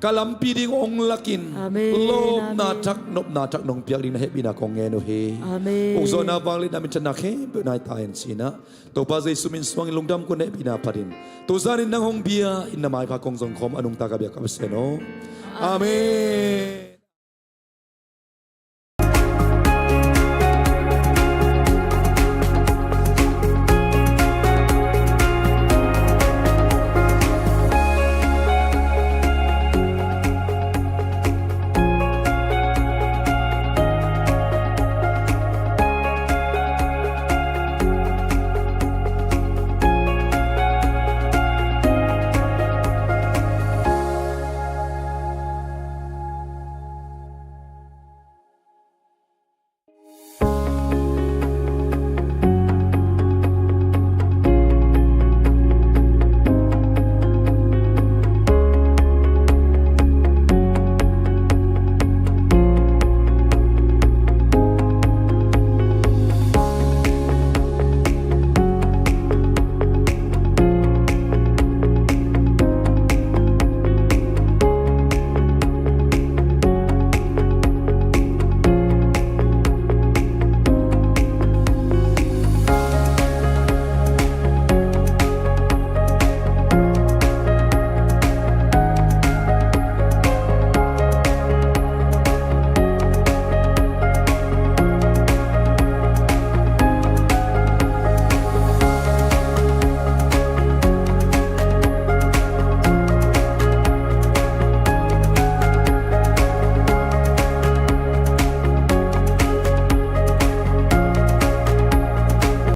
kalampi ding ong lakin Amen. lob na Amen. tak nop na tak nong piak ding na he pina kong ngeno he Amen. ung zona bangli namin chanak he benai tayen sina to pa zai sumin swang lungdam ko ne pina parin to zanin nang hong bia in na mai pa kong zong khom anung tagabya kapseno amen